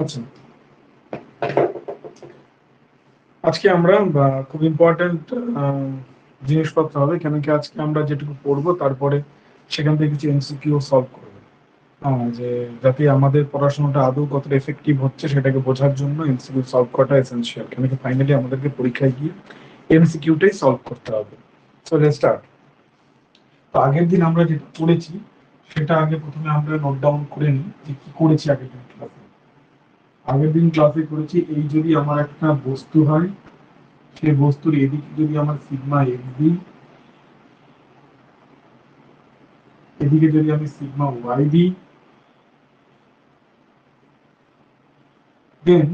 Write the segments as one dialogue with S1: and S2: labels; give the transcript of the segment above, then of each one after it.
S1: আচ্ছা, আজকে আমরা খুব ইম্পর্টেন্ট জিনিসপত্র হবে, কেন কি আজকে আমরা যেটুকু পড়বো তারপরে সেখান থেকে কিছু এমসিকিউ সলভ করবো। যে যাতে আমাদের পড়াশোনাটা আদৌ কতটা এফেক্টিভ হচ্ছে সেটাকে বোঝার জন্য এমসিকিউ সলভ করাটা এসেনশিয়াল, কেন কি ফাইনালি আমাদেরকে পরীক্ষায় গিয়ে এমসিকিউটাই সলভ করতে হবে। So let's start. তো আগের দিন আমরা যেটা পড়েছি সেটা আগে প্রথমে আমরা নোট ডাউন করে নিই যে কি করেছি আগের দিন ক্লাসে। আগের দিন ক্লাসে করেছি, এই যদি আমার একটা বস্তু হয়, সেই বস্তুর এদিকে যদি আমার সিগমা এক্স দিই, এদিকে যদি আমি সিগমা ওয়াই দিই, দেন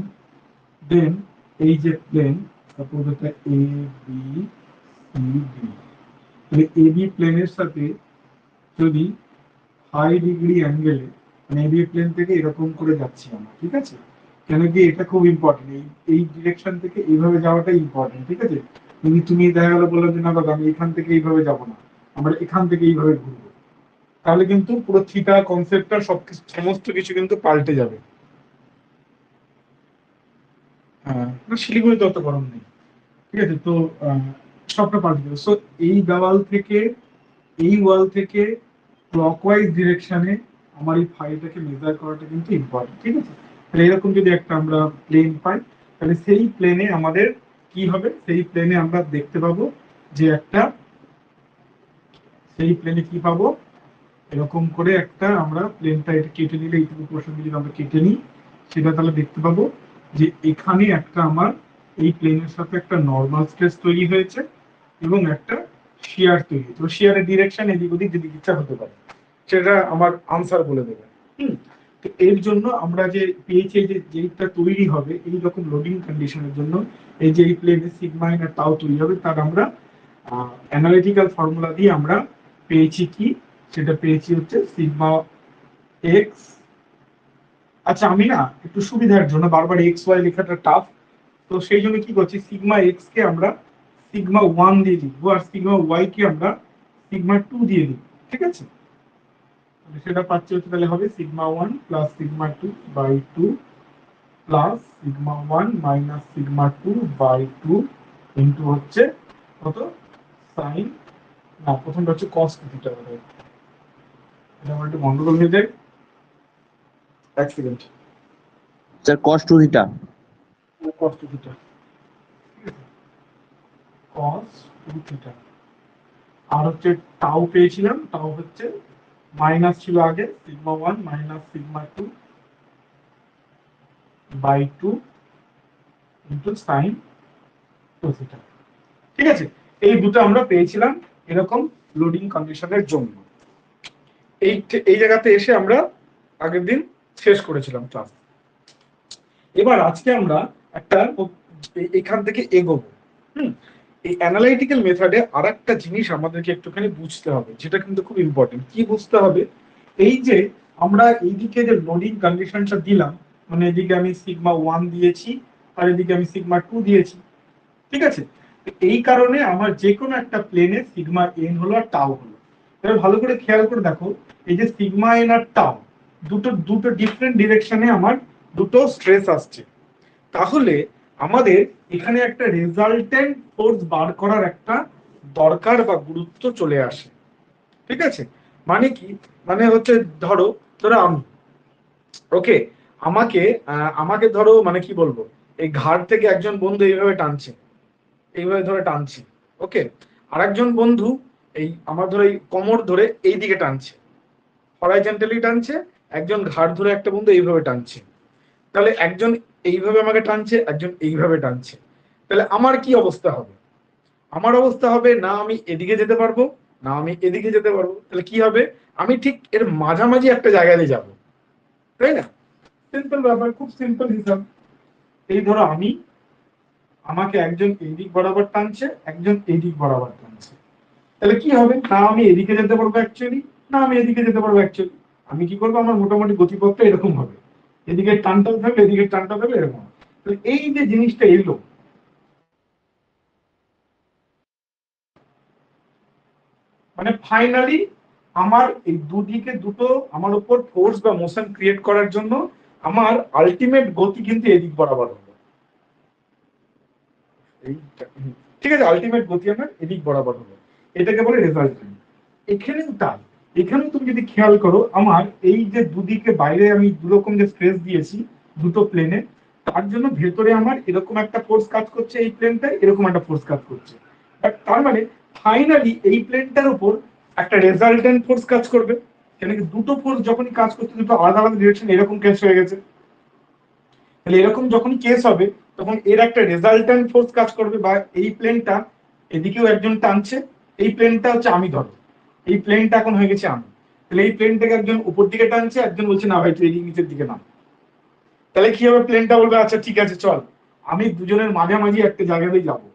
S1: দেন এই যে প্লেন, সাপোজ এটা এ বি সি ডি, তাহলে এ বি প্লেনের সাথে যদি ফাই ডিগ্রি অ্যাঙ্গেলে, মানে এ বি প্লেন থেকে এরকম করে যাচ্ছি আমরা, ঠিক আছে? কেন কি এটা খুব ইম্পর্টেন্ট, এই এই ডিরেকশন থেকে এইভাবে যাওয়াটা ইম্পর্টেন্ট, ঠিক আছে? যদি তুমি দেখা গেলো বললো যে না দাদা আমি এখান থেকে এইভাবে যাবো না, আমরা এখান থেকে এইভাবে ঘুরবো, তাহলে কিন্তু পুরো থিটা কনসেপ্টটা সবকিছু সমস্ত কিছু কিন্তু পাল্টে যাবে। হ্যাঁ, শিলিগুড়ি তো অত গরম নেই, ঠিক আছে? তো সবটা পাল্টে যাবে। সো এই দেওয়াল থেকে, এই ওয়াল থেকে ক্লকওয়াইজ ডিরেকশনে আমার এই ফাইলটাকে মেজার করাটা কিন্তু ইম্পর্টেন্ট, ঠিক আছে? তাহলে এরকম যদি একটা আমরা প্লেন পাই, তাহলে সেই প্লেনে আমাদের কি হবে, সেই প্লেনে আমরা দেখতে পাবো যে একটা, সেই প্লেনে কি পাবো, এরকম করে একটা আমরা প্লেনটা এটা কেটে নিলে, এইটুকু পোর্শন যদি আমরা কেটে নিই, সেটা তাহলে দেখতে পাবো যে এখানে একটা আমার এই প্লেনের সাথে একটা নর্মাল স্ট্রেস তৈরি হয়েছে এবং একটা শিয়ার তৈরি হয়েছে। শিয়ারের ডিরেকশন এদিক ওদিক যেদিক ইচ্ছা হতে পারে, সেটা আমার আনসার বলে দেবে। তো এর জন্য আমরা যে পেয়েছি যে যেইটা তৈরি হবে এই রকম লোডিং কন্ডিশনের জন্য, এই যে এই প্লেনে সিগমা আর টাও তৈরি হবে, তার আমরা অ্যানালিটিক্যাল ফর্মুলা দিয়ে আমরা পেয়েছি কি, সেটা পেয়েছি হচ্ছে সিগমা এক্স। আচ্ছা, আমি না একটু সুবিধার জন্য বারবার এক্স ওয়াই লেখাটা টাফ, তো সেই জন্য কি করছি, সিগমা এক্স কে আমরা সিগমা ওয়ান দিয়ে লিখবো আর সিগমা ওয়াই কে আমরা সিগমা টু দিয়ে লিখবো, ঠিক আছে? সেটা পাচ্ছি হচ্ছে, তাহলে হবে sigma one plus sigma two by two plus sigma one minus sigma two by two into হচ্ছে কত, সাইন, না প্রথমটা হচ্ছে কস থিটা, এটা আমার একটু গন্ডগোল হয়ে যায়, এক সেকেন্ড।
S2: স্যার cos 2 থিটা,
S1: cos two theta, cos two theta. আর হচ্ছে টাও পেয়েছিলাম, টাও হচ্ছে মাইনাস ছিল আগে, sigma one minus sigma two by two into sine two theta, ঠিক আছে? এই দুটো আমরা পেয়েছিলাম এরকম লোডিং কন্ডিশনের জন্য। এই এই জায়গাতে এসে আমরা আগের দিন শেষ করেছিলাম ক্লাস। এবার আজকে আমরা একটা এখান থেকে এগোবো। এই অ্যানালাইটিক্যাল মেথডে আর একটা জিনিস আমাদেরকে একটুখানি বুঝতে হবে, যেটা কিন্তু খুব ইম্পর্টেন্ট। কি বুঝতে হবে, এই যে আমরা এইদিকে যে লোডিং কন্ডিশনটা দিলাম, মানে এদিকে আমি সিগমা ওয়ান দিয়েছি আর এদিকে আমি সিগমা টু দিয়েছি, ঠিক আছে? এই কারণে আমার যে কোনো একটা প্লেনে সিগমা এন হলো আর টাও হলো। এবার ভালো করে খেয়াল করে দেখো, এই যে সিগমা এন আর টাও দুটো দুটো ডিফারেন্ট ডিরেকশনে আমার দুটো স্ট্রেস আসছে, তাহলে আমাদের এখানে একটা রেজাল্টেন্ট ফোর্স বার করার একটা দরকার বা গুরুত্ব চলে আসে, ঠিক আছে? মানে কি, মানে হচ্ছে ধরো ধরো আমি, ওকে, আমাকে আমাকে ধরো মানে কি বলবো, এই ঘাড় থেকে একজন বন্ধু এইভাবে টানছে, এইভাবে ধরে টানছি, ওকে, আর একজন বন্ধু এই আমার ধরে এই কোমর ধরে এই দিকে টানছে, হরাইজন্টালি টানছে, একজন ঘাড় ধরে একটা বন্ধু এইভাবে টানছে। তাহলে একজন এইভাবে আমাকে টানছে, একজন এইভাবে টানছে, তাহলে আমার কি অবস্থা হবে? আমার অবস্থা হবে, না আমি এদিকে যেতে পারবো, না আমি এদিকে যেতে পারবো। তাহলে কি হবে, আমি ঠিক এর মাঝামাঝি একটা জায়গায় যাব, তাই না? সিম্পল ব্যাপার, খুব সিম্পল হিসাব। এই ধরো আমি, আমাকে একজন এই দিক বরাবর টানছে, একজন এই দিক বরাবর টানছে, তাহলে কি হবে, না আমি এদিকে যেতে পারবো অ্যাকচুয়ালি, না আমি এদিকে যেতে পারবো অ্যাকচুয়ালি। আমি কি করবো, আমার মোটামুটি গতিপথটা এরকম হবে, এদিকে টানটাও থাকবে এদিকে টানটা থাকবে এরকম। তাহলে এই যে জিনিসটা এলো, মানে ফাইনালি আমার এই দুদিকে দুটো আমার উপর ফোর্স বা মোশন ক্রিয়েট করার জন্য আমার আলটিমেট গতি কিন্তু এদিক বরাবর হলো, ঠিক আছে, আলটিমেট গতি আমার এদিক বরাবর হলো, এটাকে বলে রেজাল্টেন্ট। এখানেও তাই, এখানেও তুমি যদি খেয়াল করো আমার এই যে দুদিকে বাইরে আমি দুরকম যে স্ট্রেস দিয়েছি দুটো প্লেনে, তার জন্য ভেতরে আমার এরকম একটা ফোর্স কাজ করছে, এই প্লেনটায় এরকম একটা ফোর্স কাজ করছে, বাট তার মানে ফাইনালি এই প্লেনটার উপর একটা রেজাল্টেন্ট ফোর্স কাজ করবে। কেন কি দুটো ফোর্স যখনই কাজ করছে দুটো আলাদা আলাদা ডিরেকশন এরকম কেস হয়ে গেছে, তাহলে এরকম যখনই কেস হবে তখন এর একটা রেজাল্টেন্ট ফোর্স কাজ করবে, বা এই প্লেনটা এদিকেও একজন টানছে, এই প্লেনটা হচ্ছে আমি, ধরো এই প্লেনটা এখন হয়ে গেছে আমি, তাহলে এই প্লেনটাকে একজন উপর দিকে টানছে, একজন বলছে না ভাই তুই এদিকে নিচের দিকে নাম, তাহলে কি হবে, প্লেনটা বলবে আচ্ছা ঠিক আছে চল আমি দুজনের মাঝামাঝি একটা জায়গাতেই যাবো।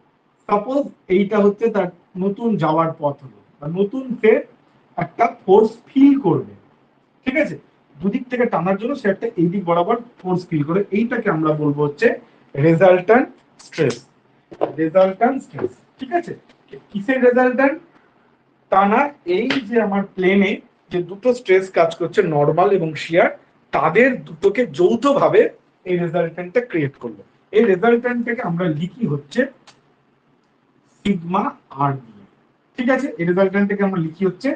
S1: সাপোজ এইটা হচ্ছে তার নতুন যাওয়ার পথ হলো, বা নতুন সে একটা ফোর্স ফিল করবে, ঠিক আছে, দুদিক থেকে টানার জন্য সে একটা এই দিক বরাবর ফোর্স ফিল করে, এইটাকে আমরা বলবো হচ্ছে রেজাল্ট্যান্ট স্ট্রেস, রেজাল্ট্যান্ট স্ট্রেস, ঠিক আছে। কিসের রেজাল্ট্যান্ট? টানা এই যে আমার প্লেনে যে দুটো স্ট্রেস কাজ করছে নরমাল এবং শিয়ার, তাদের দুটোকে যৌথভাবে এই রেজাল্ট্যান্টটা ক্রিয়েট করলো। এই রেজাল্ট্যান্টটাকে আমরা লিখি হচ্ছে সিগমা আর দিয়ে, ঠিক আছে, এই রেজাল্ট্যান্টটাকে আমরা লিখি হচ্ছে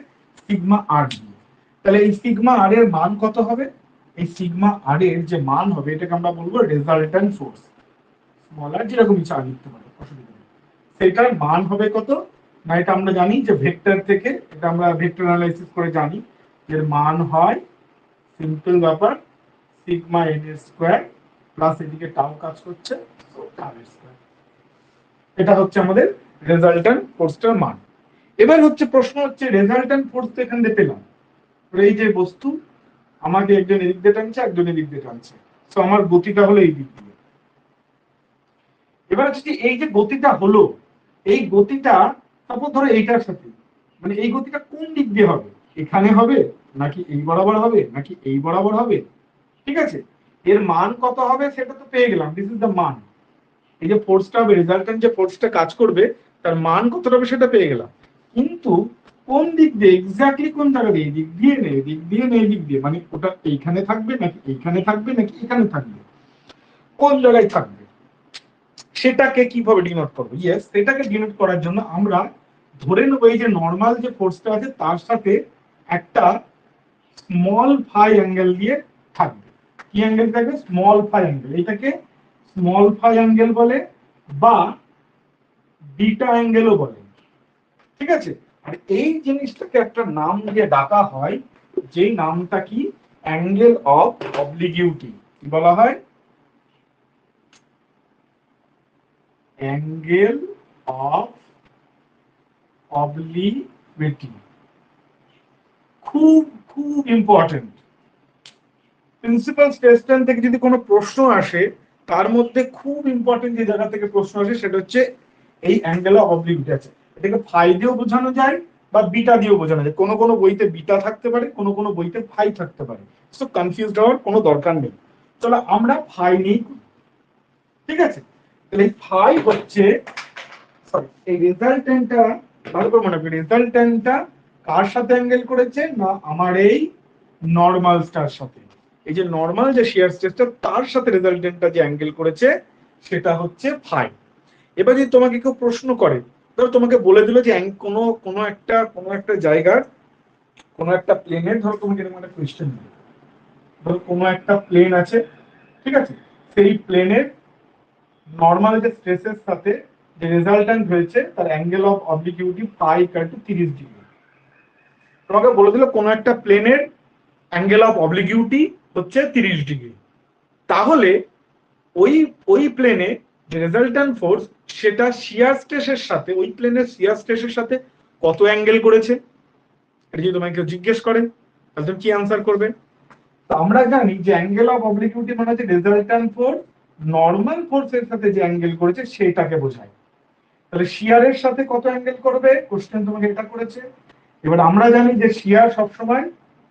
S1: সিগমা আর দিয়ে। তাহলে এই সিগমা আর এর মান কত হবে? এই সিগমা আর এর যে মান হবে এটাকে আমরা বলবো রেজাল্ট্যান্ট ফোর্স, স্মল আর যেরকম ইচ্ছা লিখতে পারো, অসুবিধা নেই। সেটার মান হবে কত না, এটা আমরা জানি যে ভেক্টর থেকে, এটা আমরা ভেক্টর অ্যানালাইসিস করে জানি এর মান হয় সিম্পল ব্যাপার সিগমা এন স্কোয়ার প্লাস এদিকে টাউ কাজ করছে তো টাউ স্কোয়ার, এটা হচ্ছে আমাদের রেজাল্ট্যান্ট ফোর্সটার মান। এবার হচ্ছে প্রশ্ন হচ্ছে রেজাল্ট্যান্ট ফোর্স তো এখান থেকে পেলাম, এই যে বস্তু আমাকে একজন এদিক দিয়ে টানছে একজন এদিক দিয়ে টানছে, তো আমার গতিটা হলো এই দিক দিয়ে। এবার হচ্ছে এই যে গতিটা হলো, এই গতিটা সাপোজ ধরো এইটার সাথে, মানে এই গতিটা কোন দিক দিয়ে হবে, এখানে হবে নাকি এই বরাবর হবে নাকি এই বরাবর হবে, ঠিক আছে, এর মান কত হবে সেটা তো পেয়ে গেলাম, দিস ইজ দ্য মান। এই যে ফোর্সটা হবে রেজাল্টেন্ট যে ফোর্সটা কাজ করবে তার মান কতটা হবে সেটা পেয়ে গেলাম, কিন্তু কোন দিক দিয়ে এক্স্যাক্টলি কোন জায়গা দিয়ে, এই দিক দিয়ে নেই দিক দিয়ে নেই দিক দিয়ে, মানে ওটা এইখানে থাকবে নাকি এইখানে থাকবে নাকি এখানে থাকবে, কোন জায়গায় থাকবে, সেটাকে কিভাবে ডিনোট করবো? ইয়েস, সেটাকে ডিনোট করার জন্য আমরা ধরে নেবো এই যে নর্মাল যে ফোর্সটা আছে তার সাথে একটা স্মল ফাই অ্যাঙ্গেল দিয়ে থাকবে। কি অ্যাঙ্গেল থাকবে? স্মল ফাই অ্যাঙ্গেল, এটাকে স্মল ফাই অ্যাঙ্গেল বলে বা বিটা অ্যাঙ্গেলও বলে, ঠিক আছে। আর এই জিনিসটাকে একটা নাম দিয়ে ডাকা হয়, যেই নামটা কি অ্যাঙ্গেল অফ অবলিগিউটি, কি বলা হয়? Angle of obliquity. খুব খুব ইম্পর্টেন্ট, প্রিন্সিপাল স্টেশন থেকে যদি কোনো প্রশ্ন আসে তার মধ্যে খুব ইম্পর্টেন্ট যে জায়গা থেকে প্রশ্ন আসে সেটা হচ্ছে এই অ্যাঙ্গেল অফ অবলিগিউটি আছে। এটাকে ফাই দিয়েও বোঝানো যায় বা বিটা দিয়েও বোঝানো যায়, কোনো কোনো বইতে বিটা থাকতে পারে কোনো কোনো বইতে ফাই থাকতে পারে, সো কনফিউজড হওয়ার কোনো দরকার নেই। চলো আমরা ফাই নিয়েই করি, ঠিক আছে। তাহলে ফাই হচ্ছে, সরি, এই রেজাল্টেন্টটা ভালো করে মনে রাখবে, রেজাল্টেন্টটা কার সাথে অ্যাঙ্গেল করেছে না আমার এই নরমাল স্টার সাথে, এই যে নরমাল যে শিয়ার স্ট্রেসটা তার সাথে রেজাল্টেন্টটা যে অ্যাঙ্গেল করেছে সেটা হচ্ছে ফাই। এবার যদি তোমাকে কেউ প্রশ্ন করে, ধরো তোমাকে বলে দিল যে কোনো কোনো একটা জায়গার কোনো একটা প্লেনের, ধরো তোমাকে এরকম একটা কোয়েশ্চেন দিল, ধরো কোনো একটা প্লেন আছে, ঠিক আছে, সেই প্লেনের নরমাল যে স্ট্রেসের সাথে যে রেজাল্টেন্ট হয়েছে তার angle of obliquity phi equal to 30 degree. তোমাকে বলে দিল কোনো একটা প্লেনের অ্যাঙ্গেল অফ অবলিগিউটি হচ্ছে 30 ডিগ্রি, তাহলে ওই ওই প্লেনে যে রেজাল্টেন্ট ফোর্স সেটা শিয়ার স্ট্রেসের সাথে, ওই প্লেনের শিয়ার স্ট্রেসের সাথে কত অ্যাঙ্গেল করেছে, এটা যদি তোমাকে কেউ জিজ্ঞেস করে তাহলে তুমি কি আনসার করবে? তো আমরা জানি যে অ্যাঙ্গেল অফ অবলিগিউটি মানে হচ্ছে রেজাল্টেন্ট ফোর্স নরমাল ফোর্সের সাথে যে অ্যাঙ্গেল করেছে সেটাকে বোঝায়। তাহলে শিয়ারের সাথে কত অ্যাঙ্গেল করবে, কোশ্চেন তোমাকে এটা করেছে। এবার আমরা জানি যে শিয়ার সবসময়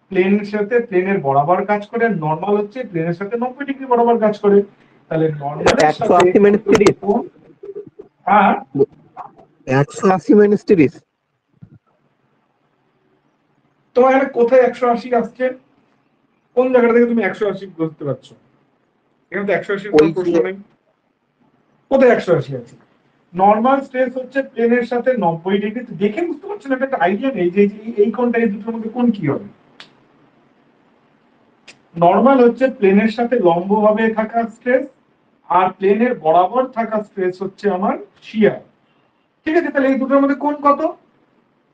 S1: প্লেনের সাথে প্লেনের বরাবর কাজ করে, নরমাল হচ্ছে প্লেনের সাথে 90 ডিগ্রি বরাবর কাজ করে, তাহলে নরমালের সাথে
S3: 180 মাইনাস 30।
S1: হ্যাঁ
S3: 180 মাইনাস 30।
S1: তোমার এখানে কোথায় 180 আসছে, কোন জায়গা থেকে তুমি 180 বুঝতে পারছো? এখানে তো 180
S3: ওই
S1: কোনো প্রশ্ন
S3: যে-
S1: নেই, কোথায় 180 আছে? নর্মাল স্ট্রেস হচ্ছে প্লেনের সাথে 90 ডিগ্রি, দেখে বুঝতে পারছেন একটা আইডিয়া নেই যে এই কোনটা এই দুটোর মধ্যে কোন কি হবে। নর্মাল হচ্ছে প্লেনের সাথে লম্বভাবে থাকা স্ট্রেস, আর প্লেনের বরাবর থাকা স্ট্রেস হচ্ছে আমার শিয়ার। ঠিক আছে, তাহলে এই দুটোর মধ্যে কোন কত?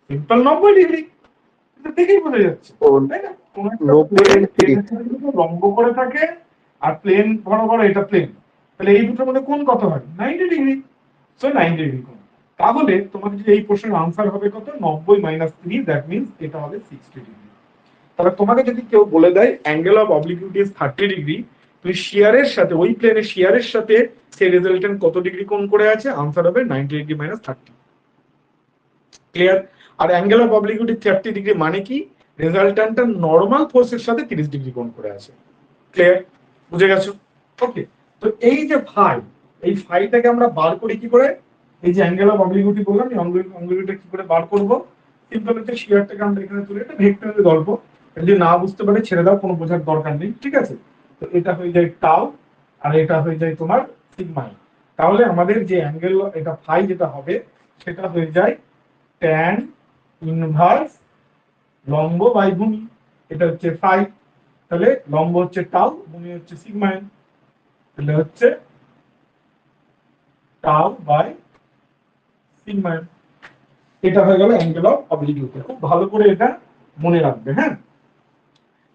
S1: সিম্পল 90 ডিগ্রি, এটা দেখেই বোঝা যাচ্ছে,
S3: কোন
S1: তাই না? কোন একটা
S3: 90
S1: প্লেন
S3: and 30
S1: প্লেনের সাথে যদি লম্ব করে থাকে আর প্লেন বরাবর এটা প্লেন, তাহলে এই দুটোর মধ্যে কোন কত হয়? 90 ডিগ্রি। সো 90 ডিগ্রি কোণ। তাহলে তোমাকে যদি এই প্রশ্নের আনসার হবে কত? 90 - 3, দ্যাট মিন্স এটা হবে 60 ডিগ্রি। তাহলে তোমাকে যদি কেউ বলে দেয় অ্যাঙ্গেল অফ অবলিকুইটি ইজ 30 ডিগ্রি, তুমি শিয়ারের সাথে ওই প্লেনের শিয়ারের সাথে সেই রেজাল্টেন্ট কত ডিগ্রি কোণ করে আছে? আনসার হবে 90 ডিগ্রি - 30। ক্লিয়ার? আর অ্যাঙ্গেল অফ অবলিকুইটি 30 ডিগ্রি মানে কি? রেজাল্টেন্টটা নরমাল ফোর্সের সাথে 30 ডিগ্রি কোণ করে আছে। ক্লিয়ার? বুঝে গেছো? ওকে। তো এই যে ফাই, এই ফাইটাকে আমরা বার করি কি করে? এই যে অ্যাঙ্গেল অফ অবলিকুইটি বললাম, এই অবলিকুইটিটা কি করে বার করব? সিম্পল হচ্ছে শিয়ারটাকে আমরা এখানে তুলে এটা ভেক্টরের গল্প, যদি না বুঝতে পারে ছেড়ে দাও, কোনো বোঝার দরকার নেই, ঠিক আছে? তো এটা হয়ে যায় টাউ, আর এটা হয়ে যায় তোমার সিগমা। তাহলে আমাদের যে অ্যাঙ্গেল এটা ফাই যেটা হবে সেটা হয়ে যায় ট্যান ইনভার্স লম্ব বাই ভূমি, এটা হচ্ছে ফাই। তাহলে লম্ব হচ্ছে টাউ, ভূমি হচ্ছে সিগমা, তাহলে হচ্ছে টাউ বাই সিগমা। এটা হয়ে গেল অ্যাঙ্গেল অফ অবলিকুইটি। খুব ভালো করে এটা মনে রাখবে, হ্যাঁ?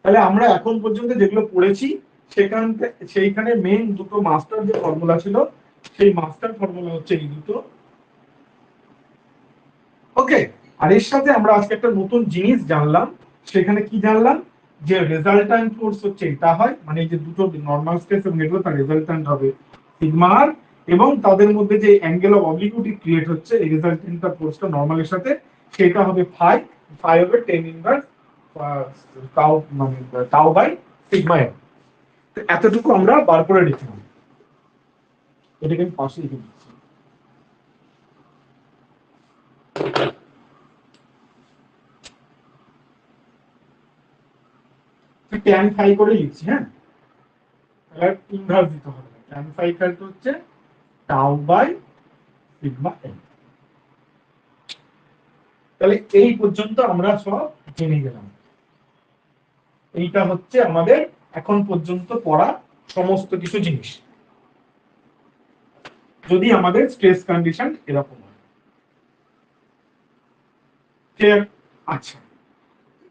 S1: তাহলে আমরা এখন পর্যন্ত যেগুলো পড়েছি সেইখানে মেইন দুটো মাস্টার যে ফর্মুলা ছিল, সেই মাস্টার ফর্মুলা হচ্ছে এই দুটো। ওকে। আর এর সাথে আমরা আজকে একটা নতুন জিনিস জানলাম। সেখানে কি জানলাম? যে রেজাল্ট্যান্ট ফোর্স হচ্ছে এটা হয়, মানে এই যে দুটো নরমাল স্পেস এবং এগুলো তার রেজাল্ট্যান্ট হবে সিগমা আর, এবং তাদের মধ্যে যে অ্যাঙ্গেল অফ অবলিকুইটি ক্রিয়েট হচ্ছে এই রেজাল্ট্যান্টটা ফোর্সটা নরমালের সাথে, সেটা হবে ফাই। ফাই হবে 10 ইনভার্স টাউ, মানে টাউ বাই সিগমা এর। এতটুকু আমরা বার করে রেখেছিলাম, এটাকে আমি পাশে লিখে দিচ্ছি। ট্যান ফাই করে লিখছি, হ্যাঁ? তাহলে ইনভার্স দিতে হবে। ট্যান ফাই হচ্ছে টাউ বাই সিগমা এন। তাহলে এই পর্যন্ত আমরা সব জেনে গেলাম। এইটা হচ্ছে আমাদের এখন পর্যন্ত পড়া সমস্ত কিছু জিনিস, যদি আমাদের স্ট্রেস কন্ডিশন এরকম হয়। ক্লিয়ার? আচ্ছা,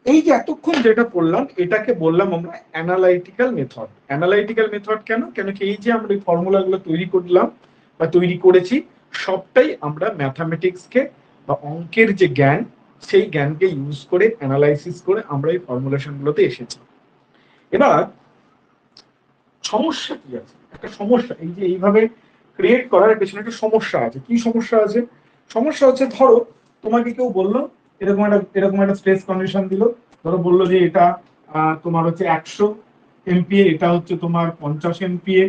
S1: এই যে এতক্ষণ যেটা পড়লাম এটাকে বললাম আমরা অ্যানালাইটিক্যাল মেথড। অ্যানালাইটিক্যাল মেথড কেন? কেন কি এই যে আমরা এই ফর্মুলাগুলো তৈরি করলাম বা তৈরি করেছি, সবটাই আমরা ম্যাথামেটিক্সকে বা অঙ্কের যে জ্ঞান, সেই জ্ঞানকে ইউজ করে অ্যানালাইসিস করে আমরা এই ফর্মুলেশন গুলোতে এসেছি। এবার সমস্যা কি আছে? একটা সমস্যা, এই যে এইভাবে ক্রিয়েট করার পেছনে একটা সমস্যা আছে। কি সমস্যা আছে? সমস্যা হচ্ছে, ধরো তোমাকে কেউ বললো এরকম একটা স্ট্রেস কন্ডিশন দিল, ধরো বললো যে এটা তোমার হচ্ছে 100 MPa, এটা হচ্ছে তোমার 50 MPa,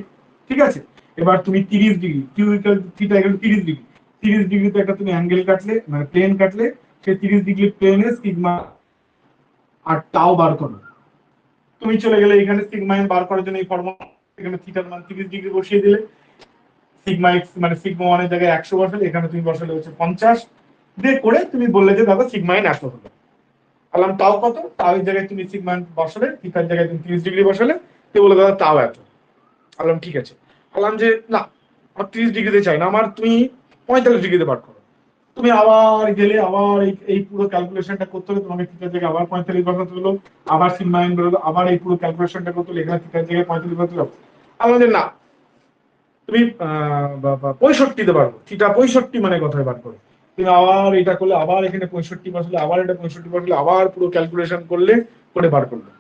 S1: ঠিক আছে? এবার তুমি 30 degree, Q equal theta equal 30 degree, 30 ডিগ্রিতে একটা তুমি অ্যাঙ্গেল কাটলে, মানে প্লেন কাটলে, সেই 30 ডিগ্রি প্লেনে সিগমা আর টাও বার করো। তুমি চলে গেলে এখানে সিগমা এন বার করার জন্য এই ফর্মুলা, এখানে থিটার মান 30 ডিগ্রি বসিয়ে দিলে, সিগমা এক্স মানে সিগমা ওয়ানের জায়গায় 100 বসালে, এখানে তুমি বসালে হচ্ছে 50 দিয়ে করে তুমি বললে যে দাদা সিগমা এন এত হলো। বললাম তাও কত? তাও এর জায়গায় তুমি সিগমা এন বসালে, থিটার জায়গায় তুমি 30 ডিগ্রি বসালে, তুই বলে দাদা তাও এত। বললাম ঠিক আছে। বললাম যে না, আমার 30 ডিগ্রিতে চাই না, আমার তুমি 45 ডিগ্রিতে বার করো। তুমি আবার গেলে, আবার এই পুরো ক্যালকুলেশনটা করতে হলো, তোমাকে থিটার জায়গায় আবার 45 বসাতে হলো, আবার সিগমা এন বেরোলো, আবার এই পুরো ক্যালকুলেশনটা করতে হলো, এখানে থিটার জায়গায় 45 বসাতে হলো। আমাদের না, তুমি 65 পারবো, থিটা 65 মানে কথায় বার করে তুমি আবার এটা করলে, আবার এখানে 65 বসলে, আবার এটা 65 বসলে, আবার পুরো ক্যালকুলেশন করলে, করে বার করলে।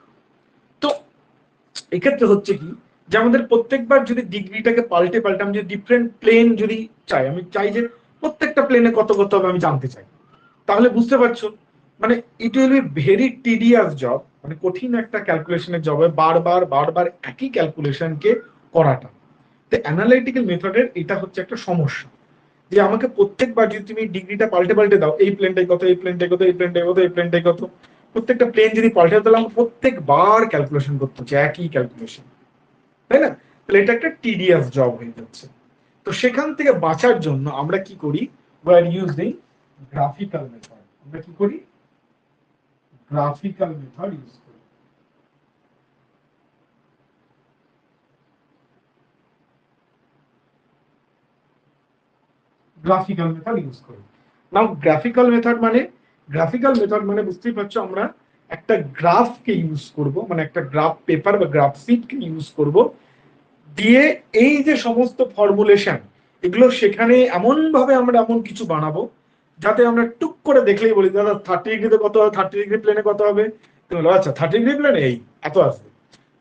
S1: তো এক্ষেত্রে হচ্ছে কি, যে আমাদের প্রত্যেকবার যদি ডিগ্রিটাকে পাল্টে পাল্টে আমি যদি ডিফারেন্ট প্লেন যদি চাই, আমি চাই যে প্রত্যেকটা প্লেনে কত কত হবে আমি জানতে চাই, তাহলে বুঝতে পারছো মানে it will be very tedious job, মানে কঠিন একটা ক্যালকুলেশনের জব, বারবার বারবার একই ক্যালকুলেশনকে করাটা। তো অ্যানালাইটিক্যাল মেথডের এটা হচ্ছে একটা সমস্যা, যে আমাকে প্রত্যেকবার যদি তুমি ডিগ্রিটা পাল্টে পাল্টে দাও, এই প্লেনটাই কত, এই প্লেনটাই কত, এই প্লেনটাই কত, এই প্লেনটাই কত, প্রত্যেকটা প্লেন যদি পাল্টে, তাহলে আমাকে প্রত্যেকবার ক্যালকুলেশন করতে হচ্ছে একই ক্যালকুলেশন, তাই না? তাহলে এটা একটা টিডিএস জব হয়ে যাচ্ছে। তো সেখান থেকে বাঁচার জন্য আমরা কি করি, we are using graphical method। আমরা কি করি, গ্রাফিক্যাল মেথড ইউজ করি। গ্রাফিক্যাল মেথড ইউজ করি। নাও গ্রাফিক্যাল মেথড মানে বুঝতেই পারছো, আমরা একটা গ্রাফকে ইউজ করব, মানে একটা গ্রাফ পেপার বা গ্রাফ শিটকে ইউজ করব, দিয়ে এই যে সমস্ত ফর্মুলেশন এগুলো সেখানে এমন ভাবে আমরা এমন কিছু বানাবো যাতে আমরা টুক করে দেখলেই বলি দাদা 30 ডিগ্রিতে কত হবে, 30 ডিগ্রি প্লেনে কত হবে, তুমি বলো আচ্ছা 30 ডিগ্রি প্লেনে এই এত আসবে,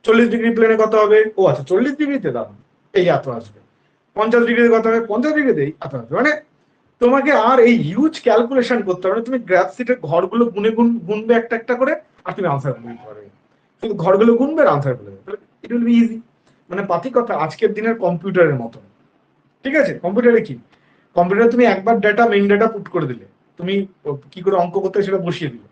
S1: 40 ডিগ্রি প্লেনে কত হবে, ও আচ্ছা 40 ডিগ্রিতে দাদা এই এত আসবে, 50 ডিগ্রিতে কত হবে, 50 ডিগ্রিতে এই এত আসবে। মানে তোমাকে আর এই হিউজ ক্যালকুলেশন করতে হবে না, তুমি গ্রাফ শিটের ঘরগুলো গুনবে একটা একটা করে, আর তুমি আনসার বলে দিতে পারবে। শুধু ঘরগুলো গুনবে আর আনসার বলে দেবে, ইট উইল বি ইজি। মানে পাতিকথা আজকের দিনের কম্পিউটারের মতো। ঠিক আছে, কম্পিউটারে কি, কম্পিউটারে তুমি একবার ডাটা মেইন ডাটা পুট করে দিলে, তুমি কি করে অঙ্ক করতে সেটা বসিয়ে দিলে,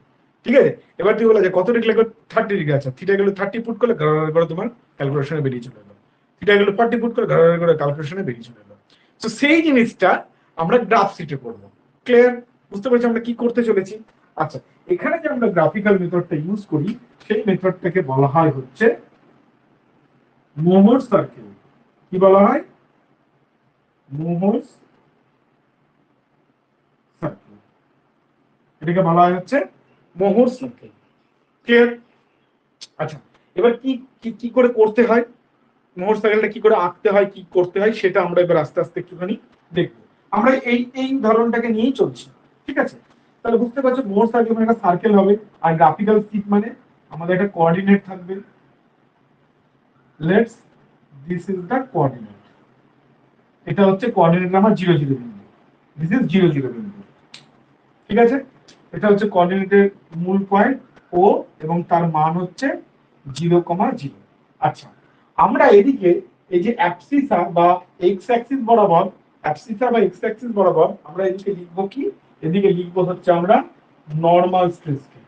S1: ঠিক আছে। এবার তুমি বলে যে কত ডিগ্রি লাগবে, 30 ডিগ্রি, আচ্ছা থিটা গেলে 30 পুট করলে ঘর করে তোমার ক্যালকুলেশনে বেরিয়ে চলে এলো, থিটা গেলে 40 পুট করে ঘর করে ক্যালকুলেশনে বেরিয়ে চলে এলো। তো সেই জিনিসটা আমরা গ্রাফ শিটে করবো। ক্লিয়ার, বুঝতে পারছি আমরা কি করতে চলেছি। আচ্ছা, এখানে যে আমরা গ্রাফিক্যাল মেথডটা ইউজ করি সেই মেথডটাকে বলা হয় হচ্ছে মোহর সার্কেল। কি বলা হয়, মোহর সার্কেল, এটাকে বলা হয় হচ্ছে মোহর সার্কেল। ক্লিয়ার। আচ্ছা, এবার কি কি করে করতে হয়, মোহর সার্কেলটা কি করে আঁকতে হয়, কি করতে হয়, সেটা আমরা এবার আস্তে আস্তে একটুখানি দেখবো। আমরা এই ধরনটাকে নিয়েই চলছি, ঠিক আছে। তাহলে বুঝতে পারছো মোহর সার্কেল মানে একটা সার্কেল হবে, আর গ্রাফিক্যাল শিট মানে আমাদের একটা কোঅর্ডিনেট থাকবে। Let's this is the coordinate, এটা হচ্ছে কোঅর্ডিনেট নাম্বার 0 0 বিন্দু, দিস ইজ 0 0 বিন্দু, ঠিক আছে। এটা হচ্ছে কোঅর্ডিনেটের মূল পয়েন্ট ও, এবং তার মান হচ্ছে 0,0। আচ্ছা, আমরা এদিকে এই যে অ্যাবসিসা বা এক্স অ্যাক্সিস বরাবর, অ্যাবসিসা বা এক্স অ্যাক্সিস বরাবর আমরা এদিকে লিখবো কি, এদিকে লিখবো হচ্ছে আমরা নরমাল স্ট্রেসকে।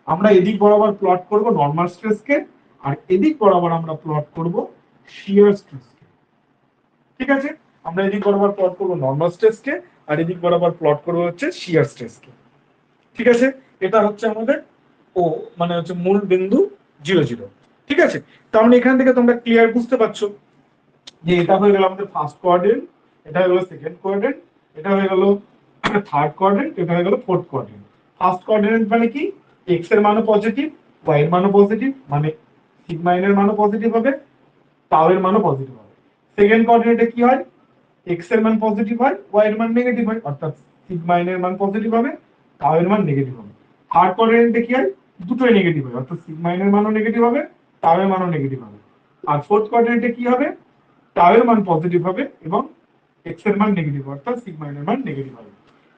S1: আমরা এদিক বরাবর প্লট করব নরমাল স্ট্রেসকে, আর এদিক বরাবর আমরা প্লট করব শিয়ার স্ট্রেসকে। ঠিক আছে, আমরা এদিক বরাবর প্লট করব নরমাল স্ট্রেসকে, আর এদিক বরাবর প্লট করব হচ্ছে শিয়ার স্ট্রেসকে। ঠিক আছে, এটা হচ্ছে আমাদের ও, মানে হচ্ছে মূল বিন্দু 0 0। ঠিক আছে, তার মানে এখান থেকে তোমরা ক্লিয়ার বুঝতে পারছো যে এটা হয়ে গেল আমাদের ফার্স্ট কোয়াড্রেন্ট, এটা হয়ে গেল সেকেন্ড কোয়াড্রেন্ট, এটা হয়ে গেল থার্ড কোয়াড্রেন্ট, এটা হয়ে গেল ফোর্থ কোয়াড্রেন্ট। ফার্স্ট কোয়াড্রেন্ট মানে কি, এক্স এর মানও পজিটিভ, ওয়াই এর মানও পজিটিভ, মানে সিগমা এন এর মানও পজিটিভ হবে, টাউ এর মানও পজিটিভ হবে। সেকেন্ড কোয়াড্রেন্টে কি হয়, এক্স এর মান পজিটিভ হয়, ওয়াই এর মান নেগেটিভ হয়, অর্থাৎ সিগমা এন এর মান পজিটিভ হবে, টাউ এর মান নেগেটিভ হবে। থার্ড কোয়াড্রেন্টে কি হয়, দুটোই নেগেটিভ হয়, অর্থাৎ সিগমা এন এর মানও নেগেটিভ হবে, টাউ এর মানও নেগেটিভ হবে। আর ফোর্থ কোয়াড্রেন্টে কি হবে, টাউ এর মান পজিটিভ হবে এবং এক্স এর মান নেগেটিভ, অর্থাৎ সিগমা এন এর মান নেগেটিভ হবে।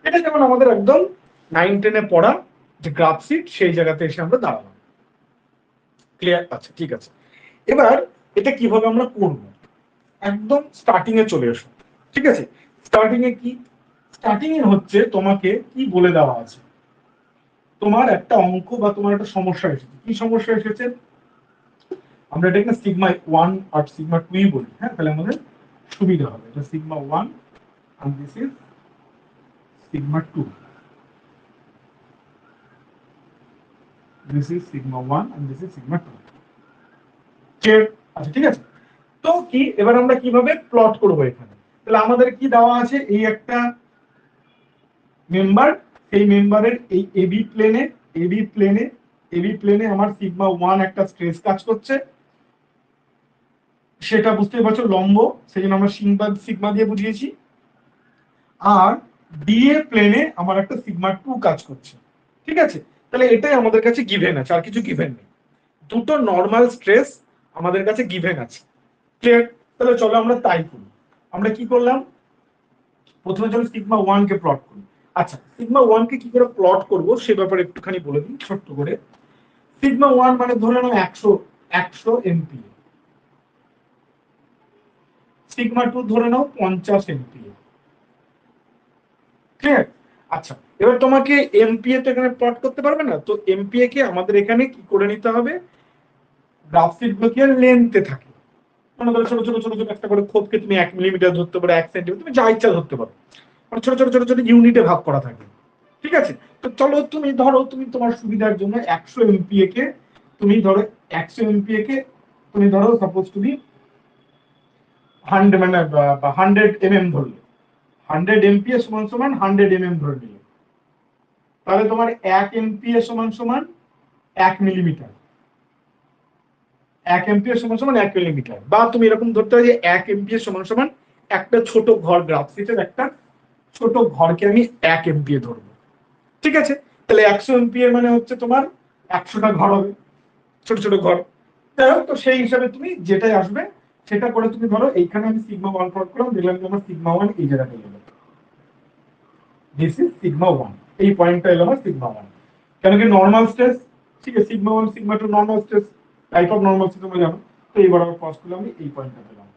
S1: এটা যেমন আমাদের একদম 9 10 এ পড়া যে গ্রাফ শিট, সেই জায়গাতে এসে আমরা দাঁড়ালাম। ক্লিয়ার, আচ্ছা ঠিক আছে। এবার এটা কিভাবে আমরা করব, একদম স্টার্টিং এ চলে এসো। ঠিক আছে, স্টার্টিং এ কি, স্টার্টিং এ হচ্ছে তোমাকে কি বলে দেওয়া আছে, তোমার একটা অঙ্ক বা তোমার একটা সমস্যা এসেছে। কি সমস্যা এসেছে, আমরা এটাকে সিগমা 1 আর সিগমা 2 বলি, হ্যাঁ, তাহলে আমাদের সুবিধা হবে। এটা sigma 1 and this is sigma 2, this is sigma 1 and this is sigma 2। আচ্ছা ঠিক আছে, তো কি এবার আমরা কিভাবে প্লট করব এখানে, তাহলে আমাদের কি দেওয়া আছে, এই একটা মেম্বার, সেই মেম্বারের এই এবি প্লেনে, এবি প্লেনে, এবি প্লেনে আমার সিগমা 1 একটা স্ট্রেস কাজ করছে, সেটা বুঝতেই পারছো লম্ব, সেই জন্য আমরা সিগমা দিয়ে বুঝিয়েছি। আর ডিএ প্লেনে আমার একটা সিগমা 2 কাজ করছে। ঠিক আছে, তাহলে এটাই আমাদের কাছে গিভেন আছে, আর কিছু গিভেন নেই। দুটো নরমাল স্ট্রেস আমাদের কাছে গিভেন আছে। ক্লিয়ার, তাহলে চলো আমরা তাই করি। আমরা কি করলাম, প্রথমে চলো সিগমা 1 কে প্লট করি। আচ্ছা, সিগমা 1 কে কি করে প্লট করব সে ব্যাপারে একটুখানি বলে দিই ছোট্ট করে। সিগমা 1 মানে ধরে নাও 100 এমপিএ, সিগমা 2 ধরে নাও 50 এমপিএ। ক্লিয়ার, আচ্ছা এবার তোমাকে এমপিএ তো এখানে প্লট করতে পারবে না, তো এমপিএ কে আমাদের এখানে কি করে নিতে হবে, গ্রাফ শিট গুলো কি লেন্থে থাকে, মনে করো ছোট ছোট ছোট ছোট একটা করে ক্ষোভকে তুমি 1 মিলিমিটার ধরতে পারো, 1 সেন্টিমিটার, তুমি যা ইচ্ছা ধরতে পারো, মানে ছোট ছোট ছোট ছোট ইউনিটে ভাগ করা থাকে। ঠিক আছে, তো চলো তুমি ধরো, তুমি তোমার সুবিধার জন্য 100 MPa কে তুমি ধরো, 100 MPa কে তুমি ধরো সাপোজ তুমি 100 মানে 100 mm ধরলে, 100 MPa সমান সমান 100 mm ধরে নিলে, তাহলে তোমার 1 MPa সমান সমান 1 মিলিমিটার, 1 MPa সমান সমান 1 মিলিমিটার, বা তুমি এরকম ধরতে হয় যে 1 MPa সমান সমান একটা ছোট ঘর, গ্রাফশিটের একটা ছোট ঘরকে আমি 1 MPa ধরবো। ঠিক আছে, তাহলে 100 MPa মানে হচ্ছে তোমার 100টা ঘর হবে, ছোট ছোট ঘর। যাই হোক, তো সেই হিসাবে তুমি যেটাই আসবে সেটা করে তুমি ধরো, এইখানে আমি σ1 প্লট করলাম, দেখলাম যে আমার σ1 এই জায়গাটা এলো, দিস ইজ σ1, এই পয়েন্টটা এলো আমার σ1, কেন কি নর্মাল স্ট্রেস। ঠিক আছে, σ1 σ2 normal stress, type of normal stress তোমরা জানো, তো এইবার আমি ক্রস করলাম, আমি এই পয়েন্টটা পেলাম।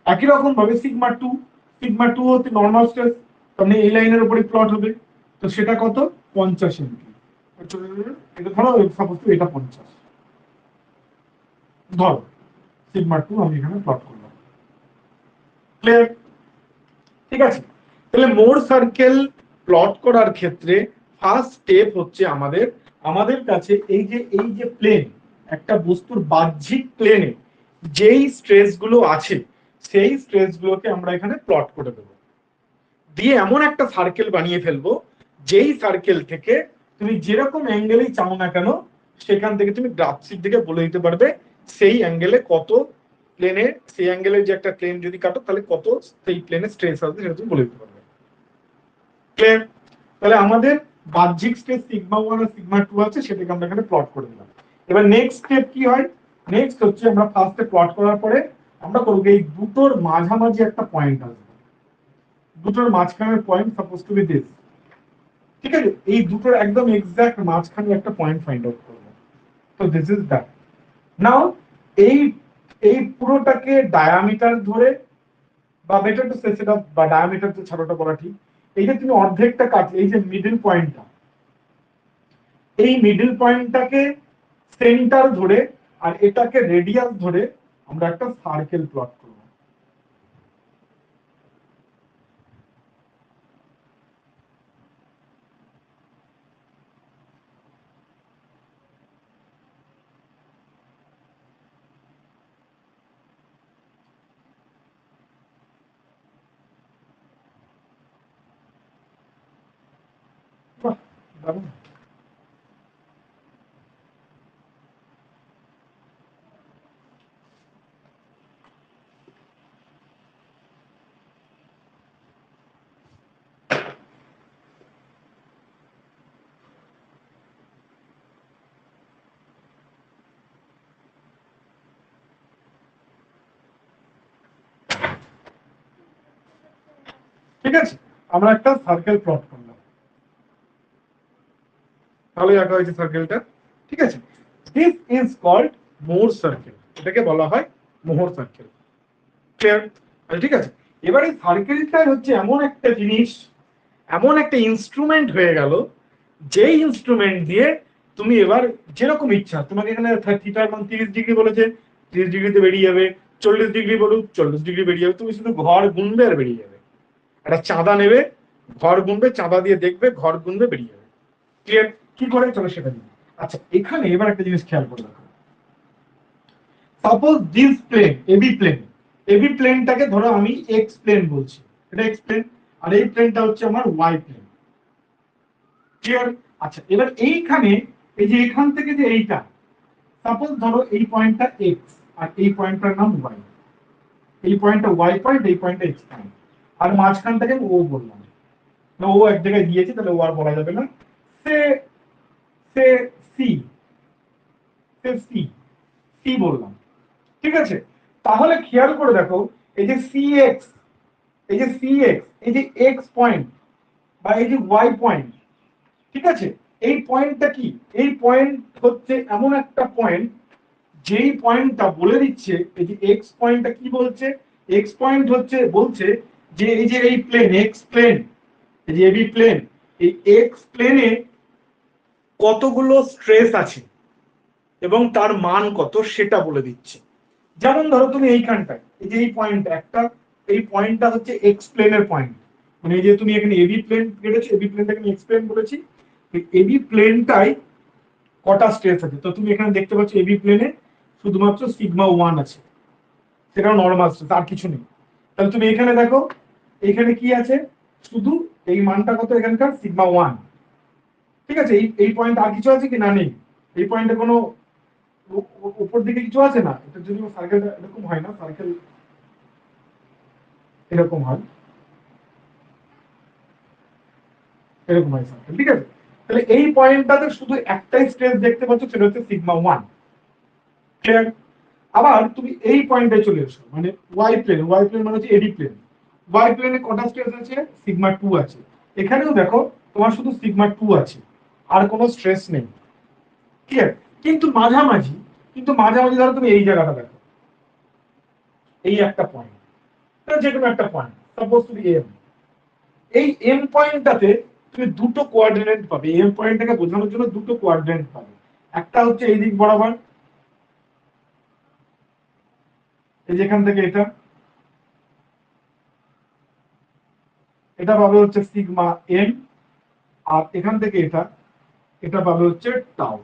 S1: একই রকম ভাবে σ2 হচ্ছে নর্মাল স্ট্রেস, তাহলে এই লাইনের উপরে প্লট হবে, তো সেটা কত, 50 MPa। এটা ধরো সাপোজ এটা 50, ধরো σ2 আমি এখানে প্লট করলাম। ক্লিয়ার? ঠিক আছে, তাহলে মোর সার্কেল প্লট করার ক্ষেত্রে ফার্স্ট স্টেপ হচ্ছে আমাদের আমাদের কাছে এই যে প্লেন, একটা বস্তুর বাহ্যিক প্লেনে যেই স্ট্রেস গুলো আছে, সেই স্ট্রেস গুলোকে আমরা এখানে প্লট করে দেবো, দিয়ে এমন একটা সার্কেল বানিয়ে ফেলবো, যেই সার্কেল থেকে তুমি যেরকম অ্যাঙ্গেলেই চাও না কেন, সেখান থেকে তুমি গ্রাফশিট থেকে বলে দিতে পারবে সেই অ্যাঙ্গেলে কত, প্লেনে সেই অ্যাঙ্গেলের যে একটা প্লেন যদি কাটো তাহলে কত সেই প্লেনে স্ট্রেস আসবে সেটা তুমি বলে দিতে পারবে। ক্লিয়ার? তাহলে আমাদের বাহ্যিক স্ট্রেস σ1 আর σ2 আছে, সেটাকে আমরা এখানে প্লট করে দিলাম। এবার নেক্সট স্টেপ কি হয়, নেক্সট হচ্ছে আমরা ফার্স্টে প্লট করার পরে আমরা করব এই দুটোর মাঝামাঝি একটা পয়েন্ট আসবে, দুটোর মাঝখানের point suppose to be this. ঠিক আছে, এই দুটোর একদম এক্সাক্ট মাঝখানে একটা পয়েন্ট ফাইন্ড আউট করব, তো দিস ইজ দ্যাট। নাও এই এই পুরোটাকে ডায়ামিটার ধরে, বা বেটার টু সে সেটা, বা ডায়ামিটার তো ছাড়াটা বলা ঠিক, এই যে তুমি অর্ধেকটা কাটলে, এই যে মিডল পয়েন্টটা, এই মিডল পয়েন্টটাকে সেন্টার ধরে আর এটাকে রেডিয়াস ধরে আমরা একটা সার্কেল প্লট করব। বাহ, দারুণ। ঠিক আছে, আমরা একটা সার্কেল প্লট করলাম, তাহলে আঁকা হয়েছে সার্কেলটা। ঠিক আছে, this is called Mohr circle, এটাকে বলা হয় মোহর সার্কেল। ক্লিয়ার? ঠিক আছে, এবার এই সার্কেলটা হচ্ছে এমন একটা জিনিস, এমন একটা ইনস্ট্রুমেন্ট হয়ে গেল, যে ইনস্ট্রুমেন্ট দিয়ে তুমি এবার যেরকম ইচ্ছা, তোমাকে এখানে থিটার মান 30 ডিগ্রি বলেছে, 30 ডিগ্রিতে বেরিয়ে যাবে, 40 ডিগ্রি বলুক 40 ডিগ্রি বেরিয়ে যাবে, তুমি শুধু ঘর গুনবে আর বেরিয়ে যাবে। একটা চাঁদা নেবে, ঘর গুনবে, চাঁদা দিয়ে দেখবে, ঘর গুনবে, বেরিয়ে যাবে। ক্লিয়ার? কি করে, চলো সেটা নিয়ে। আচ্ছা, এখানে এবার একটা জিনিস খেয়াল করে দেখো, সাপোজ দিস প্লেন এবি প্লেনটাকে ধরো আমি এক্স প্লেন বলছি, এটা এক্স প্লেন, আর এই প্লেনটা হচ্ছে আমার ওয়াই প্লেন। ক্লিয়ার? আচ্ছা, এবার এইখানে এই যে এখান থেকে যে এইটা, সাপোজ ধরো এই পয়েন্টটা এক্স আর এই পয়েন্টটার নাম ওয়াই, এই পয়েন্টটা ওয়াই পয়েন্ট, এই পয়েন্টটা এক্স পয়েন্ট, আর মাঝখানটাকে ও বললাম, ও এক জায়গায় দিয়েছে তাহলে ও আর বলা যাবে না, সে সে সি, সে সি, সি বললাম। ঠিক আছে, তাহলে খেয়াল করে দেখো, এই যে সি এক্স, এই যে সি এক্স, এই যে এক্স পয়েন্ট বা এই যে ওয়াই পয়েন্ট, ঠিক আছে, এই পয়েন্টটা কি, এই পয়েন্ট হচ্ছে এমন একটা পয়েন্ট, যেই পয়েন্টটা বলে দিচ্ছে, এই যে এক্স পয়েন্টটা কি বলছে, এক্স পয়েন্ট হচ্ছে বলছে যে এই যে এই প্লেন এক্স প্লেন, এই যে এবি প্লেন, এই এক্স প্লেনে কতগুলো স্ট্রেস আছে এবং তার মান কত সেটা বলে দিচ্ছে। যেমন ধরো তুমি এইখানটায় এই যে এই পয়েন্ট একটা, এই পয়েন্টটা হচ্ছে এক্স প্লেনের পয়েন্ট, মানে এই যে তুমি এখানে এবি প্লেন কেটেছো, এবি প্লেনটাকে আমি এক্স প্লেন বলেছি, এবি প্লেনটাই কটা স্ট্রেস আছে, তো তুমি এখানে দেখতে পাচ্ছ এবি প্লেনে শুধুমাত্র সিগমা 1 আছে, সেটাও নর্মাল স্ট্রেস, আর কিছু নেই। তাহলে তুমি এখানে দেখো এখানে কি আছে, শুধু এই মানটা কত এখানকার সিগমা 1। ঠিক আছে, এই পয়েন্ট আর কিছু আছে কি না, নেই। এই পয়েন্টে কোনো উপর দিকে কিছু আছে না, এটা যদি সার্কেল এরকম হয় না, সার্কেল এরকম হয়, এরকম হয় সার্কেল। ঠিক আছে, তাহলে এই পয়েন্টটাতে শুধু একটাই স্ট্রেস দেখতে পাচ্ছ, সেটা হচ্ছে সিগমা 1। ক্লিয়ার? আবার তুমি এই পয়েন্টে চলে এসো, মানে ওয়াই প্লেন, ওয়াই প্লেন মানে হচ্ছে এডি প্লেন, ওয়াই প্লেনে কটা স্ট্রেস আছে, সিগমা 2 আছে। এখানেও দেখো তোমার শুধু সিগমা 2 আছে, আর কোনো স্ট্রেস নেই। ক্লিয়ার? কিন্তু মাঝামাঝি, ধরো তুমি এই জায়গাটা দেখো, এই একটা পয়েন্ট, যে কোনো একটা পয়েন্ট, সাপোজ তুমি এম, এই এম পয়েন্টটাতে তুমি দুটো কোঅর্ডিনেট পাবে, এম পয়েন্টটাকে বোঝানোর জন্য দুটো কোঅর্ডিনেট পাবে। একটা হচ্ছে এই দিক বরাবর, এই যেখান থেকে এটা, এটা পাবে হচ্ছে সিগমা এম, আর এখান থেকে এটা, এটা পাবে হচ্ছে টাউ।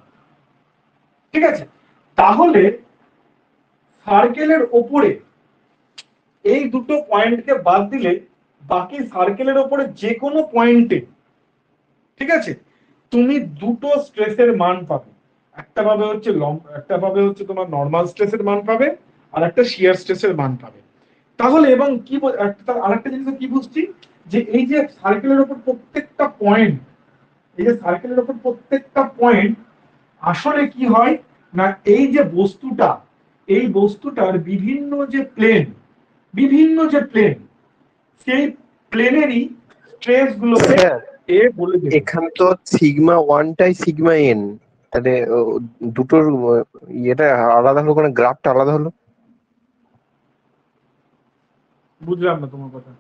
S1: ঠিক আছে, তাহলে সার্কেলের ওপরে এই দুটো পয়েন্টকে বাদ দিলে বাকি সার্কেলের ওপরে যে কোনো পয়েন্টে, ঠিক আছে, তুমি দুটো স্ট্রেসের মান পাবে। একটা পাবে হচ্ছে একটা পাবে হচ্ছে তোমার নর্মাল স্ট্রেসের মান পাবে, আর একটা শিয়ার স্ট্রেসের মান পাবে। তাহলে এবং কি আরেকটা জিনিস কি বুঝছি, যে এই যে সার্কেলের উপর প্রত্যেকটা পয়েন্ট, এই যে সার্কেলের উপর প্রত্যেকটা পয়েন্ট আসলে কি হয় না, এই যে বস্তুটা, এই বস্তুটার বিভিন্ন যে প্লেন, সেই প্লেনেরই স্ট্রেস গুলোকে
S3: স্যার
S1: এ বলে দেবে।
S3: এখানে তো সিগমা ওয়ানটাই সিগমা এন, তাহলে দুটোর ইয়েটা আলাদা হলো, মানে গ্রাফটা আলাদা হলো।
S1: বুঝলাম না তোমার কথা।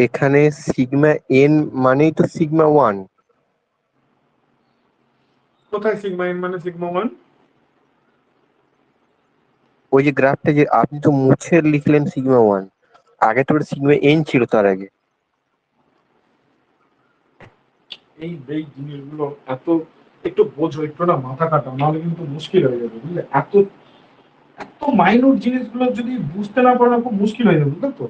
S3: এখানে সিগমা এন মানেই তো সিগমা ওয়ান।
S1: কোথায় সিগমা এন মানে সিগমা 1?
S3: ওই যে গ্রাফটা যে আপনি তো মুছে লিখলেন সিগমা ওয়ান, আগে তো সিগমা এন ছিল তার আগে।
S1: এই জিনিসগুলো এত একটু বোঝো, একটু না মাথা কাটা, নাহলে কিন্তু মুশকিল হয়ে যাবে, বুঝলে? এত এত মাইনর জিনিসগুলো যদি বুঝতে না পারো না, খুব মুশকিল হয়ে যাবে, বুঝলে তো?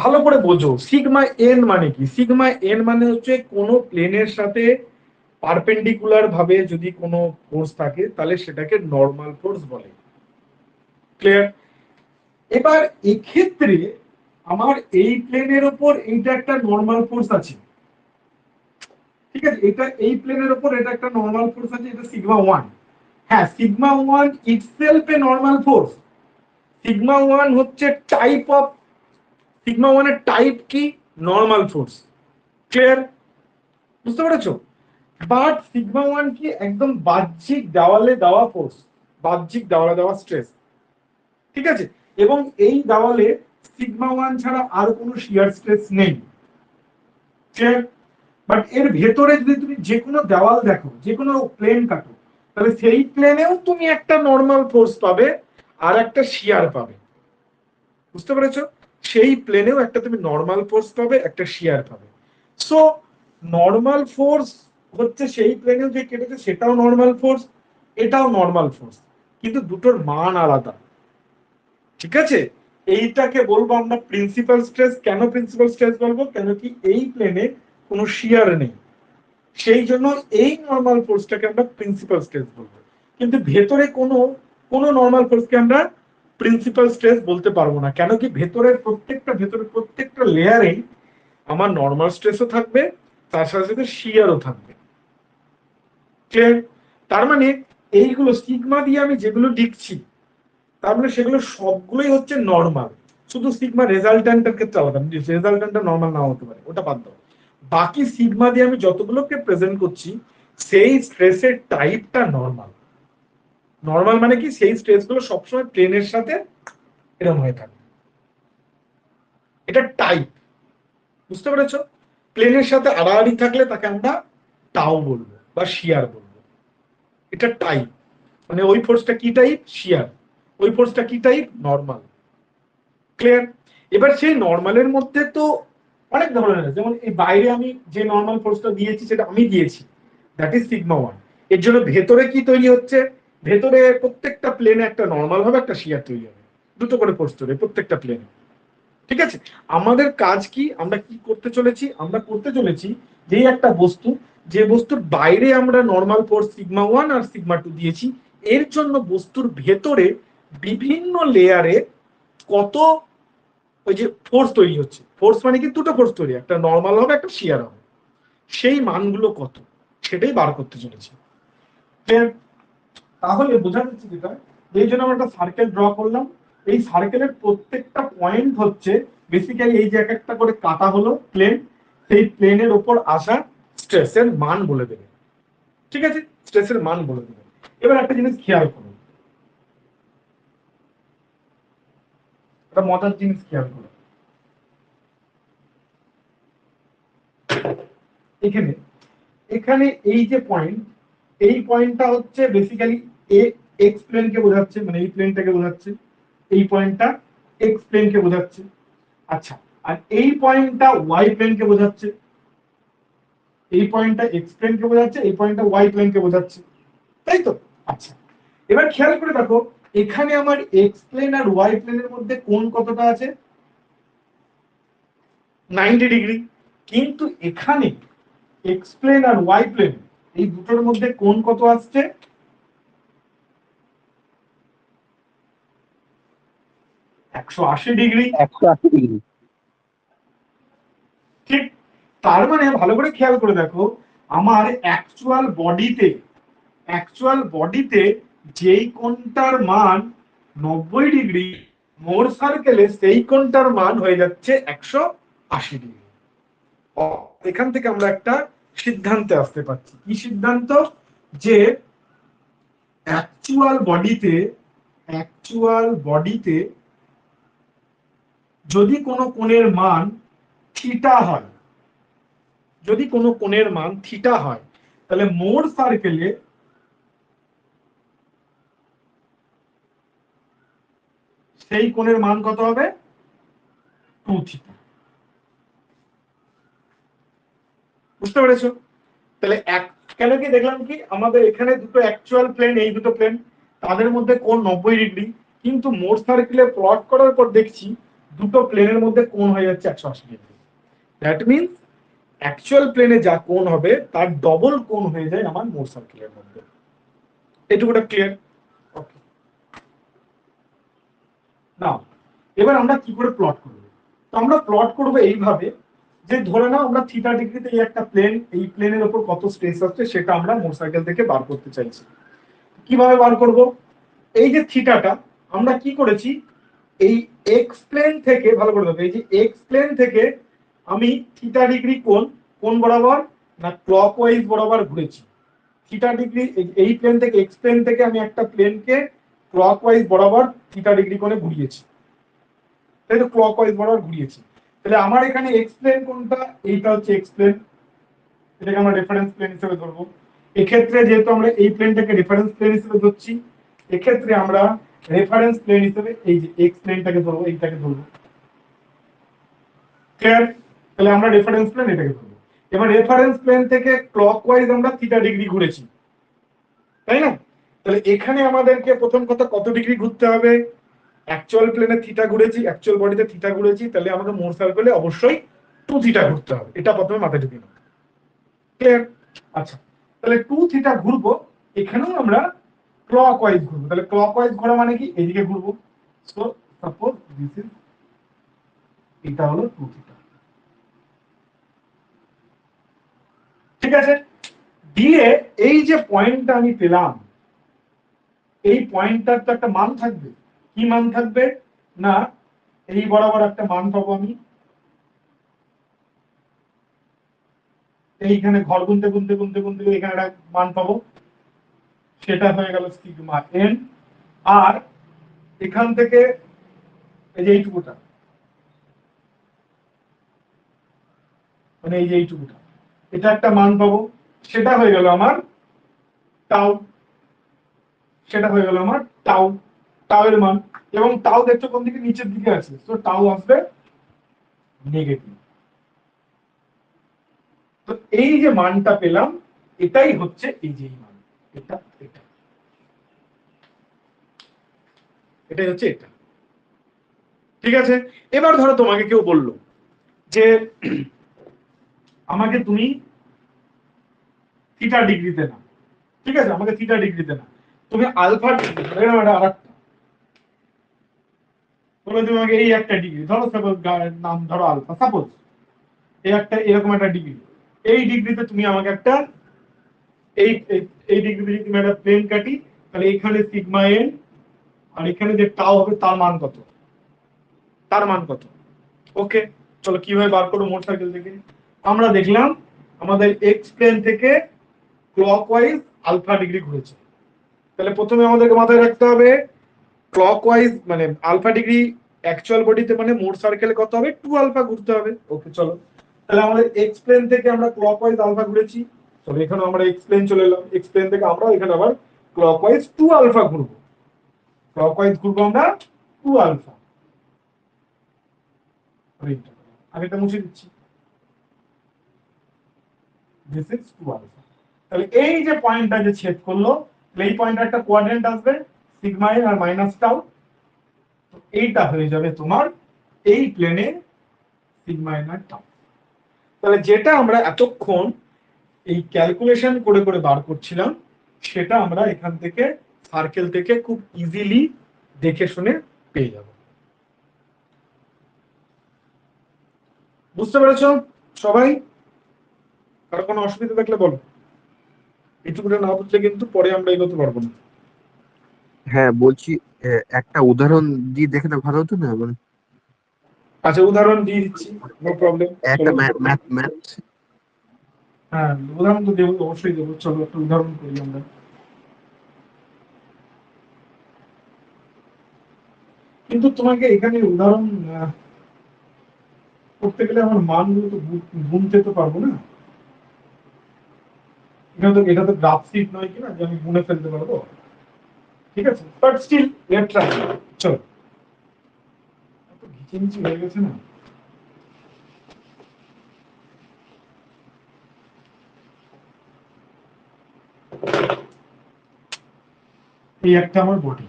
S1: ভালো করে বোঝো সিগমা এন মানে কি। সিগমা এন মানে হচ্ছে কোনো প্লেনের সাথে পারপেন্ডিকুলার ভাবে যদি কোনো ফোর্স থাকে, তাহলে সেটাকে নর্মাল ফোর্স বলে। ক্লিয়ার? এবার এক্ষেত্রে আমার এই প্লেনের উপর এইটা একটা নর্মাল ফোর্স আছে, ঠিক আছে, এটা এই প্লেনের উপর এটা একটা নর্মাল ফোর্স আছে, এটা সিগমা 1। হ্যাঁ, সিগমা 1 ইটসেলফ এ নর্মাল ফোর্স। সিগমা 1 হচ্ছে টাইপ অফ, সিগমা 1 এর টাইপ কি, নর্মাল ফোর্স। ক্লিয়ার? বুঝতে পেরেছো? বাট সিগমা 1 কি একদম বাহ্যিক দেওয়ালে দেওয়া ফোর্স, বাহ্যিক দেওয়ালে দেওয়া স্ট্রেস। ঠিক আছে, এবং এই দেওয়ালে সিগমা 1 ছাড়া আর কোনো শিয়ার স্ট্রেস নেই। ক্লিয়ার? বাট এর ভেতরে যদি তুমি যে কোনো দেওয়াল দেখো, যে কোনো প্লেন কাটো, তাহলে সেই প্লেনেও তুমি একটা নর্মাল ফোর্স পাবে আর একটা শিয়ার পাবে। বুঝতে পেরেছো? সেই প্লেনেও একটা তুমি নর্মাল ফোর্স পাবে, একটা শিয়ার পাবে। সো নর্মাল ফোর্স হচ্ছে সেই প্লেনেও যে কেটেছে সেটাও নর্মাল ফোর্স, এটাও নর্মাল ফোর্স, কিন্তু দুটোর মান আলাদা। ঠিক আছে, এইটাকে বলবো আমরা প্রিন্সিপাল স্ট্রেস। কেন প্রিন্সিপাল স্ট্রেস বলবো? কেন কি এই প্লেনে কোনো শিয়ার নেই, সেই জন্য এই নর্মাল ফোর্সটাকে আমরা প্রিন্সিপাল স্ট্রেস বলবো। কিন্তু ভেতরে কোনো কোনো নর্মাল ফোর্সকে আমরা প্রিন্সিপাল স্ট্রেস বলতে পারবো না। কেন কি ভেতরের প্রত্যেকটা লেয়ারেই আমার নর্মাল স্ট্রেসও থাকবে, তার সাথে সাথে শিয়ারও থাকবে। ক্লিয়ার? তার মানে এইগুলো সিগমা দিয়ে আমি যেগুলো লিখছি, তার মানে সেগুলো সবগুলোই হচ্ছে নর্মাল, শুধু সিগমা রেজাল্ট্যান্টের ক্ষেত্রে আলাদা, রেজাল্ট্যান্টটা নর্মাল নাও হতে পারে, ওটা বাদ দাও। বাকি সিগমা দিয়ে আমি যতগুলোকে প্রেজেন্ট করছি, সেই স্ট্রেসের টাইপটা নর্মাল। নর্মাল মানে কি, সেই স্ট্রেসগুলো সবসময় প্লেনের সাথে এরকম হয়ে থাকে, এটা টাইপ। বুঝতে পেরেছো? প্লেনের সাথে আড়াআড়ি থাকলে তাকে আমরা টাও বলবো বা শিয়ার বলবো, এটা টাইপ। মানে ওই ফোর্সটা কি টাইপ, শিয়ার। ওই ফোর্সটা কি টাইপ? নর্মাল। ক্লিয়ার? এবার সেই নর্মালের মধ্যে তো অনেক ধরনের আছে, যেমন এই বাইরে আমি যে নর্মাল ফোর্সটা দিয়েছি সেটা আমি দিয়েছি, দ্যাট ইজ সিগমা 1। এর জন্য ভেতরে কি তৈরি হচ্ছে? ভেতরে প্রত্যেকটা প্লেনে একটা নর্মাল হবে, একটা শিয়ার তৈরি হবে, দুটো করে ফোর্স তৈরি প্রত্যেকটা প্লেনে। ঠিক আছে? আমাদের কাজ কি, আমরা কি করতে চলেছি? আমরা করতে চলেছি যে একটা বস্তু, যে বস্তুর বাইরে আমরা নর্মাল ফোর্স সিগমা 1 আর সিগমা 2 দিয়েছি, এর জন্য বস্তুর ভেতরে বিভিন্ন লেয়ারে কত ওই যে ফোর্স তৈরি হচ্ছে। ফোর্স মানে কি দুটো ফোর্স তৈরি, একটা নর্মাল হবে, একটা শিয়ার হবে, সেই মানগুলো কত সেটাই বার করতে চলেছি। তাহলে বোঝা যাচ্ছে যেটা, এই জন্য আমরা একটা সার্কেল ড্র করলাম। এই সার্কেলের প্রত্যেকটা পয়েন্ট হচ্ছে বেসিক্যালি এই যে এক একটা করে কাটা হলো প্লেন, সেই প্লেনের ওপর আসা স্ট্রেসের মান বলে দেবে। ঠিক আছে? স্ট্রেসের মান বলে দেবে। এবার একটা জিনিস খেয়াল করো, একটা মজার জিনিস খেয়াল করো। এখানে এখানে এই যে পয়েন্ট, এই পয়েন্টটা হচ্ছে বেসিক্যালি এক্স প্লেনকে বোঝাচ্ছে, মানে এই প্লেনটাকে বোঝাচ্ছে। এই পয়েন্টটা এক্স প্লেনকে বোঝাচ্ছে। আচ্ছা, আর এই পয়েন্টটা ওয়াই প্লেনকে বোঝাচ্ছে। এই পয়েন্টটা এক্স প্লেনকে বোঝাচ্ছে, এই পয়েন্টটা ওয়াই প্লেনকে বোঝাচ্ছে, তাই তো? আচ্ছা, এবার খেয়াল করে দেখো, এখানে আমার এক্স প্লেন আর ওয়াই প্লেনের মধ্যে কোণ কতটা আছে? 90 ডিগ্রি। কিন্তু এখানে এক্স প্লেন আর ওয়াই প্লেন এই দুটোর মধ্যে কোণ কত আসছে? 180 ডিগ্রি।
S3: 180 ডিগ্রি।
S1: ঠিক? তার মানে ভালো করে খেয়াল করে দেখো, আমার অ্যাকচুয়াল বডিতে যেই কোণটার মান 90 ডিগ্রি, মোর সার্কেলে সেই কোণটার মান হয়ে যাচ্ছে 180 ডিগ্রি। এখান থেকে আমরা একটা সিদ্ধান্তে আসতে পারছি। কি সিদ্ধান্ত? যে অ্যাকচুয়াল বডিতে যদি কোনো কোণের মান থিটা হয়, যদি কোনো কোণের মান থিটা হয়, তাহলে মোর সার্কেলে সেই কোণের মান কত হবে? 2 থিটা। বুঝতে পেরেছো? তাহলে কেন কি দেখলাম কি, আমাদের এখানে দুটো অ্যাকচুয়াল প্লেন, এই দুটো প্লেন, তাদের মধ্যে কোণ 90 ডিগ্রি, কিন্তু মোর সার্কেলে প্লট করার পর দেখছি দুটো প্লেনের মধ্যে কোণ হয়ে যাচ্ছে 180 ডিগ্রি। দ্যাট মিনস অ্যাকচুয়াল প্লেনে যা কোণ হবে তার ডবল কোণ হয়ে যায় আমার মোর সার্কেলের মধ্যে। এটুকুটা ক্লিয়ার? ওকে। নাও এবার আমরা কি করে প্লট করব? তো আমরা প্লট করব এইভাবে, যে ধরে নাও আমরা থিটা ডিগ্রিতে এই একটা প্লেন, এই প্লেনের উপর কত স্ট্রেস আসছে সেটা আমরা মোর সার্কেল থেকে বার করতে চাইছি। কিভাবে বার করব? এই যে থিটাটা আমরা কি করেছি, এই এক্স প্লেন থেকে, ভালো করে দেখো, এই যে এক্স প্লেন থেকে আমি থিটা ডিগ্রি কোণ বরাবর না ক্লকওয়াইজ বরাবর ঘুরেছি। থিটা ডিগ্রি এই প্লেন থেকে, এক্স প্লেন থেকে আমি একটা প্লেনকে ক্লকওয়াইজ বরাবর থিটা ডিগ্রি কোণে ঘুরিয়েছি, তাই তো? ক্লকওয়াইজ বরাবর ঘুরিয়েছি। তাহলে আমার এখানে এক্স প্লেন কোনটা? এইটা হচ্ছে এক্স প্লেন, এটাকে আমরা রেফারেন্স প্লেন হিসেবে ধরবো। এক্ষেত্রে যেহেতু আমরা এই প্লেনটাকে রেফারেন্স প্লেন হিসেবে ধরছি, এক্ষেত্রে আমরা রেফারেন্স প্লেন হিসেবে এই যে এক্স প্লেনটাকে ধরবো, এইটাকে ধরবো। ক্লিয়ার? তাহলে আমরা রেফারেন্স প্লেন এটাকে ধরবো। এবার রেফারেন্স প্লেন থেকে ক্লকওয়াইজ আমরা থিটা ডিগ্রি ঘুরেছি, তাই না? তাহলে এখানে আমাদেরকে প্রথম কথা কত ডিগ্রি ঘুরতে হবে? অ্যাকচুয়াল প্লেনে থিটা ঘুরেছি, অ্যাকচুয়াল বডিতে থিটা ঘুরেছি, তাহলে আমাকে মোর সার্কেলে অবশ্যই 2 থিটা ঘুরতে হবে। এটা প্রথমে মাথায় ঢুকিয়ে নাও। ক্লিয়ার? আচ্ছা, তাহলে 2 থিটা ঘুরবো, এখানেও আমরা ক্লকওয়াইজ ঘুরবো। তাহলে ক্লকওয়াইজ ঘোরা মানে কি? এদিকে ঘুরবো। সো সাপোজ দিস ইজ, এটা হলো 2 থিটা। ঠিক আছে? দিয়ে এই যে পয়েন্টটা আমি পেলাম, এই পয়েন্টটার তো একটা মান থাকবে। কি মান থাকবে? না, এই বরাবর একটা মান পাবো আমি, এইখানে ঘর গুনতে গুনতে গুনতে গুনতে এখানে একটা মান পাবো, সেটা হয়ে গেল সিগমা এন। আর এখান থেকে এই যে এইটুকুটা, মানে এই যে এইটুকুটা, এটা একটা মান পাবো, সেটা হয়ে গেল আমার টাউ, সেটা হয়ে গেল আমার টাউ। টাউ এর মান, এবং টাউ দেখছো কোন দিকে, নিচের দিকে আছে, তো টাউ আসবে নেগেটিভ। তো এই যে মানটা পেলাম, এটাই হচ্ছে এই যে মান, এটা এটা এটাই হচ্ছে এটা। ঠিক আছে, এবার ধরো তোমাকে কেউ বলল যে আমাকে তুমি থিটা ডিগ্রিতে না, ঠিক আছে, আমাকে থিটা ডিগ্রিতে না, তুমি আলফা ডিগ্রি, এরকম একটা আরেকটা বলে, তুমি আমাকে এই একটা ডিগ্রি ধরো, সাপোজ নাম ধরো আলফা, সাপোজ এই একটা এরকম একটা ডিগ্রি, এই ডিগ্রিতে তুমি আমাকে একটা এই এই ডিগ্রিতে যদি তুমি একটা প্লেন কাটি, তাহলে এখানে সিগমা এন আর এখানে যে টাও হবে তার মান কত, তার মান কত। ওকে, চলো কিভাবে বার করবো মোট সার্কেল থেকে। আমরা দেখলাম আমাদের এক্স প্লেন থেকে ক্লকওয়াইজ আলফা ডিগ্রি ঘুরেছে, তাহলে প্রথমে আমাদেরকে মাথায় রাখতে হবে ক্লকওয়াইজ মানে আলফা ডিগ্রি অ্যাকচুয়াল বডিতে মানে মোট সার্কেলে কত হবে, 2 আলফা ঘুরতে হবে। ওকে চলো, তাহলে আমাদের এক্স প্লেন থেকে আমরা ক্লকওয়াইজ আলফা ঘুরেছি, চলো এখানে আমরা এক্স প্লেন চলে এলাম, এক্স প্লেন থেকে আমরা এখানে আবার ক্লকওয়াইজ 2 আলফা ঘুরবো, ক্লকওয়াইজ ঘুরবো আমরা 2 আলফা। আমি এটা মুছে দিচ্ছি, দিস ইজ 2 আলফা। তাহলে এই যে পয়েন্টটা যে ছেদ করলো, এই পয়েন্টে একটা কোঅর্ডিনেট আসবে সিগমা এন আর মাইনাস টাউ, তো এইটা হয়ে যাবে তোমার এই প্লেনে সিগমা এন আর টাউ। তাহলে যেটা আমরা এতক্ষণ এই ক্যালকুলেশন করে করে বার করছিলাম, সেটা আমরা এখান থেকে সার্কেল থেকে খুব ইজিলি দেখে শুনে পেয়ে যাব। বুঝতে পেরেছো সবাই? কারো কোনো অসুবিধা থাকলে বলো, এইটুকুটা না বুঝলে কিন্তু পরে আমরা এগোতে পারবো না।
S3: হ্যাঁ বলছি, একটা উদাহরণ দিয়ে দেখলে ভালো হতো না মানে?
S1: আচ্ছা উদাহরণ দিয়ে দিচ্ছি, নো প্রবলেম,
S3: একটা
S1: চলো।
S3: ম্যাথ ম্যাথ
S1: হ্যাঁ উদাহরণ তো দেবো, অবশ্যই দেবো, চলো একটা উদাহরণ করি আমরা। কিন্তু তোমাকে এখানে উদাহরণ করতে গেলে আমার মানগুলো তো গুনতে তো পারবো না, এটা তো গ্রাফ শিট নয় কিনা যে আমি গুনে ফেলতে পারবো, ঠিক আছে, বাট স্টিল লেট ট্রাই। চলো, এত ঘিচিমিচি হয়ে গেছে না। এই একটা আমার বডি,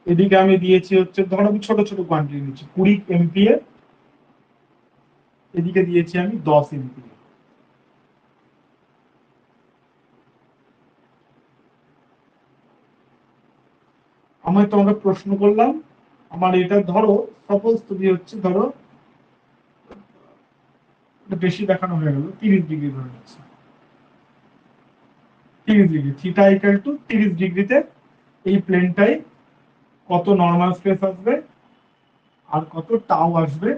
S1: এদিকে আমি দিয়েছি হচ্ছে ধরো আমি ছোট ছোট কোয়ান্টিটি নিচ্ছি 20 এমপিএ, এদিকে দিয়েছি আমি 10 এমপিএ। আমি তোমাকে প্রশ্ন করলাম, আমার এটা ধরো সাপোজ তুমি হচ্ছে ধরো বেশি দেখানো হয়ে গেল, 30 ডিগ্রি ধরে নিচ্ছি, 30 ডিগ্রি, থিটা ইকুয়াল টু 30 ডিগ্রিতে এই প্লেনটাই কত নর্মাল স্পেস আসবে আর কত টাউ আসবে,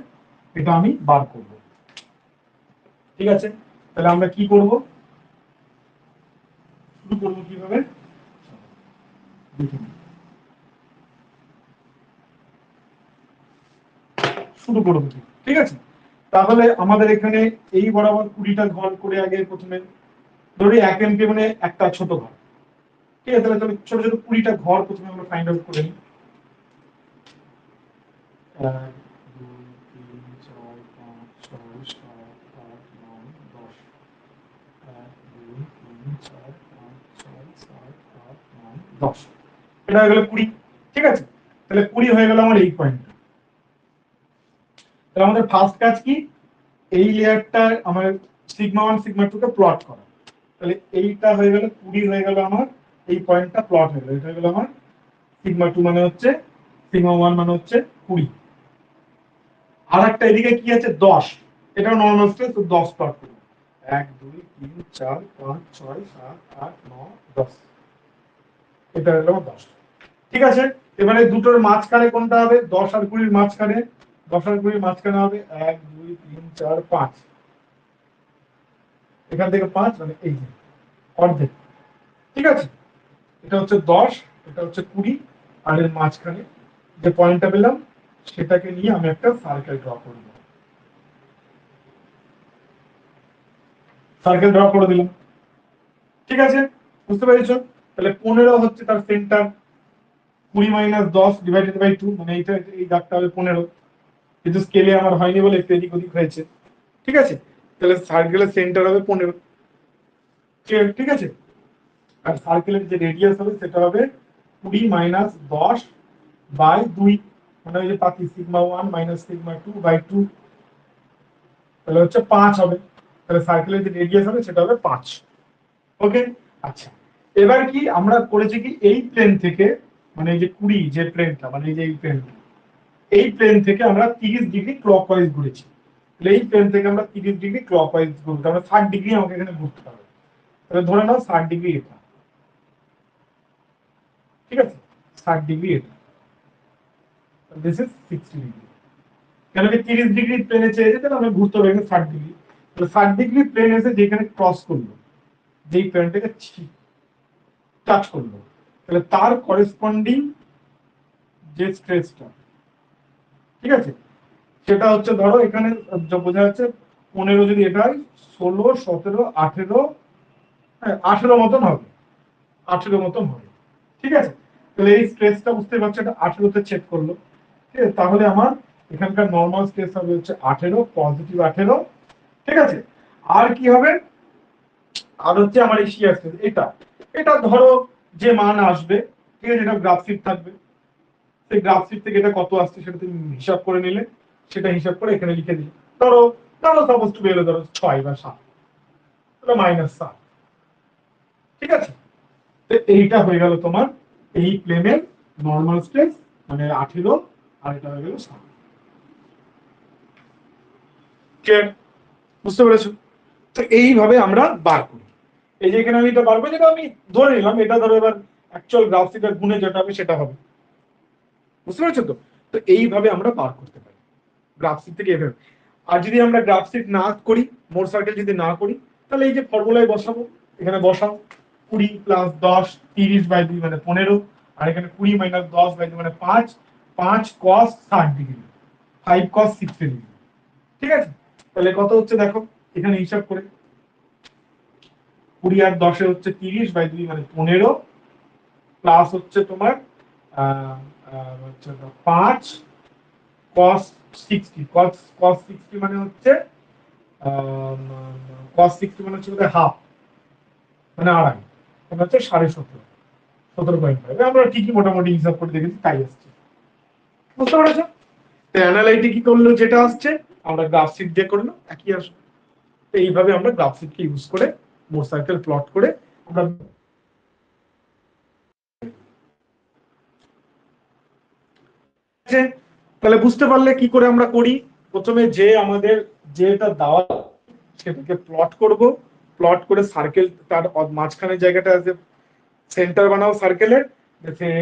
S1: এটা আমি বার করব। ঠিক আছে, তাহলে আমরা কি করব, শুরু করব কিভাবে দেখে নিই। শুরু করব কি, ঠিক আছে, তাহলে আমাদের এখানে এই বরাবর 20টা ঘর করে আগে প্রথমে ধরি 1 এমপি মানে একটা ছোট ঘর, ঠিক আছে, তাহলে ছোট ছোট 20টা ঘর প্রথমে আমরা ফাইন্ড আউট করে নিই। 1 2 3 4 5 6 7 8 9 10, 1 2 3 4 5 6 7 8 9 10, এটা হয়ে গেল 20। ঠিক আছে, তাহলে 20 হয়ে গেল আমার এই পয়েন্ট। তাহলে আমাদের ফার্স্ট কাজ কি, এই লেয়ারটা আমার সিগমা 1 সিগমা 2 কে প্লট করা। তাহলে এইটা হয়ে গেল 20 হয়ে গেল আমার, এই পয়েন্টটা প্লট হয়ে গেল, এটা হয়ে গেল আমার সিগমা 2 মানে হচ্ছে, সিগমা 1 মানে হচ্ছে 20। আর একটা এদিকে কি আছে 10, এটাও নরমাল স্পেস, তো 10 প্লট করব, 1 2 3 4 5 6 7 8 9 10, এটা হলো আমার 10। ঠিক আছে, এবারে দুটোর মাঝখানে কোনটা হবে, 10 আর 20 এর মাঝখানে, 10 আর 20 এর মাঝখানে হবে 1 2 3 4 5, এখান থেকে 5 মানে এই যে অর্ধেক। ঠিক আছে, এটা হচ্ছে 10, এটা হচ্ছে 20, আর এর মাঝখানে যে পয়েন্টটা পেলাম সেটাকে নিয়ে আমি একটা সার্কেল ড্র করব, সার্কেল ড্র করে দিলাম। ঠিক আছে, বুঝতে পেরেছো? তাহলে 15 হচ্ছে তার সেন্টার, 20 - 10 ডিভাইডেড বাই 2, মানে এইটা এই দাগটা হবে 15, কিন্তু স্কেলে আমার হয়নি বলে একটু এদিক ওদিক হয়েছে। ঠিক আছে, তাহলে সার্কেলের সেন্টার হবে 15, ঠিক আছে। আর সার্কেলের যে রেডিয়াস হবে সেটা হবে 20 - 10 বাই 2, মানে ওই যে পাচ্ছি σ1 - σ2 বাই 2, তাহলে হচ্ছে 5 হবে। তাহলে সার্কেলের যে রেডিয়াস হবে সেটা হবে 5। ওকে, আচ্ছা। এবার কি আমরা করেছি কি, এই প্লেন থেকে, মানে এই যে 20 যে প্লেনটা, মানে এই যে এই প্লেনটা, এই প্লেন থেকে আমরা 30 ডিগ্রি ক্লকওয়াইজ ঘুরেছি। তাহলে এই প্লেন থেকে আমরা 30 ডিগ্রি ক্লকওয়াইজ ঘুরতে, আমরা 60 ডিগ্রি আমাকে এখানে ঘুরতে হবে। তাহলে ধরে নাও 60 ডিগ্রি এটা, ঠিক আছে, 60 ডিগ্রি এটা, দিস ইজ 60 ডিগ্রি। কেন কি 30 ডিগ্রি প্লেনে চেয়েছে, তাহলে আমরা ঘুরতে হবে এখানে 60 ডিগ্রি। তাহলে 60 ডিগ্রি প্লেন এসে যেখানে ক্রস করলো, যেই প্লেনটাকে টাচ করলো, তাহলে তার করেসপন্ডিং যে স্ট্রেসটা, ঠিক আছে, সেটা হচ্ছে ধরো এখানে বোঝা যাচ্ছে 15 যদি এটা হয়, 16, 17, 18, হ্যাঁ 18 মতন হবে, 18 মতন হবে। ঠিক আছে, তাহলে এই স্ট্রেসটা বুঝতে পারছো, এটা 18 তে চেক করলো। ঠিক আছে, তাহলে আমার এখানকার নর্মাল স্ট্রেস হবে হচ্ছে 18, পজিটিভ 18। ঠিক আছে, আর কি হবে, আর হচ্ছে আমার এই শিয়ার স্ট্রেস, এটা এটা ধরো যে মান আসবে, ঠিক আছে, এটা গ্রাফ শিট থাকবে, সেই গ্রাফ শিট থেকে এটা কত আসছে সেটা তুমি হিসাব করে নিলে, সেটা হিসাব করে এখানে লিখে দিলে। ধরো ধরো সাপোজ টু এলো ধরো 6 বা 7, তাহলে -7। ঠিক আছে, তো এইটা হয়ে গেল তোমার এই প্লেনের নর্মাল স্ট্রেস, মানে 18, আর এটা হয়ে গেল 7। বুঝতে পেরেছো? তো এইভাবে আমরা বার করি। এই যে এখানে আমি এটা বার করি, যেটা আমি ধরে নিলাম, এটা ধরো এবার অ্যাকচুয়াল গ্রাফ শিটে গুণে যেটা হবে সেটা হবে। বুঝতে পেরেছো তো? তো এইভাবে আমরা বার করতে পারি গ্রাফ শিট থেকে এভাবে। আর যদি আমরা গ্রাফ শিট না করি, মোর সার্কেল যদি না করি, তাহলে এই যে ফর্মুলায় বসাবো, এখানে বসাও 20 + 10, 30 বাই 2 মানে 15, আর এখানে 20 - 10 বাই 2 মানে 5, 5 cos 60 ডিগ্রি, 5 cos 60 ডিগ্রি। ঠিক আছে, তাহলে কত হচ্ছে দেখো এখানে হিসাব করে, 20 আর 10 হচ্ছে 30 বাই 2 মানে 15, প্লাস হচ্ছে তোমার 5 cos 60, cos 60 মানে হচ্ছে cos 60 মানে হচ্ছে হাফ, মানে আড়াই, মানে হচ্ছে 17.5, 17.5। আমরা ঠিকই মোটামুটি হিসাব করে দেখেছি, তাই আসছে। বুঝতে পেরেছো? অ্যানালাইটি কি করলো, যেটা আসছে আমরা গ্রাফ শিট দিয়ে করলো, একই আসবে। এইভাবে আমরা গ্রাফ শিটকে ইউজ করে মোর সার্কেল প্লট করে আমরা, তাহলে বুঝতে পারলে কি করে আমরা করি। প্রথমে যে আমাদের যেটা দেওয়া সেটাকে প্লট করব, প্লট করে সার্কেল তার মাঝখানে জায়গাটা আছে সেন্টার বানাও সার্কেলের,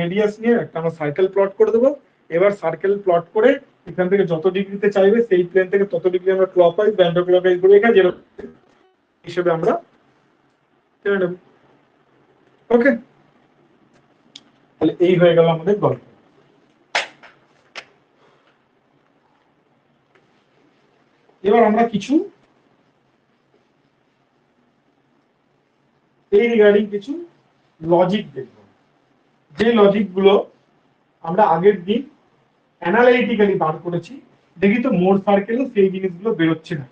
S1: রেডিয়াস নিয়ে একটা আমরা সার্কেল প্লট করে দেবো। এবার সার্কেল প্লট করে এখান থেকে যত ডিগ্রিতে চাইবে সেই প্লেন থেকে তত ডিগ্রি আমরা ক্লকওয়াইজ বা অ্যান্টি ক্লকওয়াইজ করে এখানে যেরকম হিসেবে আমরা টেনে নেব। ওকে, তাহলে এই হয়ে গেল আমাদের গল্প। এবার আমরা কিছু এই রিগার্ডিং কিছু লজিক দেখব, যে লজিক গুলো আমরা আগের দিন অ্যানালাইটিক্যালি বার করেছি। দেখি তো মোর সার্কেলে সেই জিনিসগুলো বেরোচ্ছে না।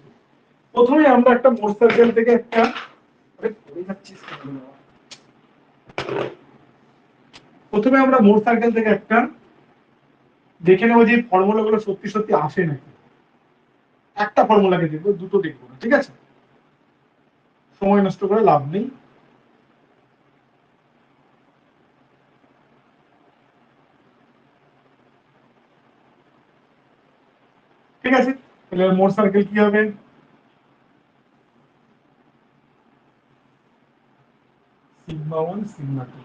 S1: প্রথমে আমরা একটা মোর সার্কেল থেকে একটা, প্রথমে আমরা মোর সার্কেল থেকে একটা দেখে নেবো যে ফর্মুলা গুলো সত্যি সত্যি আসে নাকি। একটা ফর্মুলাকে দেখবো, দুটো দেখবো না, ঠিক আছে, সময় নষ্ট করে লাভ নেই। ঠিক আছে, তাহলে মোর সার্কেল কি হবে, σ1 σ2,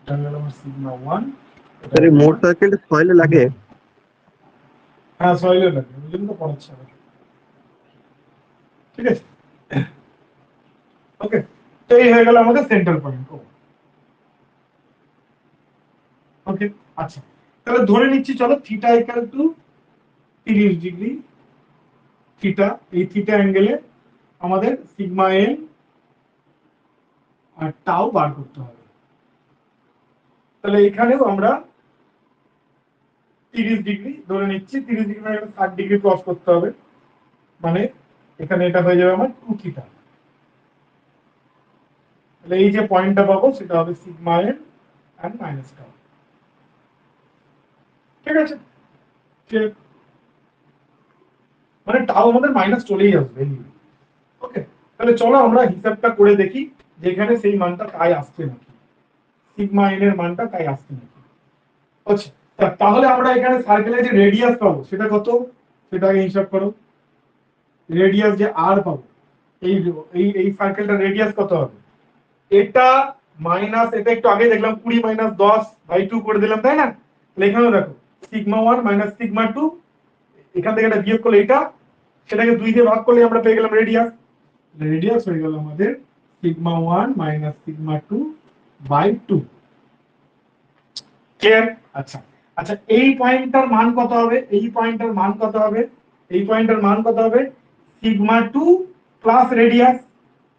S1: এটা হলো আমার σ1।
S2: স্যার এই মোট সার্কেলটা সয়েলে লাগে?
S1: হ্যাঁ সয়েলে লাগে, ওই জন্য তো পড়াচ্ছি আমাকে। ঠিক আছে, ওকে, তো এই হয়ে গেল আমাদের সেন্টার পয়েন্ট। ওকে, আচ্ছা, তাহলে ধরে নিচ্ছি চলো থিটা = 30 ডিগ্রি, থিটা এই থিটা অ্যাঙ্গেলে আমাদের সিগমা এন আর টাও বার করতে হবে। তাহলে এখানেও আমরা 30 ডিগ্রি ধরে নিচ্ছি, 30 ডিগ্রি মানে 60 ডিগ্রি ক্রস করতে হবে, মানে এখানে এটা হয়ে যাবে আমার 2 থিটা। তাহলে এই যে পয়েন্টটা পাবো সেটা হবে সিগমা এন এন্ড মাইনাস টাও। ঠিক আছে, মানে টাও আমাদের মাইনাস চলেই আসবে। ওকে, তাহলে চলো আমরা হিসাবটা করে দেখি যেখানে সেই মানটা তাই আসছে নাকি, সিগমা এন এর মানটা তাই আসছে নাকি। আচ্ছা, তাহলে আমরা এখানে সার্কেলের যে রেডিয়াস পাবো সেটা কত, সেটা আগে হিসাব করো। রেডিয়াস যে আর পাবো, এই এই সার্কেলটার রেডিয়াস কত হবে, এটা মাইনাস, এটা একটু আগে দেখলাম 20 মাইনাস 10/2 করে দিলাম, তাই না? তাহলে এখানেও দেখো সিগমা 1 মাইনাস সিগমা 2, এখান থেকে এটা বিয়োগ করলে এটা, সেটাকে 2 দিয়ে ভাগ করলে আমরা পেয়ে গেলাম রেডিয়াস। রেডিয়াস হয়ে গেল আমাদের সিগমা 1 মাইনাস সিগমা 2/2। ক্লিয়ার? আচ্ছা আচ্ছা, এই পয়েন্টটার মান কত হবে, এই পয়েন্টটার মান কত হবে, এই পয়েন্টটার মান কত হবে, সিগমা 2 প্লাস রেডিয়াস,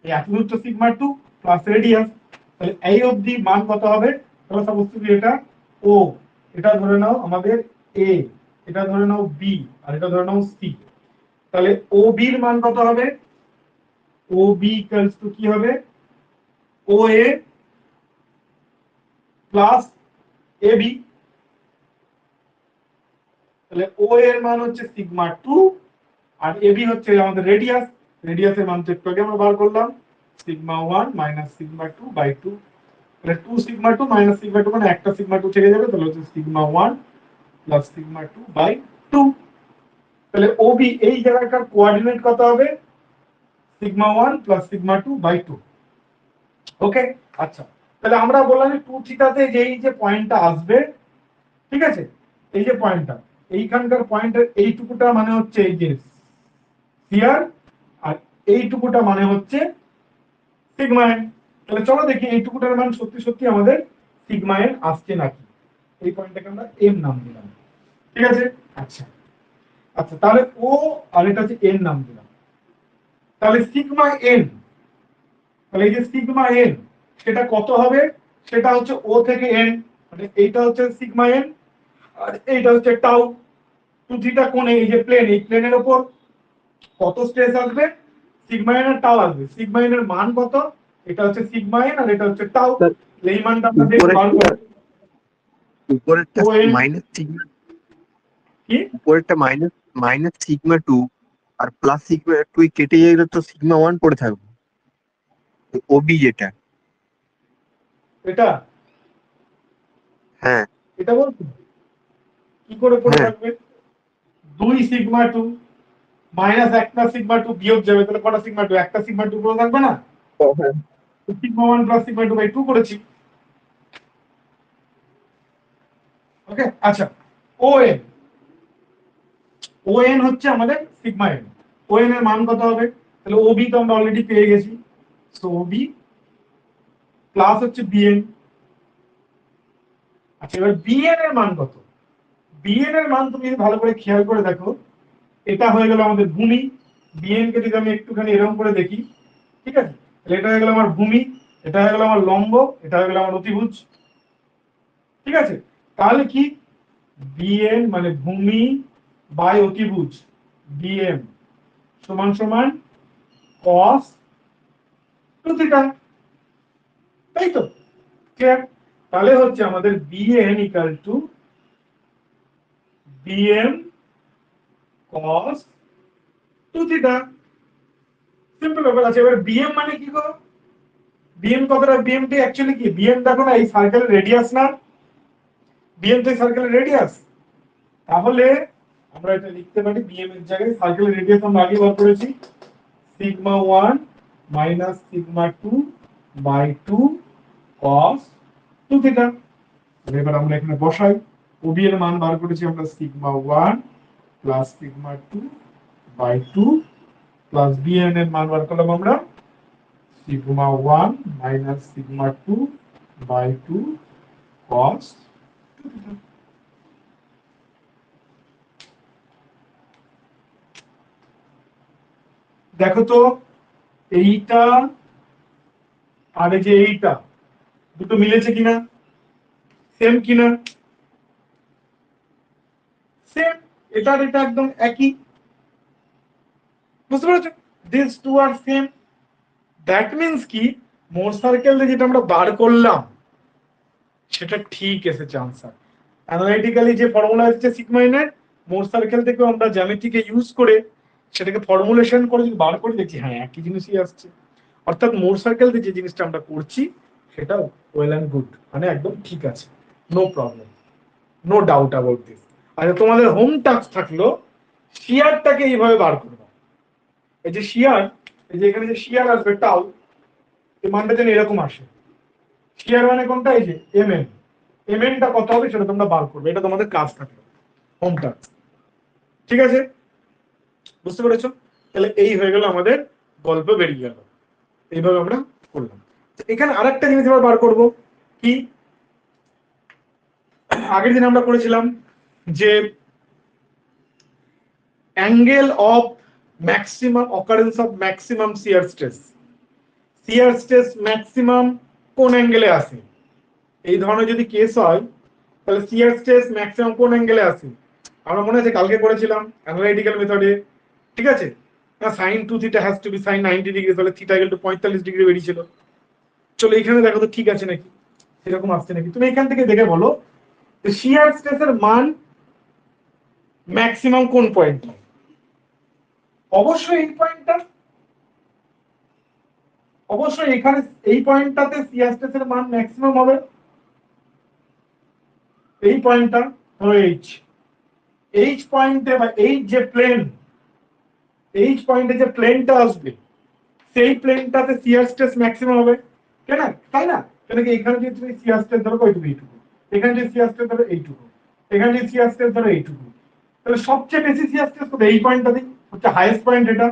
S1: এই এত দূর তো সিগমা 2 প্লাস রেডিয়াস। তাহলে এই অবধি মান কত হবে, তাহলে সাপোজ তুমি এটা ও, এটা ধরে নাও আমাদের এ, এটা ধরে নাও বি, আর এটা ধরে নাও সি। তাহলে ও বি এর মান কত হবে, ও বি ইকুয়ালস টু কি হবে, ও এ প্লাস এ বি। তাহলে ও এর মান হচ্ছে সিগমা 2 আর এবি হচ্ছে আমাদের রেডিয়াস, রেডিয়াসের মান তো একটু আগে আমরা বার করলাম, সিগমা 1 মাইনাস সিগমা 2/2। তাহলে 2 সিগমা 2 মাইনাস সিগমা 2 মানে একটা সিগমা 2 থেকে যাবে, তাহলে হচ্ছে সিগমা 1 প্লাস সিগমা 2/2। তাহলে ওবি এই জায়গাটার কোঅর্ডিনেট কত হবে, সিগমা 1 প্লাস সিগমা 2/2। ওকে, আচ্ছা, তাহলে আমরা বললাম যে 2 থিটাতে যেই যে পয়েন্টটা আসবে, ঠিক আছে, এই যে পয়েন্টটা, এইখানকার পয়েন্টের এইটুকুটা মানে হচ্ছে এই যে সিআর, আর এইটুকুটা মানে হচ্ছে সিগমা এন। তাহলে চলো দেখি এইটুকুটার মান সত্যি সত্যি আমাদের সিগমা এন আসছে নাকি। এই পয়েন্টটাকে আমরা এম নাম দিলাম, ঠিক আছে। আচ্ছা আচ্ছা, তাহলে ও আর এটা হচ্ছে এন নাম দিলাম। তাহলে সিগমা এন, তাহলে এই যে সিগমা এন সেটা কত হবে, সেটা হচ্ছে ও থেকে এন, মানে এইটা হচ্ছে সিগমা এন আর এইটা হচ্ছে টাউ। টু থিটা কোণে এই যে প্লেন, এই প্লেনের উপর কত স্ট্রেস আসবে, সিগমা এন আর টাউ আসবে। সিগমা এন এর মান কত, এটা হচ্ছে সিগমা এন আর এটা হচ্ছে টাউ। এই মানটা আমরা দেখব বার করে।
S2: উপরেরটা
S1: ও এন
S2: মাইনাস সিগমা,
S1: কি,
S2: উপরেরটা মাইনাস মাইনাস সিগমা 2 আর প্লাস সিগমা 2 কেটে গেলে তো সিগমা 1 পড়ে থাকবে, ওবি যেটা।
S1: এটা
S2: হ্যাঁ
S1: এটা বলছো কি করে পড়ে
S2: হ্যাঁ,
S1: থাকবে, 2 সিগমা 2 মাইনাস একটা সিগমা 2 বিয়োগ যাবে, তাহলে কটা সিগমা 2, একটা সিগমা 2 পড়ে থাকবে না, সিগমা 1 প্লাস সিগমা 2/2 করেছি। ওকে, আচ্ছা, ও এন, ও এন হচ্ছে আমাদের সিগমা এন, ও এন এর মান কত হবে, তাহলে ওবি তো আমরা অলরেডি পেয়ে গেছি, সো ওবি প্লাস হচ্ছে বিএন। আচ্ছা, এবার বিএন এর মান কত, বিএন এর মান তুমি যদি ভালো করে খেয়াল করে দেখো, এটা হয়ে গেল আমাদের ভূমি, বিএন কে যদি আমি একটুখানি এরকম করে দেখি, ঠিক আছে, তাহলে এটা হয়ে গেল আমার ভূমি, এটা হয়ে গেল আমার লম্ব, এটা হয়ে গেল আমার অতিভুজ। ঠিক আছে, তাহলে কি, বিএন মানে ভূমি বাই অতিভুজ, বিএম সমান সমান cos 2 থিটা, তাই তো? ক্লিয়ার? তাহলে হচ্ছে আমাদের BN equal to BM cos 2 theta. Simple ব্যাপার আছে। এবার বিএম মানে কি গো, বিএম কতটা, বিএম টি অ্যাকচুয়ালি কি, বিএম দেখো না এই সার্কেলের রেডিয়াস না, বিএম তো এই সার্কেলের রেডিয়াস। তাহলে আমরা এটা লিখতে পারি বিএম এর জায়গায় সার্কেলের রেডিয়াস আমরা আগে বার করেছি, sigma 1 minus sigma 2/2 cos 2 theta. এবার আমরা এখানে বসাই, ওবি এর মান বার করেছি আমরা sigma 1 plus sigma 2/2 plus BN এর মান বার করলাম আমরা sigma 1 minus sigma 2/2 cos 2 theta. দেখো তো এইটা আর এই যে এইটা দুটো মিলেছে কিনা, সেম কিনা, সেম, এটা আর এটা একদম একই, বুঝতে পেরেছো? This two are same. That means কি, মোর সার্কেল যেটা আমরা বার করলাম সেটা ঠিক এসেছে আনসার। অ্যানালাইটিক্যালি যে ফর্মুলা এসেছে সিগমা এন এর, মোর সার্কেল থেকে আমরা জ্যামিতিকে ইউজ করে সেটাকে ফর্মুলেশন করে যদি বার করে দেখি, হ্যাঁ একই জিনিসই আসছে। অর্থাৎ মোর সার্কেল দিয়ে যে জিনিসটা আমরা করছি সেটা ওয়েল অ্যান্ড গুড, মানে একদম ঠিক আছে, no problem, no doubt about this. আচ্ছা, তোমাদের হোম টাস্ক থাকলো শিয়ারটাকে এইভাবে বার করবো। এই যে শিয়ার, এই যে এখানে যে শিয়ার আসবে টাউ, এই মানটা যেন এরকম আসে। শিয়ার মানে কোনটা, এই যে এম এন, এম এনটা কত হবে সেটা তোমরা বার করবে, এটা তোমাদের কাজ থাকলো, হোম টাস্ক। ঠিক আছে, বুঝতে পেরেছো? তাহলে এই হয়ে গেল আমাদের গল্প, বেরিয়ে গেল, এইভাবে আমরা করলাম। এখানে আরেকটা জিনিস এবার বার করব, কি আগের দিন আমরা করেছিলাম যে angle of maximum occurrence of maximum shear stress, shear stress maximum কোন অ্যাঙ্গেলে আসে, এই ধরনের যদি কেস হয় তাহলে শিয়ার স্ট্রেস ম্যাক্সিমাম কোন অ্যাঙ্গেলে আসে। আমরা মনে আছে কালকে করেছিলাম অ্যানালাইটিক্যাল মেথডে, ঠিক আছে, না sine 2 theta has to be sine 90 degree, তাহলে থিটা ইকুয়াল টু 45 ডিগ্রি বেরিয়েছিল। চলো এখানে দেখো তো ঠিক আছে নাকি, এরকম আসছে নাকি, তুমি এখান থেকে দেখে বলো শিয়ার স্ট্রেসের মান ম্যাক্সিমাম কোন পয়েন্ট। অবশ্যই এই পয়েন্টটা, অবশ্যই এখানে এই পয়েন্টটাতে শিয়ার স্ট্রেসের মান ম্যাক্সিমাম হবে, এই পয়েন্টটা ধরো এইচ, এইচ পয়েন্টে বা এইচ যে প্লেন, এইচ পয়েন্টে যে প্লেনটা আসবে সেই প্লেনটাতে শিয়ার স্ট্রেস ম্যাক্সিমাম হবে, কেন, তাই না? কেন কি এখানে যদি তুমি শিয়ার স্ট্রেস ধরো কতটুকু, এইটুকু, এখানে যদি শিয়ার স্ট্রেস ধরো এইটুকু, এখানে যদি শিয়ার স্ট্রেস ধরো এইটুকু, তাহলে সবচেয়ে বেশি শিয়ার স্ট্রেস কোথায়, এই পয়েন্টটাতেই হচ্ছে হাইয়েস্ট পয়েন্ট, এটা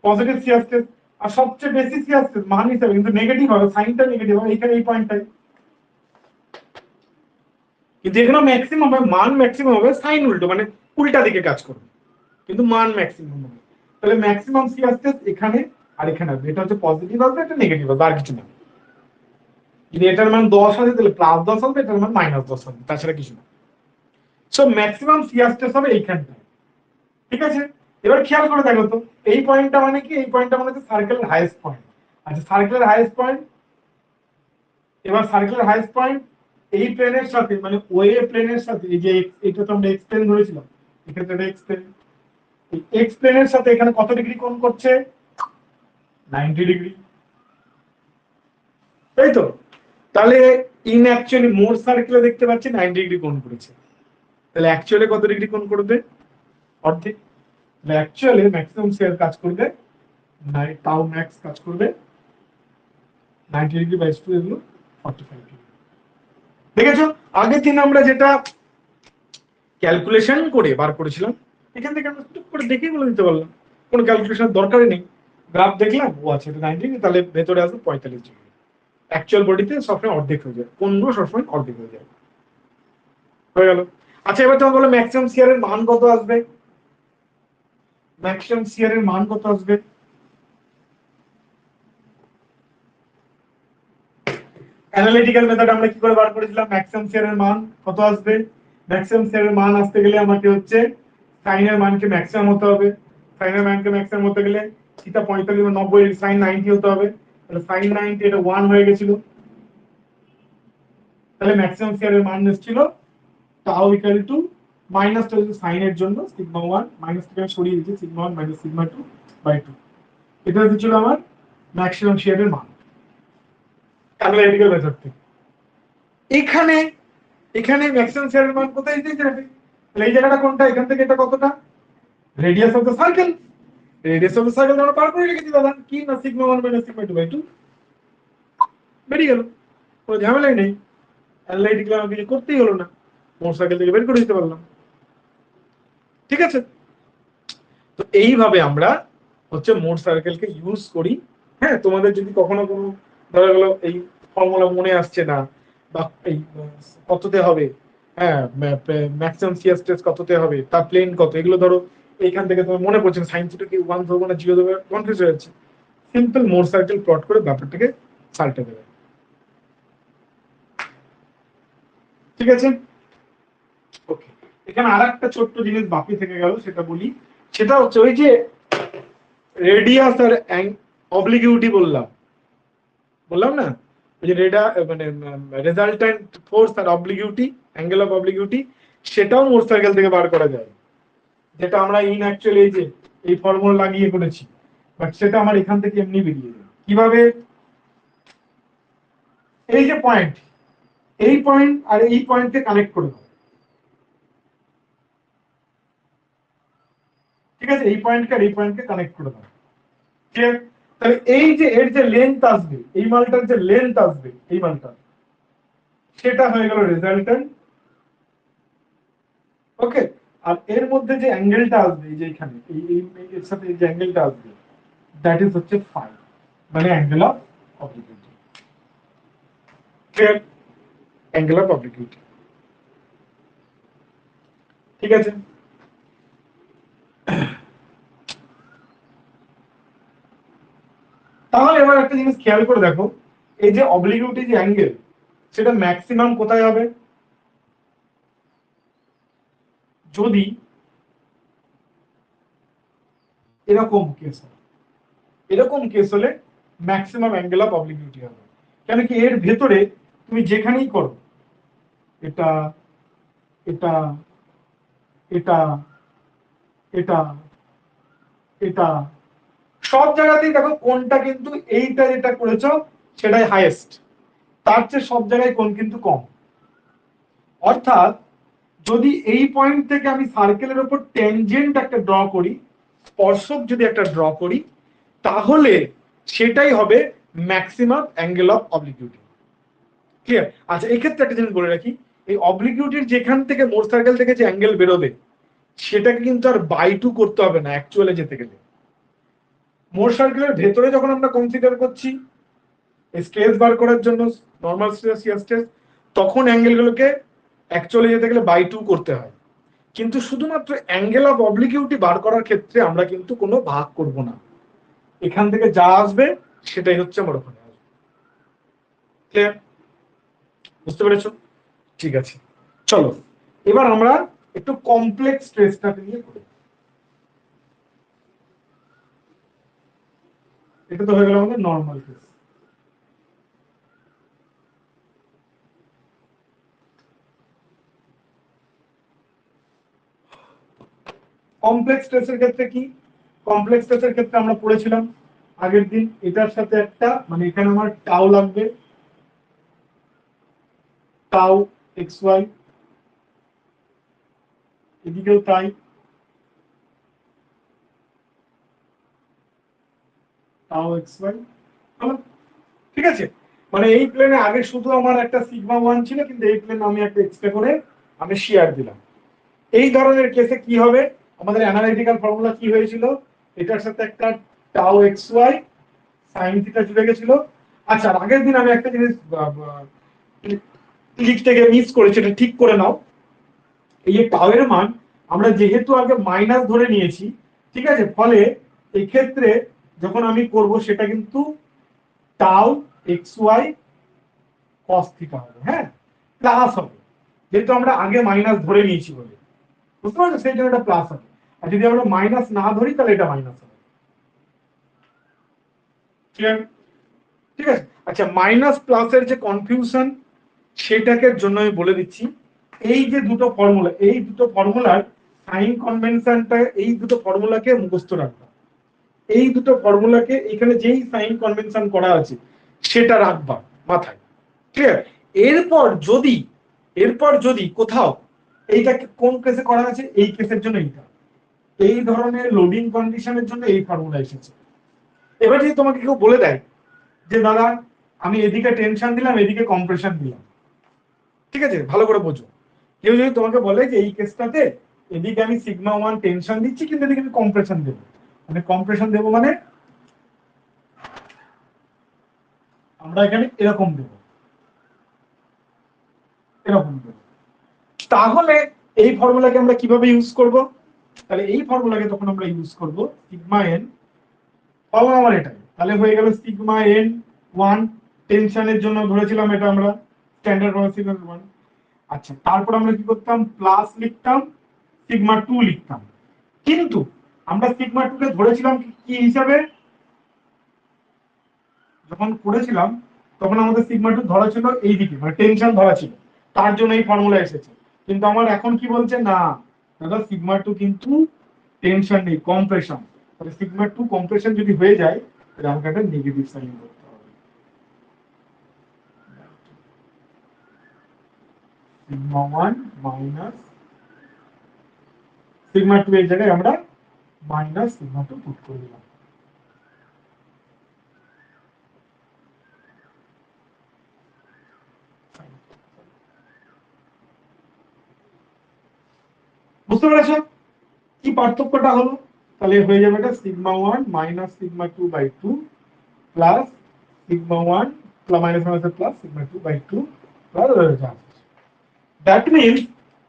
S1: পজিটিভ শিয়ার স্ট্রেস। আর সবচেয়ে বেশি শিয়ার স্ট্রেস মান হিসাবে কিন্তু নেগেটিভ হবে, সাইনটা নেগেটিভ হবে এখানে এই পয়েন্টটাই, কিন্তু এখানে ম্যাক্সিমাম হবে, মান ম্যাক্সিমাম হবে, সাইন উল্টো মানে উল্টা দিকে কাজ করবে, কিন্তু মান ম্যাক্সিমাম হবে। তাহলে ম্যাক্সিমাম শিয়ার স্ট্রেস এখানে আর এখানে আসবে, এটা হচ্ছে পজিটিভ আসবে, এটা নেগেটিভ আসবে, আর কিছু না। যদি এটার মান 10 আসে তাহলে +10 আসবে, এটার মান -10 আসবে, তাছাড়া কিছু না। সো ম্যাক্সিমাম শিয়ার স্ট্রেস হবে এইখানটা, ঠিক আছে? এবার খেয়াল করে দেখো তো, এই পয়েন্টটা মানে কি, এই পয়েন্টটা মানে হচ্ছে সার্কেলের হাইয়েস্ট পয়েন্ট। আচ্ছা, সার্কেলের হাইয়েস্ট পয়েন্ট, এবার সার্কেলের হাইয়েস্ট পয়েন্ট এই প্লেনের সাথে মানে ওয়ে প্লেনের সাথে, এই যে এটা তো আমরা এক্স প্লেন ধরেছিলাম, এক্ষেত্রে এটা এক্স প্লেন, এই এক্স প্লেনের সাথে এখানে কত ডিগ্রি কোণ করছে, 90 ডিগ্রি, তাই তো? তাহলে ইন অ্যাকচুয়ালি মোর সার্কেলে দেখতে পাচ্ছি 90 ডিগ্রি কোণ করেছে, তাহলে অ্যাকচুয়ালি কত ডিগ্রি কোণ করবে, অর্ধেক। তাহলে অ্যাকচুয়ালি ম্যাক্সিমাম শিয়ার কাজ করবে, টাউ ম্যাক্স কাজ করবে 90 ডিগ্রি বাই 2, এগুলো 45 ডিগ্রি। দেখেছো আগের দিন আমরা যেটা ক্যালকুলেশন করে বার করেছিলাম, এখান থেকে আমরা টুক করে দেখে বলে দিতে পারলাম, কোনো ক্যালকুলেশনের দরকারই নেই। গ্রাফ দেখলাম, ও আচ্ছা এটা 90 ডিগ্রি, তাহলে ভেতরে আসবে 45 ডিগ্রি। অ্যাকচুয়াল বডিতে সবসময় অর্ধেক হয়ে যায়, কোনগুলো সবসময় অর্ধেক হয়ে যায়, হয়ে গেল। আচ্ছা, এবার তোমাকে বলো ম্যাক্সিমাম শিয়ারের মান কত আসবে, ম্যাক্সিমাম শিয়ারের মান কত আসবে। অ্যানালিটিক্যাল মেথড আমরা কি করে বার করেছিলাম, ম্যাক্সিমাম শিয়ারের মান কত আসবে, ম্যাক্সিমাম শিয়ারের মান আসতে গেলে আমাকে হচ্ছে সাইনের মানকে ম্যাক্সিমাম হতে হবে, সাইনের মানকে ম্যাক্সিমাম হতে গেলে থিটা 45 90 সাইন 90 হতে হবে, তাহলে সাইন 90 এটা 1 হয়ে গেছিল, তাহলে ম্যাক্সিমাম শিয়ারের মান এসেছিল টাউ ইকুয়াল টু মাইনাসটা হচ্ছে সাইনের জন্য সিগমা 1, মাইনাসটাকে আমি সরিয়ে দিয়েছি, সিগমা 1 মাইনাস সিগমা 2 বাই 2, এটা হচ্ছিল আমার ম্যাক্সিমাম শিয়ারের মান অ্যানালিটিক্যাল মেথড থেকে। এখানে এখানে ম্যাক্সিমাম শিয়ারের মান কোথায় দিয়েছে, তাহলে এই জায়গাটা কোনটা, এখান থেকে এটা কতটা, radius of the circle, radius of the circle আমরা পার করে রেখেছি দাদা, কি না সিগমা 1 মাইনাস সিগমা 2 বাই 2, বেরিয়ে গেল, কোনো ঝামেলাই নেই, অ্যানালাইটিক্যাল আমাকে কিছু করতেই হলো না, মোট সার্কেল থেকে বের করে দিতে পারলাম, ঠিক আছে? তো এইভাবে আমরা হচ্ছে মোট সার্কেলকে ইউজ করি। হ্যাঁ, তোমাদের যদি কখনো কোনো ধরা গেল এই ফর্মুলা মনে আসছে না, বা এই কততে হবে, হ্যাঁ ম্যাক্সিমাম শিয়ার স্ট্রেস কততে হবে, তার প্লেন কত, এগুলো ধরো এইখান থেকে তোমার মনে পড়ছে না, সাইন থিটা কি 1 ধরবো না 0 ধরবো, কনফিউজ হয়ে যাচ্ছে, সিম্পল মোর সার্কেল প্লট করে ব্যাপারটাকে সাল্টে দেবে। ঠিক আছে, ওকে। এখানে আর একটা ছোট্ট জিনিস বাকি থেকে গেল, সেটা বলি। সেটা হচ্ছে ওই যে রেডিয়াস আর অবলিগিউটি বললাম না, ওই যে মানে রেজাল্টেন্ট ফোর্স আর অবলিগিউটি, অ্যাঙ্গেল অফ অবলিগিউটি, সেটাও মোর সার্কেল থেকে বার করা যায়, যেটা আমরা ইন অ্যাকচুয়ালি এই যে এই ফর্মুলা লাগিয়ে করেছি, বাট সেটা আমার এখান থেকে এমনি বেরিয়ে যায়। কিভাবে? এই যে পয়েন্ট, এই পয়েন্ট আর এই পয়েন্টকে কানেক্ট করে দাও। ঠিক আছে, এই পয়েন্টকে আর এই পয়েন্টকে কানেক্ট করে দাও। ক্লিয়ার? তাহলে এই যে এর যে লেন্থ আসবে, এই মালটার যে লেন্থ আসবে, এই মালটা, সেটা হয়ে গেল রেজাল্টেন্ট। ওকে, আর এর মধ্যে যে অ্যাঙ্গেলটা আসবে, এই যে এখানে এর সাথে যে অ্যাঙ্গেলটা আসবে, দ্যাট ইজ হচ্ছে ফাই, মানে angle of obliquity. Clear? Angle of obliquity. ঠিক আছে, তাহলে এবার একটা জিনিস খেয়াল করে দেখো, এই যে অবলিগিউটি যে অ্যাঙ্গেল, সেটা ম্যাক্সিমাম কোথায় হবে? যদি এরকম কেস হয়, এরকম কেস হলে ম্যাক্সিমাম অ্যাঙ্গেল অফ অবলিগিউটি হবে। কেন কি, এর ভেতরে তুমি যেখানেই করো, এটা এটা এটা এটা এটা সব জায়গাতেই দেখো কোনটা কিন্তু এইটা যেটা করেছো সেটাই হাইয়েস্ট, তার চেয়ে সব জায়গায় কোন কিন্তু কম। অর্থাৎ যদি এই পয়েন্ট থেকে আমি সার্কেলের উপর ট্যানজেন্ট একটা ড্র করি, স্পর্শক যদি একটা ড্র করি, তাহলে সেটাই হবে maximum angle of obliquity. Clear? আচ্ছা, এই ক্ষেত্রে একটা জিনিস বলে রাখি, এই অবলিগিউটির যেখান থেকে মোর সার্কেল থেকে যে অ্যাঙ্গেল বেরোবে, সেটাকে কিন্তু আর বাই 2 করতে হবে না অ্যাকচুয়ালি যেতে গেলে। মোর সার্কেলের ভেতরে যখন আমরা কনসিডার করছি স্ট্রেস বার করার জন্য, নরমাল স্ট্রেস, শিয়ার স্ট্রেস, তখন অ্যাঙ্গেলগুলোকে অ্যাকচুয়ালি যেতে গেলে বাই 2 করতে হয়। কিন্তু শুধুমাত্র অ্যাঙ্গেল অফ অবলিগিউটি বার করার ক্ষেত্রে আমরা কিন্তু কোনো ভাগ করব না, এখান থেকে যা আসবে সেটাই হচ্ছে আমার ওখানে আসবে। ক্লিয়ার? বুঝতে পেরেছো? ঠিক আছে, চলো এবার আমরা একটু কমপ্লেক্স স্ট্রেসটাকে নিয়ে করি। এটা তো হয়ে গেল আমাদের নর্মাল কেস। কমপ্লেক্স স্ট্রেসের ক্ষেত্রে কি? কমপ্লেক্স স্ট্রেসের ক্ষেত্রে আমরা পড়েছিলাম আগের দিন, এটার সাথে একটা মানে এখানে আমার টাউ লাগবে, টাউ এক্স ওয়াই, এদিকেও তাই, টাউ এক্স ওয়াই। ঠিক আছে, মানে এই প্লেনে আগে শুধু আমার একটা সিগমা 1 ছিল, কিন্তু এই প্লেনে আমি একটা এক্সট্রা করে আমি শেয়ার দিলাম। এই ধরনের কেসে কি হবে? আমাদের অ্যানালিটিক্যাল ফর্মুলা কি হয়েছিল? এটার সাথে একটা tau x y sine theta জুড়ে গেছিল। আচ্ছা, আগের দিন আমি একটা জিনিস লিখতে গিয়ে মিস করেছি, এটা ঠিক করে নাও। এই যে টাউ এর মান আমরা যেহেতু আগে মাইনাস ধরে নিয়েছি, ঠিক আছে, ফলে এই ক্ষেত্রে যখন আমি করব সেটা কিন্তু tau x y cos theta হবে, হ্যাঁ, প্লাস হবে, যেহেতু আমরা আগে মাইনাস ধরে নিয়েছি বলে। বুঝতে পারছো? সেই জন্য এটা প্লাস হবে, আর যদি আমরা মাইনাস না ধরি তাহলে এটা মাইনাস হবে। ঠিক আছে, আচ্ছা, মাইনাস প্লাসের যে কনফিউশন, সেটাকে জন্য আমি বলে দিচ্ছি, এই যে দুটো ফর্মুলা, এই দুটো ফর্মুলার সাইন কনভেনশনটা, এই দুটো ফর্মুলাকে মুখস্থ রাখবা। এই দুটো ফর্মুলাকে এখানে যেই সাইন কনভেনশন করা আছে সেটা রাখবা মাথায়। ক্লিয়ার? এরপর যদি কোথাও এইটাকে কোন কেসে করা আছে, এই কেসের জন্য এইটা, এই ধরনের লোডিং কন্ডিশনের জন্য এই ফর্মুলা এসেছে। এবার যদি তোমাকে কেউ বলে দেয় যে দাদা আমি এদিকে টেনশন দিলাম, এদিকে কম্প্রেশন দিলাম, ঠিক আছে, ভালো করে বোঝো, কেউ যদি তোমাকে বলে যে এই কেসটাতে এদিকে আমি সিগমা 1 টেনশন দিচ্ছি, কিন্তু এদিকে আমি কম্প্রেশন দেবো, মানে কম্প্রেশন দেবো মানে আমরা এখানে এরকম দেবো, এরকম দেবো, তাহলে এই ফর্মুলাকে আমরা কিভাবে ইউজ করব? তাহলে এই ফর্মুলাকে তখন আমরা ইউজ করব সিগমা এন, ফর্মুলা আমার এটাই, তাহলে হয়ে গেল সিগমা এন ওয়ান, টেনশনের জন্য ধরেছিলাম এটা আমরা স্ট্যান্ডার্ড সিগমা ওয়ান। আচ্ছা, তারপর আমরা কি করতাম, প্লাস লিখতাম, সিগমা টু লিখতাম। কিন্তু আমরা সিগমা টু কে ধরেছিলাম কি হিসাবে, যখন করেছিলাম তখন আমাদের সিগমা টু ধরা ছিল এইদিকে, মানে টেনশন ধরা ছিল, তার জন্য এই ফর্মুলা এসেছে। কিন্তু আমার এখন কি বলছে, না দাদা সিগমা টু কিন্তু টেনশন নেই, কম্প্রেশন। তাহলে সিগমা টু কম্প্রেশন যদি হয়ে যায় তাহলে আমাকে একটা নেগেটিভ সাইন করতে হবে। Sigma one minus sigma two এর জায়গায় আমরা মাইনাস সিগমা টু পুট করে দিলাম। বুঝতে পেরেছো কি পার্থক্যটা হলো? তাহলে হয়ে যাবে এটা sigma one minus sigma two by two plus sigma one minus minus plus sigma two by two plus. That means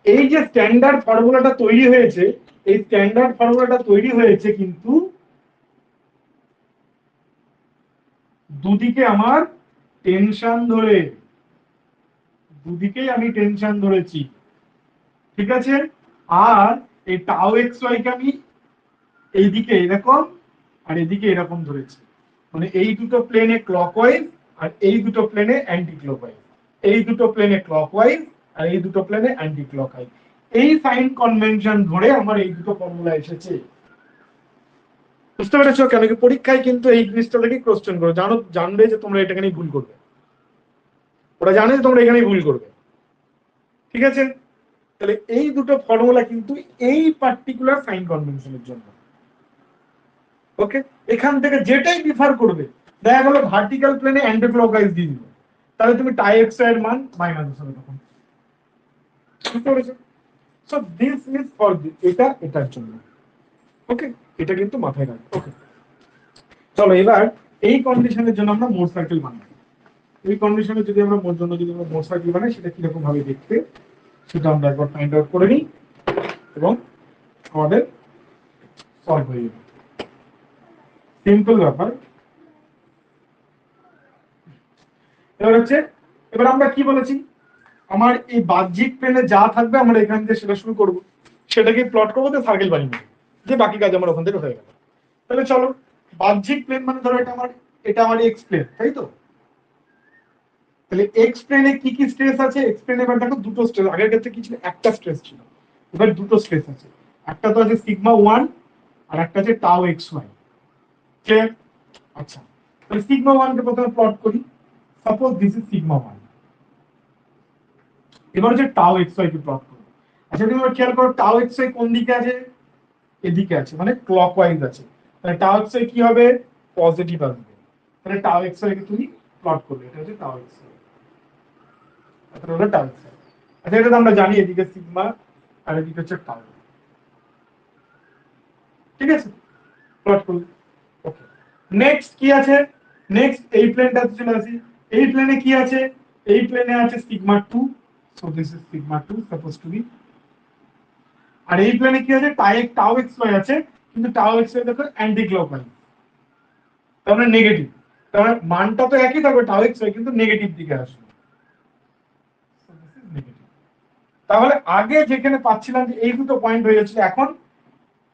S1: এই যে স্ট্যান্ডার্ড ফর্মুলাটা তৈরি হয়েছে, এই স্ট্যান্ডার্ড ফর্মুলাটা তৈরি হয়েছে কিন্তু দুদিকে আমার টেনশন ধরে, দুদিকেই আমি টেনশন ধরেছি, ঠিক আছে? আর এই টাও এক্স ওয়াই কে আমি এইদিকে এরকম আর এদিকে এরকম ধরেছি, মানে এই দুটো প্লেনে ক্লকওয়াইজ আর এই দুটো প্লেনে অ্যান্টি ক্লকওয়াইজ, এই দুটো প্লেনে ক্লকওয়াইজ আর এই দুটো প্লেনে অ্যান্টি ক্লকওয়াইজ। এই সাইন কনভেনশন ধরে আমার এই দুটো ফর্মুলা এসেছে। বুঝতে পেরেছো? কেন কি পরীক্ষায় কিন্তু এই জিনিসটা থেকে কোশ্চেন করো, জানবে যে তোমরা এটাখানেই ভুল করবে, ওরা জানে যে তোমরা এখানেই ভুল করবে, ঠিক আছে? তাহলে এই দুটো ফর্মুলা কিন্তু এই পার্টিকুলার সাইন কনভেনশনের জন্য। ওকে, এখান থেকে যেটাই ডিফার করবে, দেখা গেল ভার্টিক্যাল প্লেনে অ্যান্টি ক্লকওয়াইজ দিয়ে দিল, তাহলে তুমি টাই এক্স এর মান মাইনাস হবে তখন। বুঝতে পেরেছো? সো দিস ইজ ফর এটা এটার জন্য। ওকে, এটা কিন্তু মাথায় রাখবে। ওকে, চলো এবার এই কন্ডিশনের জন্য আমরা মোড সার্কেল বানাই। এই কন্ডিশনে যদি আমরা মোড জন্য যদি আমরা মোড সার্কেল বানাই, সেটা কিরকম ভাবে দেখতে সেটা আমরা একবার ফাইন্ড আউট করে নিই এবং আমাদের সলভ হয়ে যাবে। সিম্পল ব্যাপার। এবার হচ্ছে, এবার আমরা কি বলেছি, আমার এই বাহ্যিক প্লেনে যা থাকবে আমরা এখান থেকে সেটা শুরু করব, সেটাকে প্লট করবো, তো সার্কেল বানিয়ে নেবো, যে বাকি কাজ আমার ওখান থেকে হয়ে গেল। তাহলে চলো, বাহ্যিক প্লেন মানে ধরো এটা আমার এক্স প্লেন, তাই তো? তাহলে এক্স প্লেনে কি কি স্ট্রেস আছে? এক্স প্লেনে এবার দেখো দুটো স্ট্রেস, আগের ক্ষেত্রে কি ছিল, একটা স্ট্রেস ছিল, এবার দুটো স্ট্রেস আছে। একটা তো আছে সিগমা ওয়ান আর একটা আছে টাও এক্স ওয়াই। ক্লিয়ার? আচ্ছা, তাহলে সিগমা ওয়ান কে প্রথমে প্লট করি। Suppose this is sigma one. এবার হচ্ছে টাও এক্স ওয়াই কে প্লট করবো। আচ্ছা, তুমি এবার খেয়াল করো টাও এক্স ওয়াই কোন দিকে আছে? এদিকে আছে, মানে ক্লকওয়াইজ আছে। তাহলে টাও এক্স ওয়াই কি হবে? পজিটিভ আসবে। তাহলে টাও এক্স ওয়াই কে তুমি প্লট করবে, এটা হচ্ছে টাও এক্স ওয়াই, এটা হলো টাও এক্স ওয়াই। আচ্ছা, এটা তো আমরা জানি, এদিকে সিগমা আর এদিকে হচ্ছে টাও, ঠিক আছে? প্লট করলে ওকে। নেক্সট কি আছে? নেক্সট এই প্লেনটাতে চলে আসি। এই প্লেনে কি আছে? এই প্লেনে আছে sigma two, so this is sigma two suppose to be. আর এই প্লেনে কি আছে? টাও এক্স ওয়াই আছে, কিন্তু টাও এক্স ওয়াই দেখো অ্যান্টি ক্লকওয়াইজ, তার মানে নেগেটিভ। তার মানে মানটা তো একই থাকবে টাও এক্স ওয়াই, কিন্তু নেগেটিভ দিকে আসবে। So this is negative. তাহলে আগে যেখানে পাচ্ছিলাম যে এই দুটো পয়েন্ট হয়ে যাচ্ছে, এখন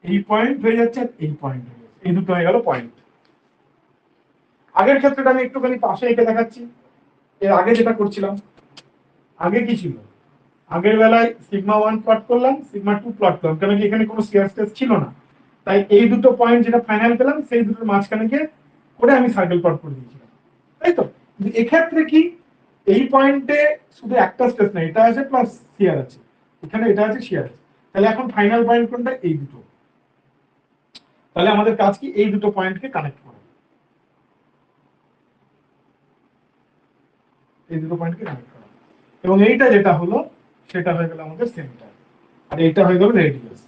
S1: এই পয়েন্ট হয়ে যাচ্ছে আর এই পয়েন্ট হয়ে যাচ্ছে, এই দুটো হয়ে গেল পয়েন্ট। আগের ক্ষেত্রে আমি একটুখানি পাশে এঁকে দেখাচ্ছি। এর আগে যেটা করছিলাম, আগে কি ছিল, আগের বেলায় সিগমা ওয়ান প্লট করলাম, সিগমা টু প্লট করলাম, কারণ কি এখানে কোনো শিয়ার স্ট্রেস ছিল না, তাই এই দুটো পয়েন্ট যেটা ফাইনাল পেলাম সেই দুটোর মাঝখানে গিয়ে করে আমি সার্কেল প্লট করে দিয়েছিলাম, তাই তো? কিন্তু এক্ষেত্রে কি, এই পয়েন্টে শুধু একটা স্ট্রেস নেই, এটা আছে প্লাস শিয়ার আছে, এখানে এটা আছে শিয়ার আছে। তাহলে এখন ফাইনাল পয়েন্ট কোনটা? এই দুটো। তাহলে আমাদের কাজ কি, এই দুটো পয়েন্টকে কানেক্ট করা, এই দুটো পয়েন্টকে কানেক্ট করা, এবং এইটা যেটা হলো সেটা হয়ে গেল আমাদের সেন্টার, আর এইটা হয়ে গেল রেডিয়াস।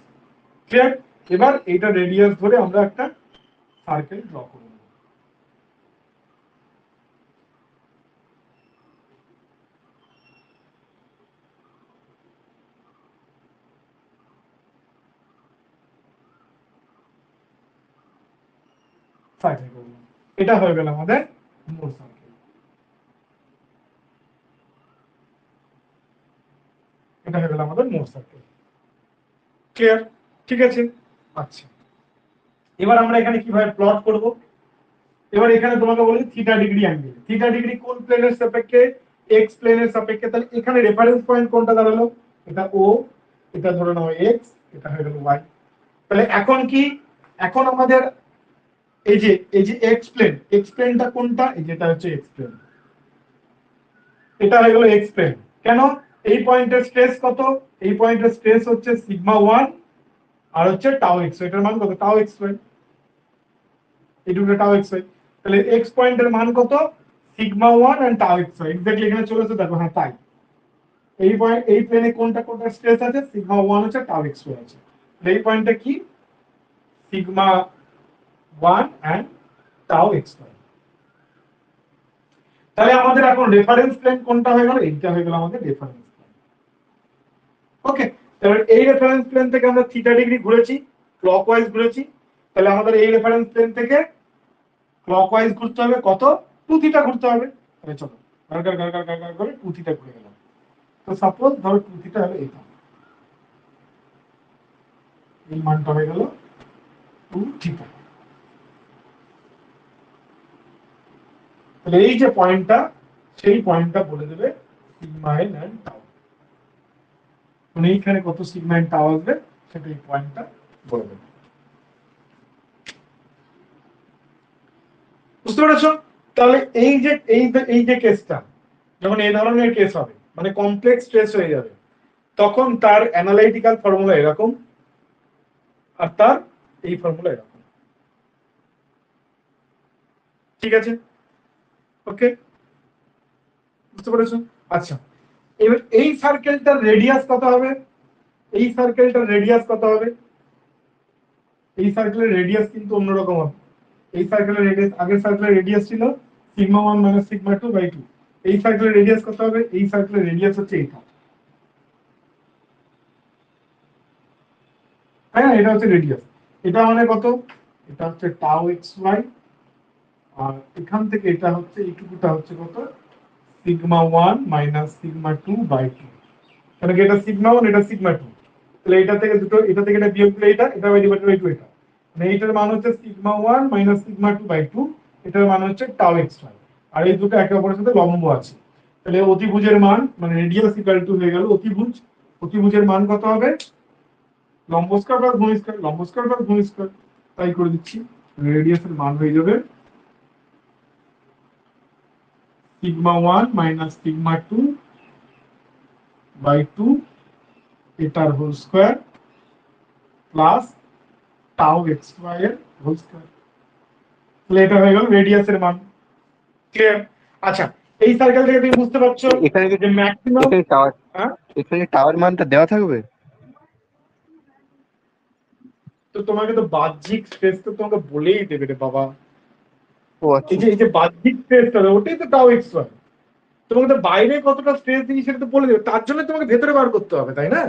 S1: ক্লিয়ার? এবার এইটা রেডিয়াস ধরে আমরা একটা সার্কেল ড্র করব। সার্কেল করব। এটা হয়ে গেল আমাদের মোর সার্কেল। এটা হয়ে গেল আমাদের মোর সার্কেল। ক্লিয়ার? ঠিক আছে। আচ্ছা, এবার আমরা এখানে কিভাবে প্লট করব? এবার এখানে তোমাকে বলি theta degree angle. Theta degree কোন প্লেনের সাপেক্ষে? এক্স প্লেনের সাপেক্ষে। তাহলে এখানে রেফারেন্স পয়েন্ট কোনটা দাঁড়ালো? এটা ও, এটা ধরে নাও এক্স, এটা হয়ে গেল ওয়াই। তাহলে এখন কি, এখন আমাদের এই যে এক্স প্লেনটা কোনটা? এই যেটা হচ্ছে এক্স প্লেন, এটা হয়ে গেল এক্স প্লেন। কেন? এই পয়েন্টের স্ট্রেস কত? এই পয়েন্টের স্ট্রেস হচ্ছে সিগমা 1 আর হচ্ছে টাউ এক্স। এটার মান কত? Tau x y. এই দুটো টাউ এক্স ওয়াই। তাহলে এক্স পয়েন্টের মান কত? Sigma 1 and tau x y. Exactly এখানে চলে আসছে, দেখো। হ্যাঁ, তাই। এই পয়েন্ট, এই প্লেনে কোনটা কোনটা স্ট্রেস আছে? সিগমা 1 হচ্ছে, টাউ এক্স ওয়াই আছে। এই পয়েন্টটা কি? Sigma 1 and tau x y. তাহলে আমাদের এখন রেফারেন্স প্লেন কোনটা হয়ে গেল? এইটা হয়ে গেল আমাদের রেফারেন্স প্লেন। ওকে, তাহলে এই রেফারেন্স প্লেন থেকে আমরা থিটা ডিগ্রি ঘুরেছি, ক্লকওয়াইজ ঘুরেছি। তাহলে আমাদের এই রেফারেন্স প্লেন থেকে ক্লকওয়াইজ ঘুরতে হবে কত? 2 থিটা ঘুরতে হবে। তাহলে চলো গার গার গার গার গার করে 2 থিটা ঘুরে গেলাম। তো সাপোজ ধরো 2 থিটা হলো এইটা, এই মানটা হয়ে গেল 2 থিটা। তাহলে এই যে পয়েন্টটা, সেই পয়েন্টটা বলে দেবে সিগমা এন এন্ড টাউ। মানে এইখানে কত সিগমা এন টাউ আসবে সেটা এই পয়েন্টটা বলে দেবে। বুঝতে পেরেছো? তাহলে এই যে কেসটা, যখন এই ধরনের কেস হবে, মানে কমপ্লেক্স স্ট্রেস হয়ে যাবে, তখন তার অ্যানালাইটিক্যাল ফর্মুলা এরকম, আর তার এই ফর্মুলা এরকম। ঠিক আছে? ওকে, বুঝতে পেরেছো? আচ্ছা, এবার এই সার্কেলটার রেডিয়াস কত হবে? এই সার্কেলটার রেডিয়াস কত হবে? এই সার্কেলের রেডিয়াস কিন্তু অন্যরকম হবে। এই সার্কেলের রেডিয়াস, আগের সার্কেলের রেডিয়াস ছিল সিগমা 1 মাইনাস সিগমা 2/2। এই সার্কেলের রেডিয়াস কত হবে? এই সার্কেলের রেডিয়াস হচ্ছে এইটা। হ্যাঁ, এটা হচ্ছে রেডিয়াস। এটা মানে কত? এটা হচ্ছে টাউ এক্স ওয়াই, আর এখান থেকে এটা হচ্ছে, এইটুকুটা হচ্ছে কত? Sigma 1 minus sigma 2/2। কেন কি এটা সিগমা 1, এটা সিগমা 2। তাহলে এটা থেকে দুটো, এটা থেকে এটা বিয়োগ করলে এটা বাই ডিভাইডেড বাই 2 এটা। মানে এইটার মান হচ্ছে সিগমা 1 মাইনাস সিগমা 2/2, এটার মান হচ্ছে টাউ এক্স ওয়াই। আর এই দুটো একে অপরের সাথে লম্ব আছে। তাহলে অতিভুজের মান, মানে রেডিয়াস ইকুয়াল টু হয়ে গেল অতিভুজ। অতিভুজের মান কত হবে? লম্ব স্কয়ার প্লাস ভূমি স্কয়ার, লম্ব স্কয়ার প্লাস ভূমি স্কয়ার। তাই করে দিচ্ছি। রেডিয়াসের মান হয়ে যাবে সিগমা 1 মাইনাস সিগমা 2/2 এটার whole square plus tau x y এর হোল স্কয়ার। তাহলে এটা হয়ে গেল রেডিয়াসের মান। ক্লিয়ার? আচ্ছা, এই সার্কেল থেকে তুমি বুঝতে পারছো
S3: এখানে
S1: যে ম্যাক্সিমাম,
S3: এখানে টাওয়ার,
S1: হ্যাঁ,
S3: এখানে টাওয়ার মানটা দেওয়া থাকবে?
S1: তো তোমাকে তো বাহ্যিক স্ট্রেস তো তোমাকে বলেই দেবে রে বাবা।
S3: ও আচ্ছা।
S1: এই যে বাহ্যিক স্ট্রেসটা, ওটাই তো টাউ এক্স ওয়াই। তোমাকে তো বাইরে কতটা স্ট্রেস দিই সেটা তো বলে দেবে, তার জন্য তোমাকে ভেতরে বার করতে হবে, তাই না?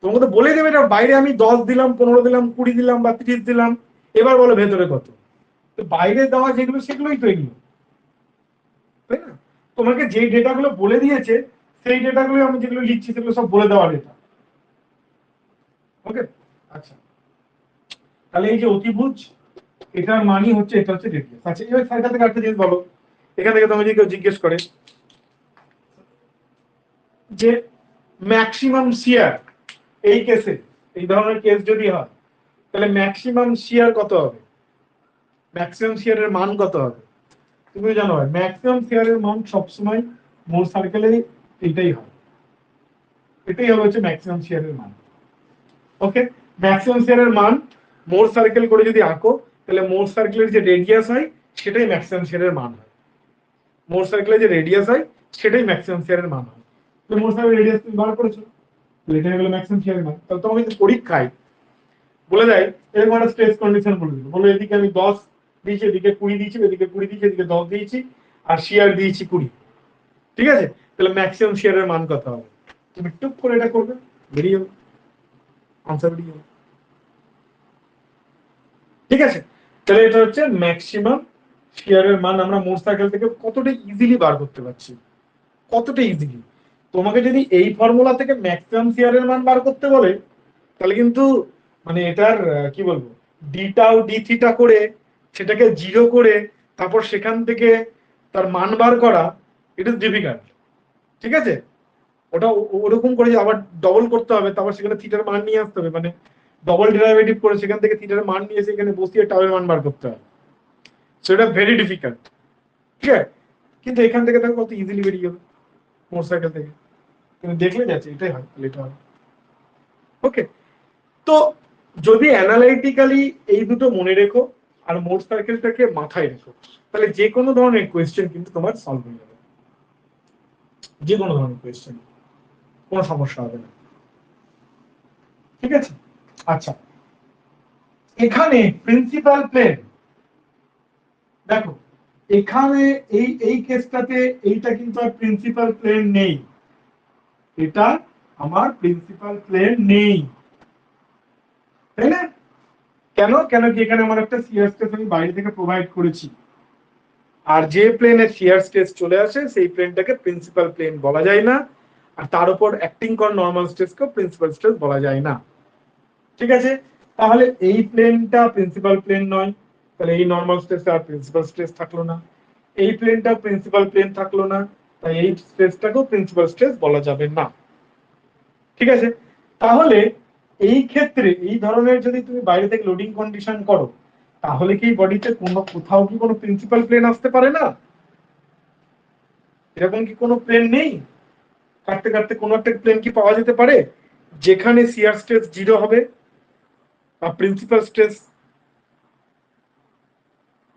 S1: তোমাকে তো বলে দেবে না বাইরে আমি 10 দিলাম, 15 দিলাম, 20 দিলাম বা 30 দিলাম, এবার বলো ভেতরে কত। তো বাইরে দেওয়া যেগুলো সেগুলোই তো এগুলো, তাই না? তোমাকে যে ডেটাগুলো বলে দিয়েছে সেই ডেটাগুলো আমি যেগুলো লিখছি সেগুলো সব বলে দেওয়া ডেটা। ওকে, আচ্ছা, তাহলে এই যে অতিভুজ, এটার মানই হচ্ছে, এটা হচ্ছে রেডিয়াস। আচ্ছা, এবার সাইডটা থেকে একটা জিনিস বলো। এখান থেকে তুমি যদি কেউ জিজ্ঞেস করে যে ম্যাক্সিমাম শিয়ার, এই কেসে, এই ধরনের কেস যদি হয়, তাহলে ম্যাক্সিমাম শিয়ার কত হবে? ম্যাক্সিমাম শিয়ারের মান কত হবে? তুমি জানো ম্যাক্সিমাম শিয়ারের মান সবসময় মোর সার্কেলে এইটাই হয়। এটাই হবে হচ্ছে ম্যাক্সিমাম শিয়ারের মান। ওকে, ম্যাক্সিমাম শিয়ারের মান মোর সার্কেল করে যদি আঁকো, তাহলে মোর সার্কেলের যে রেডিয়াস হয় সেটাই ম্যাক্সিমাম শিয়ারের মান হয়। মোর সার্কেলের যে রেডিয়াস হয় সেটাই ম্যাক্সিমাম শিয়ারের মান হয়। তো মোর সার্কেলের রেডিয়াস তুমি বার করেছো, এটা হলো ম্যাক্সিমাম শিয়ারের মান। তাহলে তোমাকে যদি পরীক্ষায় বলে দেয় এরকম একটা স্ট্রেস কন্ডিশন বলে দিল, বলো এদিকে আমি 10 দিয়েছি, এদিকে 20 দিয়েছি, এদিকে 20 দিয়েছি, এদিকে 10 দিয়েছি, আর শিয়ার দিয়েছি 20, ঠিক আছে? তাহলে ম্যাক্সিমাম শিয়ারের মান কত হবে? তুমি টুক করে এটা করবে, বেরিয়ে যাবে, আনসার বেরিয়ে যাবে। ঠিক আছে? তাহলে এটা হচ্ছে ম্যাক্সিমাম শিয়ারের মান আমরা মোট সার্কেল থেকে কতটা ইজিলি বার করতে পারছি, কতটা ইজিলি। তোমাকে যদি এই ফর্মুলা থেকে ম্যাক্সিমাম শিয়ারের মান বার করতে বলে, তাহলে কিন্তু মানে এটার কি বলবো, ডি টাউ ডি থিটা করে সেটাকে জিরো করে তারপর সেখান থেকে তার মান বার করা, ইট ইজ ডিফিকাল্ট। ঠিক আছে, ওটা ওরকম করে আবার ডবল করতে হবে, তারপর সেখানে থিটার মান নিয়ে আসতে হবে, মানে ডবল ডেরিভেটিভ করে সেখান থেকে থিটার মান নিয়ে এসে এখানে বসিয়ে টাউয়ের মান বার করতে হবে, সেটা ভেরি ডিফিকাল্ট। ঠিক আছে, কিন্তু এখান থেকে দেখো কত ইজিলি বেরিয়ে যাবে মোটরসাইকেল থেকে, কিন্তু দেখলে যাচ্ছে এটাই হয়, তাহলে এটা হয়। ওকে, তো যদি অ্যানালাইটিক্যালি এই দুটো মনে রেখো আর মোট সার্কেলটাকে মাথায় রেখো, তাহলে যে কোনো ধরনের কোয়েশ্চেন কিন্তু তোমার সলভ হয়ে যাবে, যে কোনো ধরনের কোয়েশ্চেন, কোনো সমস্যা হবে না। ঠিক আছে, আচ্ছা এখানে প্রিন্সিপাল প্লেন দেখো, এখানে এই কেসটাতে এইটা কিন্তু আর প্রিন্সিপাল প্লেন নেই, এটা আমার প্রিন্সিপাল প্লেন নেই, তাই না? কেন? কেন কি এখানে আমার একটা শিয়ার স্ট্রেস আমি বাইরে থেকে প্রোভাইড করেছি, আর যে প্লেনের শিয়ার স্ট্রেস চলে আসে সেই প্লেনটাকে প্রিন্সিপাল প্লেন বলা যায় না, আর তার উপর অ্যাক্টিং করা নরমাল স্ট্রেসকে প্রিন্সিপাল স্ট্রেস বলা যায় না। ঠিক আছে, তাহলে এই প্লেনটা প্রিন্সিপাল প্লেন নয়, তাহলে এই নরমাল স্ট্রেস আর প্রিন্সিপাল স্ট্রেস থাকলো না, এই প্লেনটা প্রিন্সিপাল প্লেন থাকলো না, তাই এই স্ট্রেসটাকেও প্রিন্সিপাল স্ট্রেস বলা যাবে না। ঠিক আছে, তাহলে এই ক্ষেত্রে এই ধরনের যদি তুমি বাইরে থেকে লোডিং কন্ডিশন করো, তাহলে কি বডিতে কোনো কোথাও কি কোনো প্রিন্সিপাল প্লেন আসতে পারে না? এরকম কি কোনো প্লেন নেই? কাটতে কাটতে কোনো একটা প্লেন কি পাওয়া যেতে পারে যেখানে শিয়ার স্ট্রেস জিরো হবে আর প্রিন্সিপাল স্ট্রেস,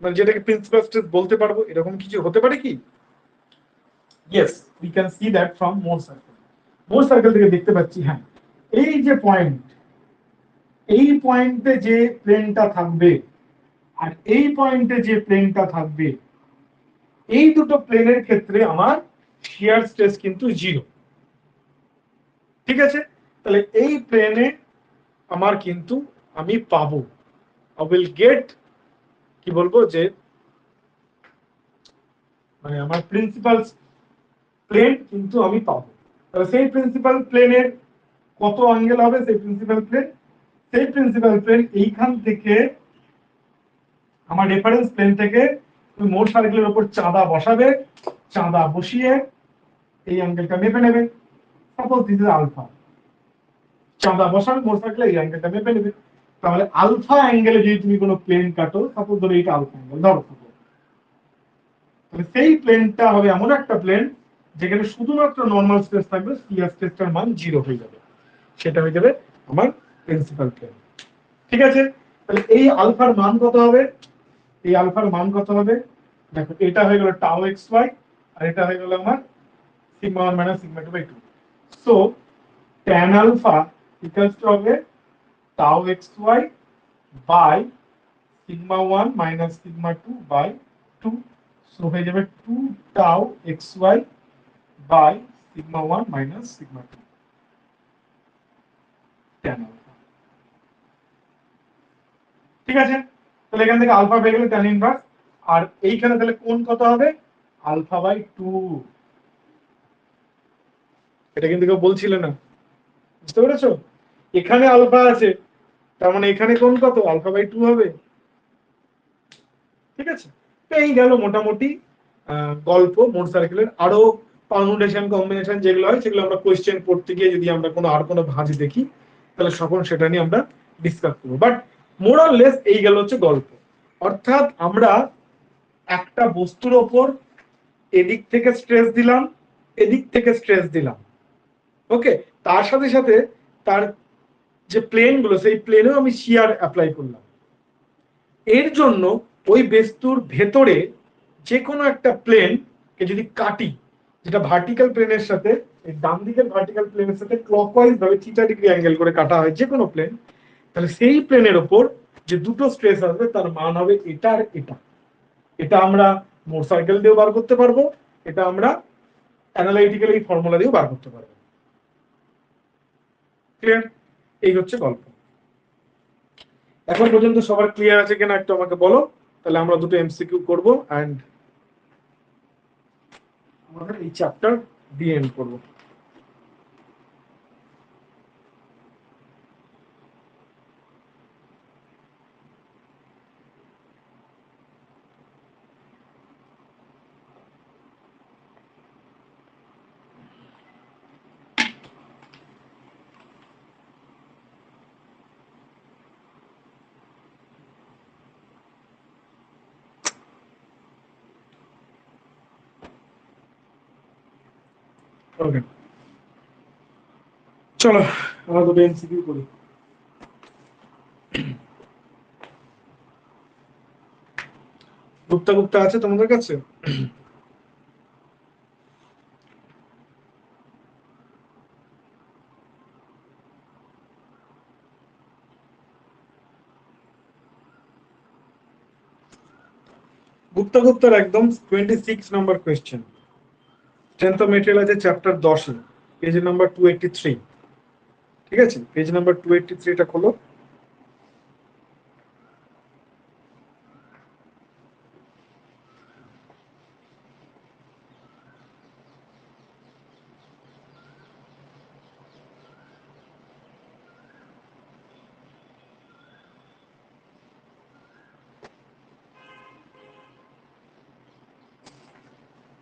S1: মানে যেটাকে প্রিন্সিপাল স্ট্রেস বলতে পারবো, এরকম কিছু হতে পারে কি? Yes, we can see that from more circle. More circle থেকে দেখতে পাচ্ছি, হ্যাঁ এই যে পয়েন্ট, এই পয়েন্টে যে প্লেনটা থাকবে আর এই পয়েন্টে যে প্লেনটা থাকবে, এই দুটো প্লেনের ক্ষেত্রে আমার শিয়ার স্ট্রেস কিন্তু জিরো। ঠিক আছে, তাহলে এই প্লেনে আমার কিন্তু আমি পাবো, আই উইল গেট, কি বলবো যে মানে আমার প্রিন্সিপাল প্লেন কিন্তু আমি পাবো। তাহলে সেই প্রিন্সিপাল প্লেনের কত অ্যাঙ্গেল হবে, সেই প্রিন্সিপাল প্লেন এইখান থেকে আমার রেফারেন্স প্লেন থেকে তুমি মোট সার্কেলের উপর চাঁদা বসাবে, চাঁদা বসিয়ে এই অ্যাঙ্গেলটা মেপে নেবে, সাপোজ দিস ইজ আলফা, চাঁদা বসাবে মোট সার্কেলে এই অ্যাঙ্গেলটা মেপে নেবে। তাহলে আলফা অ্যাঙ্গেলে যদি তুমি কোনো প্লেন কাটো, সাপোজ ধরো এটা আলফা অ্যাঙ্গেল ধরো, তাহলে সেই প্লেনটা হবে এমন একটা প্লেন যেখানে শুধুমাত্র নরমাল স্ট্রেস থাকবে, শিয়ার স্ট্রেসটার মান জিরো হয়ে যাবে, সেটা হয়ে যাবে আমার প্রিন্সিপাল প্লেন। ঠিক আছে, তাহলে এই আলফার মান কত হবে? এই আলফার মান কত হবে? দেখো, এটা হয়ে গেল টাউ এক্স ওয়াই, আর এটা হয়ে গেল আমার sigma one minus sigma two by two. So tan alpha equals to হবে tau x y by sigma one minus sigma two by two. So হয়ে যাবে two tau x y by sigma one minus sigma two tan alpha. ঠিক আছে, তাহলে এখান থেকে alpha পেয়ে গেলে ট্যান ইনভার্স, আর এইখানে তাহলে কোণ কত হবে? Alpha by two. এটা কিন্তু কেউ বলছিল না, বুঝতে পেরেছো? এখানে আলফা আছে, তার মানে এখানে কোণ কত? আলফা বাই টু হবে। ঠিক আছে, তো এই গেল মোটামুটি গল্প মোট সার্কেলের। আরো পারমুটেশন কম্বিনেশন যেগুলো হয় সেগুলো আমরা কোয়েশ্চেন পড়তে গিয়ে যদি আমরা কোনো আর কোনো ভাঁজ দেখি, তাহলে সকল সেটা নিয়ে আমরা ডিসকাস করবো। বাট মোরাল লেস এই গেল হচ্ছে গল্প। অর্থাৎ আমরা একটা বস্তুর ওপর এদিক থেকে স্ট্রেস দিলাম, এদিক থেকে স্ট্রেস দিলাম, ওকে, তার সাথে সাথে তার যে প্লেন গুলো সেই প্লেনেও আমি শিয়ার অ্যাপ্লাই করলাম। এর জন্য ওই বস্তুর ভেতরে যে কোনো একটা প্লেন কে যদি কাটি, যেটা ভার্টিক্যাল প্লেনের সাথে এই ডান দিকের ভার্টিক্যাল প্লেনের সাথে ক্লকওয়াইজ ভাবে থিটা ডিগ্রি অ্যাঙ্গেল করে কাটা হয় যে কোনো প্লেন, তাহলে সেই প্লেনের ওপর যে দুটো স্ট্রেস আসবে তার মান হবে এটা আর এটা। এটা আমরা মোট সার্কেল দিয়েও বার করতে পারবো, এটা আমরা অ্যানালাইটিক্যাল এই ফর্মুলা দিয়েও বার করতে পারবো। ক্লিয়ার? এই হচ্ছে গল্প। এখন পর্যন্ত সবার ক্লিয়ার আছে কিনা একটু আমাকে বলো। তাহলে আমরা দুটো এমসিকিউ করব এন্ড আমাদের এই চ্যাপ্টার দিয়ে এন্ড করব। ওকে, চলো আমরা দুটো এমসিকিউ করি। গুপ্তা গুপ্তা আছে তোমাদের কাছে? গুপ্তা গুপ্তার একদম 26 নম্বর কোয়েশ্চেন, স্ট্রেংথ অফ মেটেরিয়াল আছে চ্যাপ্টার 10 পেজ নাম্বার 283। ঠিক আছে, পেজ নাম্বার 283 টা খোলো।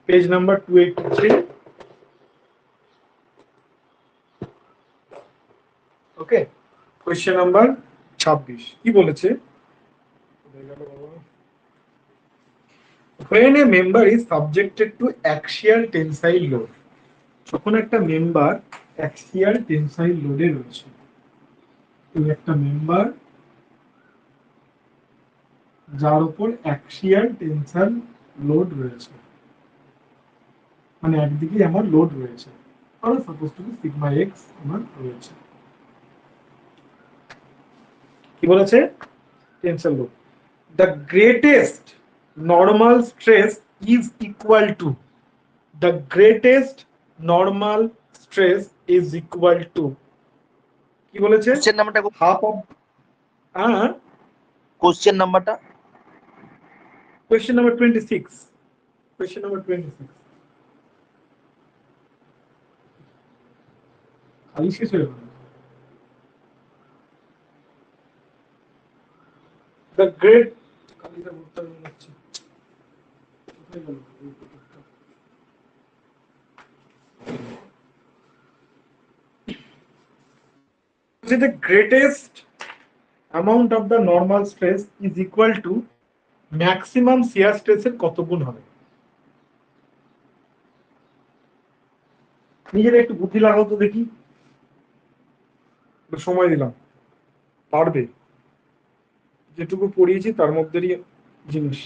S1: Page number 283। ওকে, কোয়েশ্চেন নাম্বার 26 কি বলেছে? When a member is subjected to axial tensile load, যখন একটা মেম্বার অ্যাক্সিয়াল টেনসাইল লোডে রয়েছে, এই একটা মেম্বার যার উপর অ্যাক্সিয়াল টেনসাইল লোড রয়েছে, মানে একদিকে আমার লোড রয়েছে, আর suppose to be sigma x আমার রয়েছে। কি বলেছে? Tensile load, the greatest normal stress is equal to, the greatest normal stress is equal to, কি বলেছে?
S4: কোশ্চেন নাম্বারটা
S1: হাফ অফ
S4: কোশ্চেন নাম্বারটা
S1: question number 26, question number 26 খালি শেষ হয়ে গেল। the great কালিটা বলতে হচ্ছে কোথায় গেল? the greatest amount of the normal stress is equal to maximum shear stress এর কত গুণ হবে? নিজের একটু বুদ্ধি লাগাও তো দেখি, সময় দিলাম, পারবে, যেটুকু পড়িয়েছি তার মধ্যেই জিনিস।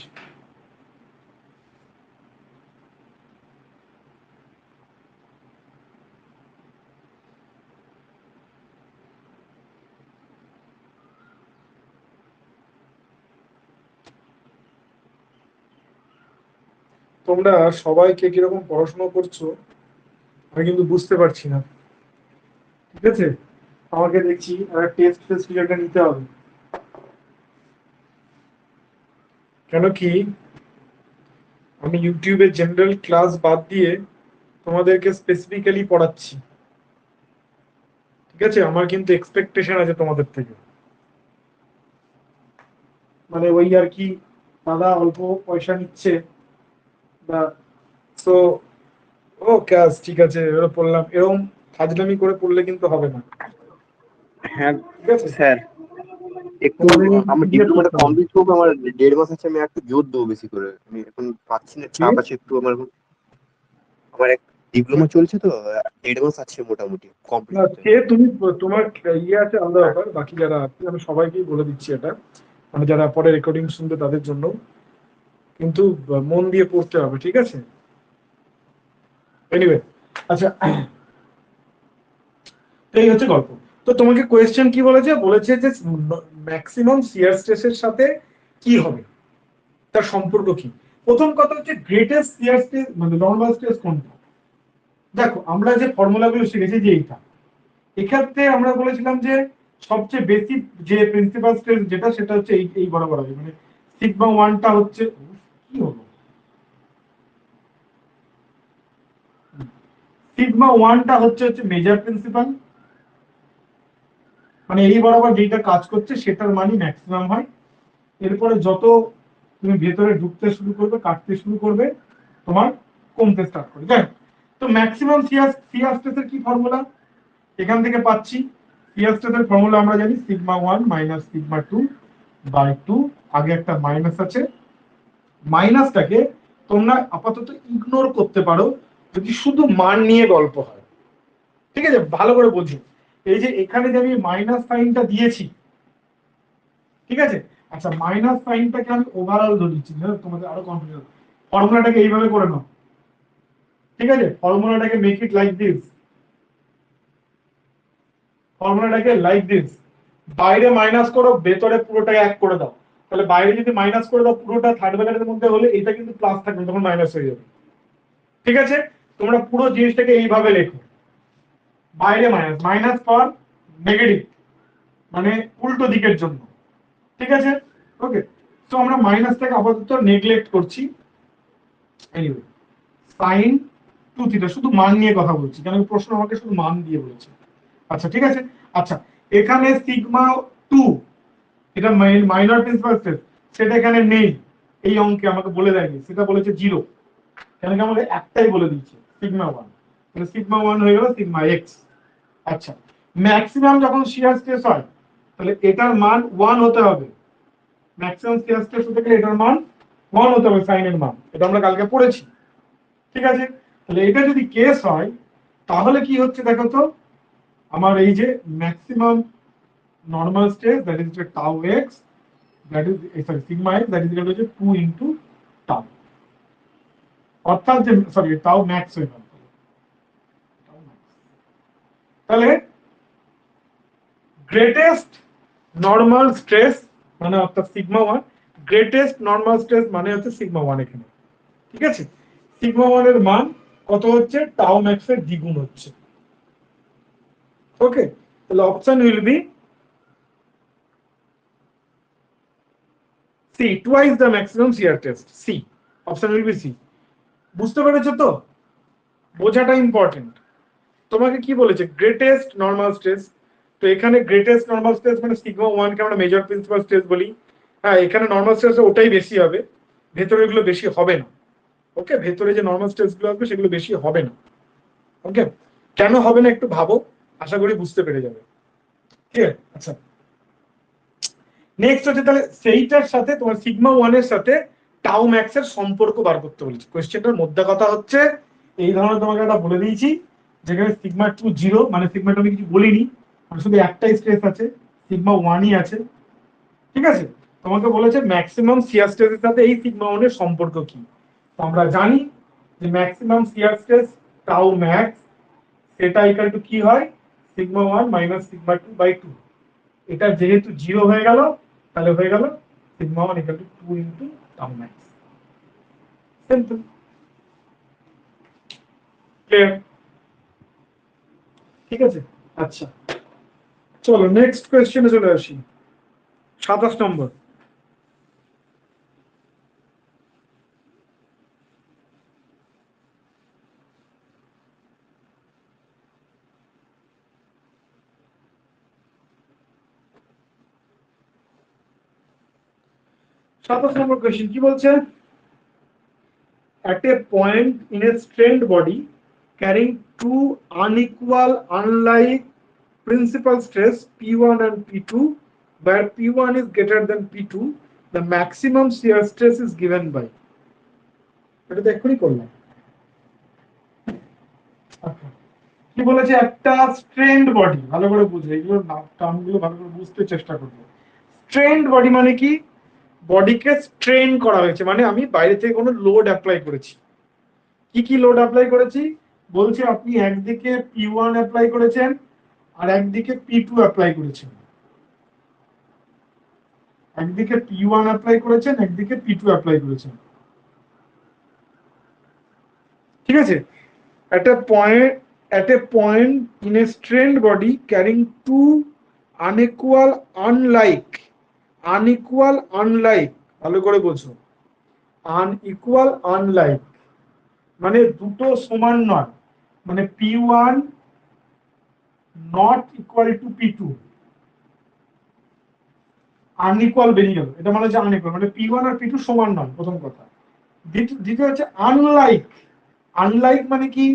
S1: তোমরা সবাই কে কিরকম পড়াশোনা করছো আমি কিন্তু বুঝতে পারছি না। ঠিক আছে, আমাকে দেখছি টেস্ট রেজাল্টটা নিতে হবে, কেন কি আমি ইউটিউবে জেনারেল ক্লাস বাদ দিয়ে তোমাদেরকে স্পেসিফিক্যালি পড়াচ্ছি। ঠিক আছে, আমার কিন্তু এক্সপেকটেশন আছে তোমাদের থেকে, মানে ওই আর কি দাদা অল্প পয়সা নিচ্ছে বা সো ও ক্যাশ ঠিক আছে এবার পড়লাম, এরকম ফাজলামি করে পড়লে কিন্তু হবে না।
S2: হ্যাঁ
S1: ঠিক আছে
S2: স্যার, একটু আমার ডিপ্লোমাটা কমপ্লিট হোক, আমার 1.5 মাস আছে, আমি একটু জোর দেবো বেশি করে, আমি এখন পাচ্ছি না, চাপ আছে একটু আমার আমার এক ডিপ্লোমা চলছে তো, 1.5 মাস আছে মোটামুটি কমপ্লিট।
S1: সে তুমি তোমার ইয়ে আছে আলাদা ব্যাপার, বাকি যারা আছে আমি সবাইকেই বলে দিচ্ছি এটা, মানে যারা পরে রেকর্ডিং শুনবে তাদের জন্য, কিন্তু মন দিয়ে পড়তে হবে। ঠিক আছে, এনিওয়ে আচ্ছা এই হচ্ছে গল্প। তো তোমাকে কোয়েশ্চেন কি বলেছে? বলেছে যে ম্যাক্সিমাম শিয়ার স্ট্রেসের সাথে কি হবে, তার সম্পর্ক কি। প্রথম কথা হচ্ছে গ্রেটেস্ট শিয়ার স্ট্রেস মানে নরমাল স্ট্রেস কোনটা। দেখো আমরা যে ফর্মুলাগুলো শিখেছি যে এইটা, এক্ষেত্রে আমরা বলেছিলাম যে সবচেয়ে বেসিক যে প্রিন্সিপাল স্ট্রেস যেটা সেটা হচ্ছে এই বরাবর হবে, মানে সিগমা ওয়ানটা হচ্ছে কি হলো, সিগমা ওয়ানটা হচ্ছে মেজর প্রিন্সিপাল, মানে এই বরাবর যেটা কাজ করছে সেটার মানই ম্যাক্সিমাম হয়। এরপরে যত তুমি ভেতরে ঢুকতে শুরু করবে, কাটতে শুরু করবে, তোমার কমতে স্টার্ট করবে। যাই হোক, তো ম্যাক্সিমাম শিয়ার স্ট্রেসের কি ফর্মুলা এখান থেকে পাচ্ছি? শিয়ার স্ট্রেসের ফর্মুলা আমরা জানি sigma one minus sigma two by two. আগে একটা মাইনাস আছে, মাইনাসটাকে তোমরা আপাতত ইগনোর করতে পারো যদি শুধু মান নিয়ে গল্প হয়। ঠিক আছে, ভালো করে বোঝো। এই যে এখানে যে আমি মাইনাস সাইনটা দিয়েছি, ঠিক আছে, আচ্ছা মাইনাস সাইনটাকে আমি ওভারঅল ধরেছি, তোমাদের আরো কনফিউশন। ফর্মুলাটাকে এইভাবে করে নাও, ঠিক আছে, ফর্মুলাটাকে মেক ইট লাইক দিস, ফর্মুলাটাকে লাইক দিস, বাইরে মাইনাস করো, ভেতরে পুরোটাকে এক করে দাও। তাহলে বাইরে যদি মাইনাস করে দাও পুরোটা থার্ড ব্র্যাকেটের মধ্যে হলে এটা কিন্তু প্লাস থাকবে, তখন মাইনাস হয়ে যাবে। ঠিক আছে, তোমরা পুরো জিনিসটাকে এইভাবে লেখো, বাইরে মাইনাস, মাইনাস ফর নেগেটিভ, মানে উল্টো দিকের জন্য। ঠিক আছে, ওকে। তো আমরা মাইনাসটাকে আপাতত নেগলেক্ট করছি। এনিওয়ে, সাইন টু থিটা, শুধু মান নিয়ে কথা বলছি কারণ প্রশ্ন আমাকে শুধু মান দিয়ে বলেছে। আচ্ছা ঠিক আছে, আচ্ছা এখানে সিগমা টু, এটা মাইনর প্রিন্সিপাল স্ট্রেস, সেটা এখানে নেই, এই অঙ্কে আমাকে বলে দেয়নি, সেটা বলেছে জিরো, কেন কি আমাকে একটাই বলে দিচ্ছে সিগমা ওয়ান, তাহলে সিগমা ওয়ান হয়ে গেল সিগমা এক্স। আচ্ছা, ম্যাক্সিমাম যখন শিয়ার স্ট্রেস হয় তাহলে এটার মান ওয়ান হতে হবে, ম্যাক্সিমাম শিয়ার স্ট্রেস হতে গেলে এটার মান ওয়ান হতে হবে, সাইনের মান, এটা আমরা কালকে পড়েছি। ঠিক আছে, তাহলে এটা যদি কেস হয় তাহলে কি হচ্ছে দেখো তো, আমার এই যে maximum normal stress that is tau x, that is sorry sigma x, that is equal to 2 into tau, অর্থাৎ যে সরি টাউ ম্যাক্স হয়ে গেল। তাহলে গ্রেটেস্ট নর্মাল স্ট্রেস মানে অর্থাৎ sigma one, greatest normal stress মানে হচ্ছে সিগমা ওয়ান এখানে। ঠিক আছে, সিগমা ওয়ান এর মান কত হচ্ছে, টাউ ম্যাক্স এর দ্বিগুণ হচ্ছে। ওকে, তাহলে option will be C, twice the maximum shear test, C, option will be C. বুঝতে পেরেছো তো, বোঝাটা ইম্পর্টেন্ট। তোমাকে কি বলেছে, গ্রেটেস্ট নর্মাল স্ট্রেস, তো এখানে গ্রেটেস্ট নর্মাল স্ট্রেস মানে সিগমা ওয়ান কে আমরা মেজর প্রিন্সিপাল স্ট্রেস বলি। হ্যাঁ, এখানে নর্মাল স্ট্রেস ওটাই বেশি হবে, ভেতরে এগুলো বেশি হবে না। ওকে, ভেতরে যে নর্মাল স্ট্রেস গুলো আসবে সেগুলো বেশি হবে না। ওকে, কেন হবে না একটু ভাবো, আশা করি বুঝতে পেরে যাবে। ঠিক আছে, আচ্ছা নেক্সট হচ্ছে তাহলে সেইটার সাথে তোমার সিগমা ওয়ান এর সাথে টাউ ম্যাক্স এর সম্পর্ক বার করতে বলেছে। কোয়েশ্চেনটার মধ্যে কথা হচ্ছে এই ধরনের, তোমাকে একটা বলে দিয়েছি যেখানে সিগমা টু জিরো, মানে সিগমা টু আমি কিছু বলিনি, মানে শুধু একটাই স্ট্রেস আছে, সিগমা ওয়ানই আছে। ঠিক আছে, তোমাকে বলেছে ম্যাক্সিমাম শিয়ার স্ট্রেসের সাথে এই সিগমা ওয়ান এর সম্পর্ক কি। তো আমরা জানি যে maximum shear stress tau max, সেটা ইকুয়াল টু কি হয়, sigma one minus sigma two by two. এটা যেহেতু জিরো হয়ে গেল তাহলে হয়ে গেল sigma one equal to 2 into tau max. Simple, clear? ঠিক আছে, আচ্ছা চলো নেক্সট কোয়েশ্চেনে চলে আসি, 27 নম্বর। সাতাশ নম্বর কোয়েশ্চেন কি বলছে, at a point in a strained body carrying two unequal unlike principal stress P1 and P2, where P1 is greater than P2, the maximum shear stress is given by, এটা তো এক্ষুনি করলাম। আচ্ছা, কি বলেছে, একটা স্ট্রেনড বডি, ভালো করে বুঝবে এগুলো টার্মগুলো ভালো করে বুঝতে চেষ্টা করবে। স্ট্রেনড বডি মানে কি, বডিকে স্ট্রেন করা হয়েছে, মানে আমি বাইরে থেকে কোনো লোড অ্যাপ্লাই করেছি। কি কি লোড অ্যাপ্লাই করেছি বলছে, আপনি একদিকে P1 অ্যাপ্লাই করেছেন আর একদিকে P2 অ্যাপ্লাই করেছেন, একদিকে P1 অ্যাপ্লাই করেছেন একদিকে P2 অ্যাপ্লাই করেছেন। ঠিক আছে, at a point in a strained body carrying two unequal unlike ভালো করে বোঝো, আনইকুয়াল আনলাইক মানে দুটো সমান নয়, মানে P1 not equal to P2, unequal বেরিয়ে গেল, এটা মানে হচ্ছে আনইকুয়াল, মানে P1 আর P2 সমান নয়, প্রথম কথা। দ্বিতীয় হচ্ছে আনলাইক। আনলাইক মানে কি,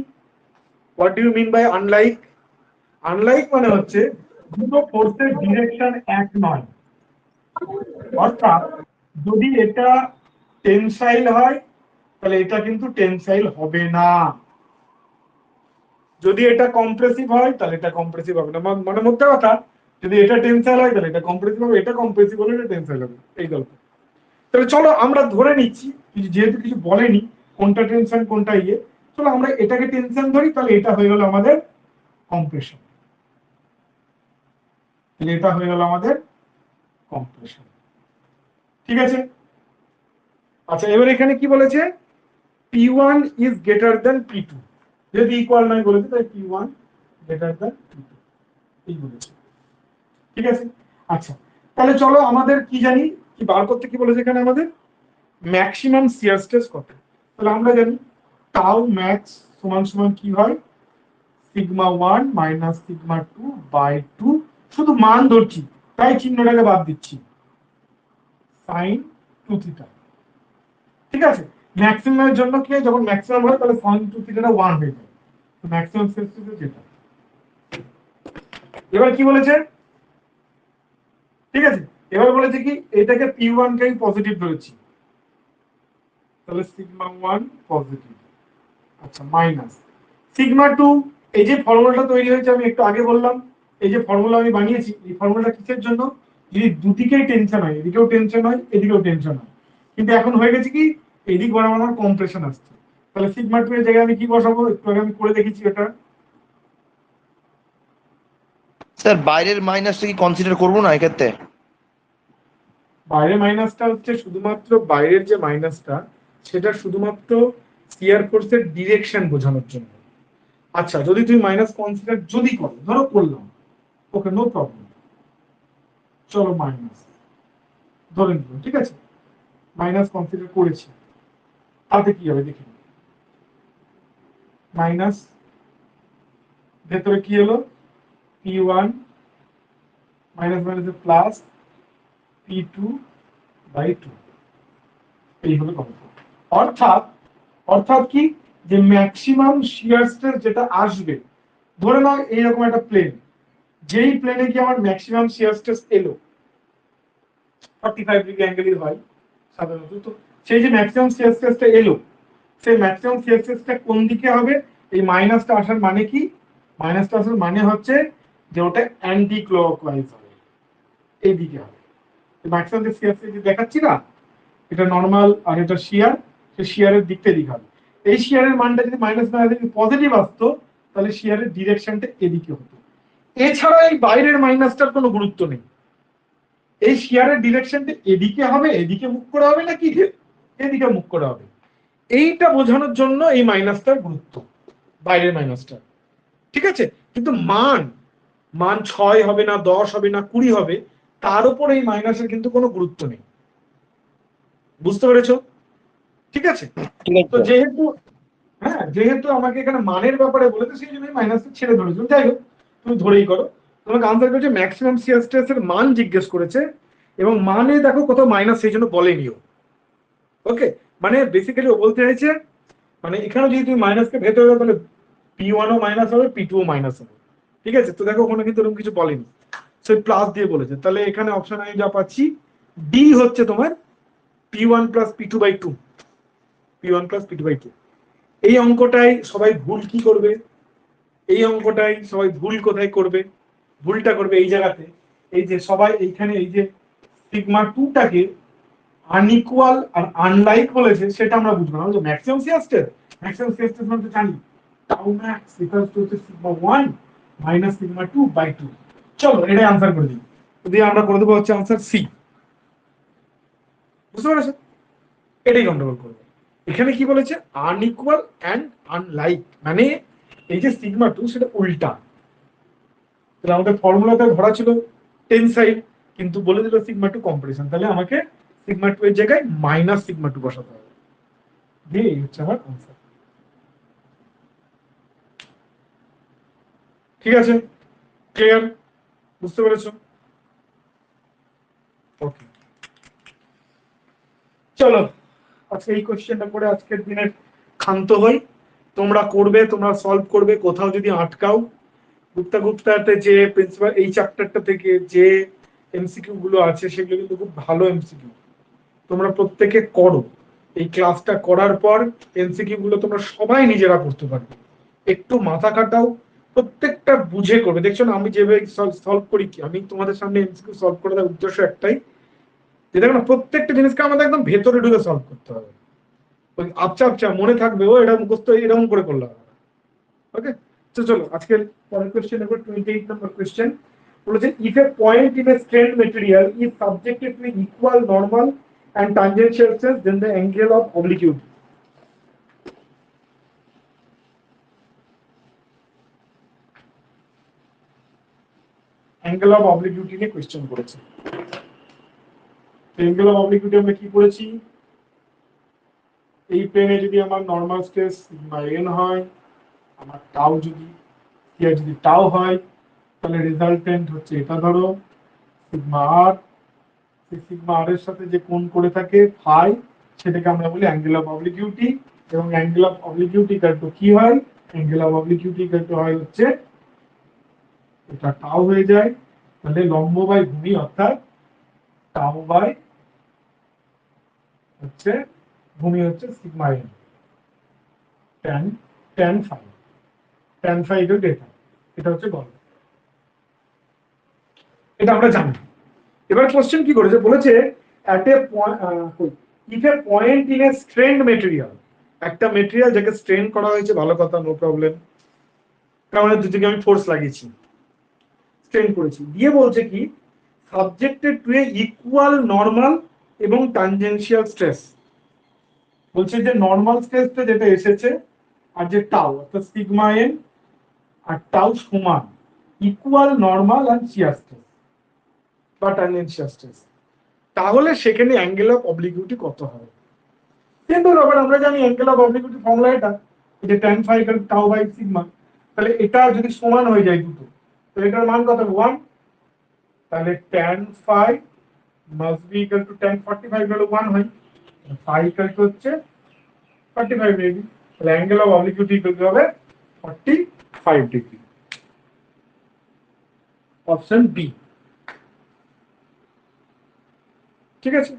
S1: what do you mean by unlike? Unlike মানে হচ্ছে দুটো ফোর্সের ডিরেকশন এক নয়। অর্থাৎ যদি এটা টেনসাইল হয় তাহলে এটা কিন্তু টেনসাইল হবে না, যদি এটা কম্প্রেসিভ হয় তাহলে এটা কম্প্রেসিভ হবে না। মানে মধ্যে কথা, যদি এটা টেনসাইল হয় তাহলে এটা কম্প্রেসিভ হবে, এটা কম্প্রেসিভ হলে এটা টেনসাইল হবে, এই গল্প। তাহলে চলো আমরা ধরে নিচ্ছি, যেহেতু কিছু বলেনি কোনটা টেনশন কোনটা ইয়ে, চলো আমরা এটাকে টেনশন ধরি, তাহলে এটা হয়ে গেল আমাদের কম্প্রেশন, এটা হয়ে গেল আমাদের কম্প্রেশন। ঠিক আছে? আচ্ছা, এবার এখানে কি বলেছে, P1 is greater than P2, যদি ইকুয়াল নয় বলেছে তাই P1 greater than P2 এই বলেছে। ঠিক আছে? আচ্ছা, তাহলে চলো আমাদের কি জানি, কি বার করতে কি বলেছে এখানে আমাদের, ম্যাক্সিমাম শিয়ার স্ট্রেস কত। তাহলে আমরা জানি টাউ ম্যাক্স সমান সমান কি হয়, সিগমা 1 মাইনাস সিগমা 2 বাই 2, শুধু মান ধরছি তাই চিহ্নটাকে বাদ দিচ্ছি, সাইন 2 থিটা। ঠিক আছে? ম্যাক্সিমামের জন্য কি হয়, যখন ম্যাক্সিমাম হয় তাহলে সাইন 2 থিটাটা 1 হয়ে যায়, তো ম্যাক্সিমাম স্ট্রেস যেটা। এবার কি বলেছে, ঠিক আছে, এবার বলেছে কি এটাকে P1 কে পজিটিভ ধরেছি, তাহলে সিগমা 1 পজিটিভ, আচ্ছা মাইনাস সিগমা 2, এই যে ফর্মুলাটা তৈরি হয়েছে আমি একটু আগে বললাম, এই যে ফর্মুলা আমি বানিয়েছি, এই ফর্মুলাটা কিসের জন্য, যদি দুদিকেই টেনশন হয়, এদিকেও টেনশন হয় এদিকেও টেনশন হয়, কিন্তু এখন হয়ে গেছে কি এদিক বরাবর আমার কম্প্রেশন আসছে, তাহলে সিগমা 2 এর জায়গায় আমি কি বসাবো, একটু আগে আমি করে দেখেছি এটা।
S4: স্যার বাইরের মাইনাসটা কি কনসিডার করবো না এক্ষেত্রে?
S1: বাইরের মাইনাসটা হচ্ছে শুধুমাত্র বাইরের যে মাইনাসটা, সেটা শুধুমাত্র শিয়ার ফোর্সের ডিরেকশন বোঝানোর জন্য। আচ্ছা, যদি তুমি মাইনাস কনসিডার যদি করো, ধরো করলাম, ওকে নো প্রবলেম, চলো মাইনাস ধরে নিলাম, ঠিক আছে, মাইনাস কনসিডার করেছি, তাতে কি হবে দেখি, মাইনাস ভেতরে কি হলো, P1 মাইনাস মাইনাসে প্লাস P2 বাই 2, এই হলো কথা। অর্থাৎ অর্থাৎ কি, যে ম্যাক্সিমাম শিয়ার স্ট্রেস যেটা আসবে, ধরে নাও এইরকম একটা প্লেন, যেই প্লেনে কি আমার ম্যাক্সিমাম শিয়ার স্ট্রেস এলো 45 ডিগ্রি অ্যাঙ্গেলের হয় সাধারণত, তো সেই যে ম্যাক্সিমাম শিয়ার স্ট্রেসটা এলো, সেই ম্যাক্সিমাম শিয়ার স্ট্রেসটা কোন দিকে হবে, এই মাইনাসটা আসার মানে কি, মাইনাসটা আসার মানে হচ্ছে যে ওটা অ্যান্টি ক্লকওয়াইজ হবে, এই দিকে হবে। ম্যাক্সিমাম যে শিয়ার স্ট্রেস দেখাচ্ছি না, এটা নরমাল আর এটা শিয়ার, সেই শিয়ারের দিকটা দিকে হবে। এই শিয়ারের মানটা যদি মাইনাস না যদি পজিটিভ আসতো, তাহলে শিয়ারের ডিরেকশনটা এদিকে হতো। এছাড়া এই বাইরের মাইনাসটার কোনো গুরুত্ব নেই, এই শিয়ারের ডিরেকশনটা এদিকে হবে, এদিকে মুখ করে হবে নাকি এদিকে মুখ করে হবে, এইটা বোঝানোর জন্য এই মাইনাসটার গুরুত্ব, বাইরের মাইনাসটা। ঠিক আছে? কিন্তু মান মান 6 হবে না 10 হবে না 20 হবে, তার উপর এই মাইনাসের কিন্তু কোনো গুরুত্ব নেই। বুঝতে পেরেছো? ঠিক আছে?
S4: ঠিক
S1: তো
S4: আছে
S1: যেহেতু, হ্যাঁ, যেহেতু আমাকে এখানে মানের ব্যাপারে বলেছে, সেই জন্য মাইনাসটা ছেড়ে ধরেছো। যাই হোক, তুমি ধরেই করো। তোমাকে আনসার করেছে ম্যাক্সিমাম শিয়ার স্ট্রেসের মান জিজ্ঞেস করেছে, এবং মানে দেখো কোথাও মাইনাস সেই জন্য বলেনিও। ওকে, মানে বেসিক্যালি ও বলতে চাইছে, মানে এখানে যদি তুমি মাইনাসকে ভেতরে দাও তাহলে P1 ও মাইনাস হবে, P2 ও মাইনাস হবে। ঠিক আছে? তো দেখো ওখানে কিন্তু এরকম কিছু বলেনি, সে প্লাস দিয়ে বলেছে। তাহলে এখানে অপশন আমি যা পাচ্ছি, ডি হচ্ছে তোমার P1 plus P2 by 2, P1 plus P2 by 2। এই অঙ্কটাই সবাই ভুল কি করবে, এই অঙ্কটাই সবাই ভুল কোথায় করবে, ভুলটা করবে এই জায়গাতে, এই যে সবাই এইখানে এই যে সিগমা 2টাকে আনইকুয়াল আর আনলাইক বলেছে, সেটা আমরা বুঝবো না। যে maximum shear stress, maximum shear stress মানে জানি tau max equals to sigma 1 minus sigma 2 by 2। চলো এটাই आंसर করে দিই, দিয়ে আমরা করে দেবো হচ্ছে आंसर সি। বুঝতে পেরেছো? এটাই গন্ডগোল করবে। এখানে কি বলেছে, আনইকুয়াল এন্ড আনলাইক, মানে এই যে সিগমা 2 সেটা উল্টা। তাহলে আমাদের ফর্মুলাতে ধরা ছিল টেনসাইল, কিন্তু বলে দিল সিগমা 2 কম্প্রেশন, তাহলে আমাকে সিগমা 2 এর জায়গায় মাইনাস সিগমা 2 বসাতে হবে, দিয়ে এই হচ্ছে আমার আনসার। ঠিক আছে, ক্লিয়ার, বুঝতে পেরেছো? ওকে, চলো আজকে এই কোশ্চেনটা করে আজকের দিনের ক্ষান্ত হই। তোমরা করবে, তোমরা সলভ করবে, কোথাও যদি আটকাও গুপ্তা গুপ্তাতে যে প্রিন্সিপাল এই চ্যাপ্টারটা থেকে যে এমসিকিউ গুলো আছে সেগুলো কিন্তু খুব ভালো এমসিকিউ, তোমরা প্রত্যেকে করো। এই ক্লাসটা করার পর এমসিকিউ গুলো তোমরা সবাই নিজেরা করতে পারবে, একটু মাথা খাটাও, প্রত্যেকটা বুঝে করবে। দেখছো না আমি যেভাবে সলভ করি, কি আমি তোমাদের সামনে এমসিকিউ সলভ করার উদ্দেশ্য একটাই, যে দেখো না প্রত্যেকটা জিনিসকে আমাদের একদম ভেতরে ঢুকে সলভ করতে হবে। ওই আচ্ছা আচ্ছা মনে থাকবে ও এটা মুখস্থ এরকম করে করলাম। ওকে, তো চলো আজকের পরের কোশ্চেন দেখো, 28 নম্বর কোশ্চেন বলেছে if A point in a স্ট্রেন্ড material is subjected to equal normal and tangential stress, then the angle of obliquity. Angle of obliquity নিয়ে কোশ্চেন করেছে। angle of obliquity আমরা কি করেছি, এই প্লেনে যদি আমার নরমাল স্ট্রেস সিগমা n হয়, আমার টাউ যদি যদি টাউ হয়, তাহলে রেজাল্টেন্ট হচ্ছে এটা ধরো সিগমা r, সিগমা r এর সাথে যে কোণ করে থাকে ফাই, সেটাকে আমরা বলি অ্যাঙ্গেল অফ অবলিকুইটি। এবং angle of obliquity equal to কি হয়, angle of obliquity equal to হয় হচ্ছে এটা টাউ হয়ে যায়, তাহলে লম্ব বাই ভূমি অর্থাৎ টাউ বাই হচ্ছে ভূমি হচ্ছে sigma n tan tan phi, tan phi equal two এটা হচ্ছে গল্প, এটা আমরা জানি। এবার কোশ্চেন কি করেছে, বলেছে at a if a point in a strained material, একটা মেটেরিয়াল যাকে স্ট্রেন করা হয়েছে, ভালো কথা, নো প্রবলেম, কারণ দুদিকে আমি ফোর্স লাগিয়েছি, স্ট্রেন করেছি, দিয়ে বলছে কি subjected to A equal normal এবং ট্যানজেনশিয়াল স্ট্রেস। বলছে যে নরমাল স্ট্রেসটা যেটা এসেছে আর যে টাউ অর্থাৎ সিগমা n আর টাউ সমান, equal normal and shear stress বা ট্যানজেনশিয়াল স্ট্রেস, তাহলে সেখানে অ্যাঙ্গেল অফ অবলিকুইটি কত হবে। কিন্তু আবার আমরা জানি অ্যাঙ্গেল অফ অবলিকুইটি ফর্মুলা এটা, যে tan phi equal to tau by sigma, তাহলে এটা যদি সমান হয়ে যায় দুটো, তাহলে এটার মান কত 1, তাহলে tan phi must be equal to tan 45 হলো 1 হয়, phi ইকুয়াল টু হচ্ছে 45 ডিগ্রি, তাহলে angle of obliquity equal two হবে 45 ডিগ্রি। অপশন বি, ঠিক আছে,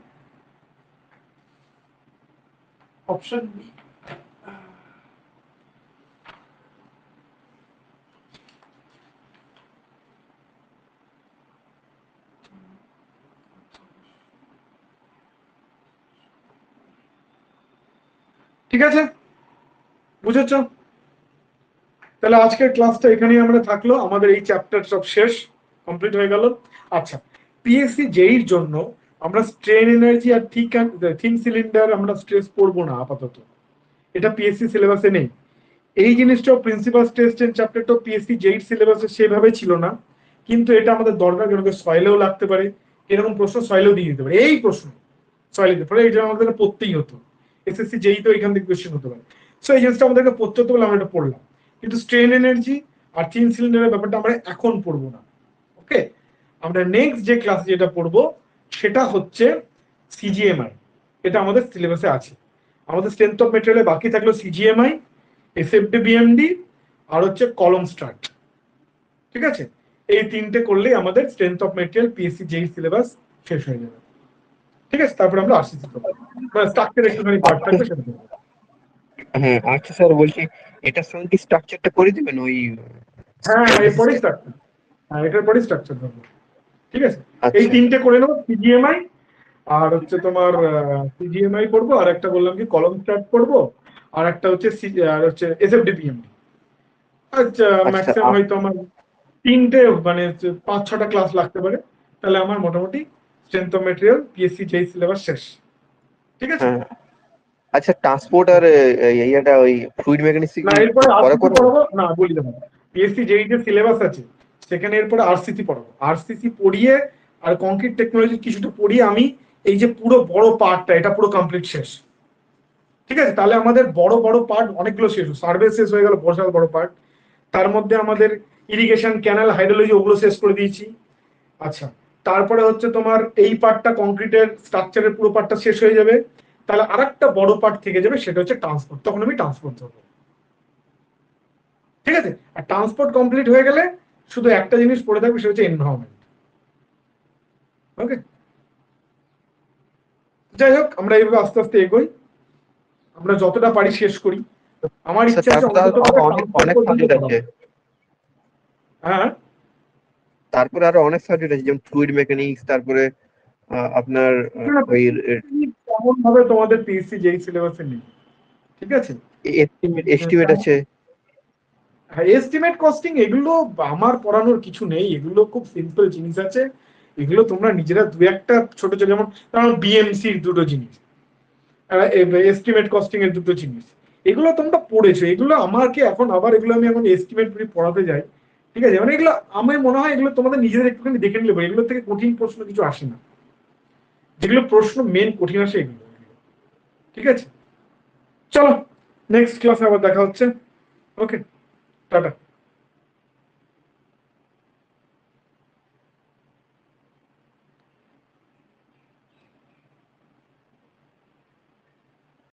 S1: অপশন বি। ঠিক আছে, বুঝেছ? তাহলে আজকের ক্লাসটা এখানেই আমরা থাকলো, আমাদের এই চ্যাপ্টার সব শেষ, কমপ্লিট হয়ে গেল। আচ্ছা, পিএসসি জেইর জন্য আমরা স্ট্রেন এনার্জি আর থিন সিলিন্ডার আমরা স্ট্রেস পড়বো না আপাতত, এটা পিএসসি সিলেবাসে নেই। এই জিনিসটাও প্রিন্সিপাল স্ট্রেস চেন চ্যাপ্টারটাও পিএসসি জেইর সিলেবাসে সেভাবে ছিল না, কিন্তু এটা আমাদের দরকার, কারণ সয়েলেও লাগতে পারে, এরকম প্রশ্ন সয়েলেও দিয়ে দিতে পারে, এই প্রশ্ন সয়েলে দিতে পারে, এই জন্য আমাদের পড়তেই হতো, এসএসসি জেই তো এখান থেকে কোশ্চেন হতে পারে, সো এই জিনিসটা আমাদেরকে পড়তে হতো বলে আমরা এটা পড়লাম। কিন্তু স্ট্রেন এনার্জি আর থিন সিলিন্ডারের ব্যাপারটা আমরা এখন পড়বো না। ওকে, আমরা নেক্সট যে ক্লাস যেটা পড়বো সেটা হচ্ছে সিজিএমআই, এটা আমাদের সিলেবাসে আছে। আমাদের স্ট্রেংথ অফ মেটেরিয়ালে বাকি থাকলো সিজিএমআই, এসএফডি বিএমডি আর হচ্ছে কলম স্টার্ট। ঠিক আছে, এই তিনটে করলেই আমাদের strength of material PSC JE syllabus শেষ হয়ে যাবে। ঠিক আছে, তারপর আমরা আরসিসি করব, মানে স্ট্রাকচার একটুখানি পার্ট থাকবে সেটা করব।
S2: হ্যাঁ আচ্ছা স্যার, বলছি এটার সঙ্গে কি স্ট্রাকচারটা করে দিবেন ওই?
S1: হ্যাঁ, এরপরেই স্ট্রাকচার, হ্যাঁ এটার পরেই স্ট্রাকচার করব। ঠিক আছে, এই
S2: আচ্ছা
S1: তিনটে করে নেবো, সিজিএমআই আর হচ্ছে তোমার সিজিএমআই করবো, আর একটা বললাম কি কলম স্টার্ট করবো, আর একটা হচ্ছে আর হচ্ছে এসএফডি বিএমডি। আচ্ছা, ম্যাক্সিমাম হয়তো আমার তিনটে মানে 5-6টা ক্লাস লাগতে পারে, তাহলে আমার মোটামুটি strength of material PSC JE syllabus শেষ। ঠিক আছে,
S2: হ্যাঁ আচ্ছা, ট্রান্সপোর্ট আর এইটা ওই ফ্লুইড মেকানিক্স
S1: না এরপরে আরসিসি পড়াবো না, বলি দেবো পিএসসি জেই যে সিলেবাস আছে সেখানে এরপরে আরসিসি পড়াবো, আরসিসি পড়িয়ে আর কংক্রিট টেকনোলজি কিছুটা পড়িয়ে আমি এই যে পুরো বড় পার্টটা, এটা পুরো কমপ্লিট শেষ। ঠিক আছে, তাহলে আমাদের বড় বড় পার্ট অনেকগুলো শেষ, সার্ভে শেষ হয়ে গেল, বিশাল বড় পার্ট। তার মধ্যে আমাদের ইরিগেশন, ক্যানাল, হাইড্রোলজি ওগুলো শেষ করে দিয়েছি। আচ্ছা, তারপরে হচ্ছে তোমার এই পার্টটা, কংক্রিটের স্ট্রাকচারের পুরো পার্টটা শেষ হয়ে যাবে। তাহলে আরেকটা বড় পার্ট থেকে যাবে, সেটা হচ্ছে ট্রান্সপোর্ট। তখন আমি ট্রান্সপোর্ট ধরবো। ঠিক আছে, আর ট্রান্সপোর্ট কমপ্লিট হয়ে গেলে শুধু একটা জিনিস পড়ে থাকবে, সেটা হচ্ছে এনভায়রনমেন্ট। ওকে, যাই হোক, আমরা এইভাবে আস্তে আস্তে এগোই, আমরা যতটা পারি শেষ করি। আমার
S3: স্যার
S1: ইচ্ছা আছে
S3: তারপরে
S1: অন্তত
S3: অনেক অনেক সাবজেক্ট আছে।
S1: হ্যাঁ,
S3: তারপরে আরো অনেক সাবজেক্ট আছে, যেমন ফ্লুইড মেকানিক্স, তারপরে আপনার ওই
S1: তেমন ভাবে তোমাদের পিএসসি যেই সিলেবাসে নেই। ঠিক আছে,
S3: এস্টিমেট আছে।
S1: এস্টিমেট কস্টিং এগুলো আমার পড়ানোর কিছু নেই, এগুলো খুব সিম্পল জিনিস আছে। এগুলো তোমরা নিজেরা দু একটা ছোট ছোট, যেমন বিএমসির দুটো জিনিস, এস্টিমেট কস্টিং এর দুটো জিনিস, এগুলো তোমরা পড়েছো। এগুলো আমাকে এখন আবার এগুলো আমি এখন এস্টিমেট পড়াতে যাই। ঠিক আছে, মানে এগুলো আমার মনে হয় এগুলো তোমাদের নিজেদের একটুখানি দেখে নিলে পারে, এগুলো থেকে কঠিন প্রশ্ন কিছু আসে না। যেগুলো প্রশ্ন মেন কঠিন আসে এগুলো। ঠিক আছে, চলো নেক্সট ক্লাসে আবার দেখা হচ্ছে। ওকে, টাটা।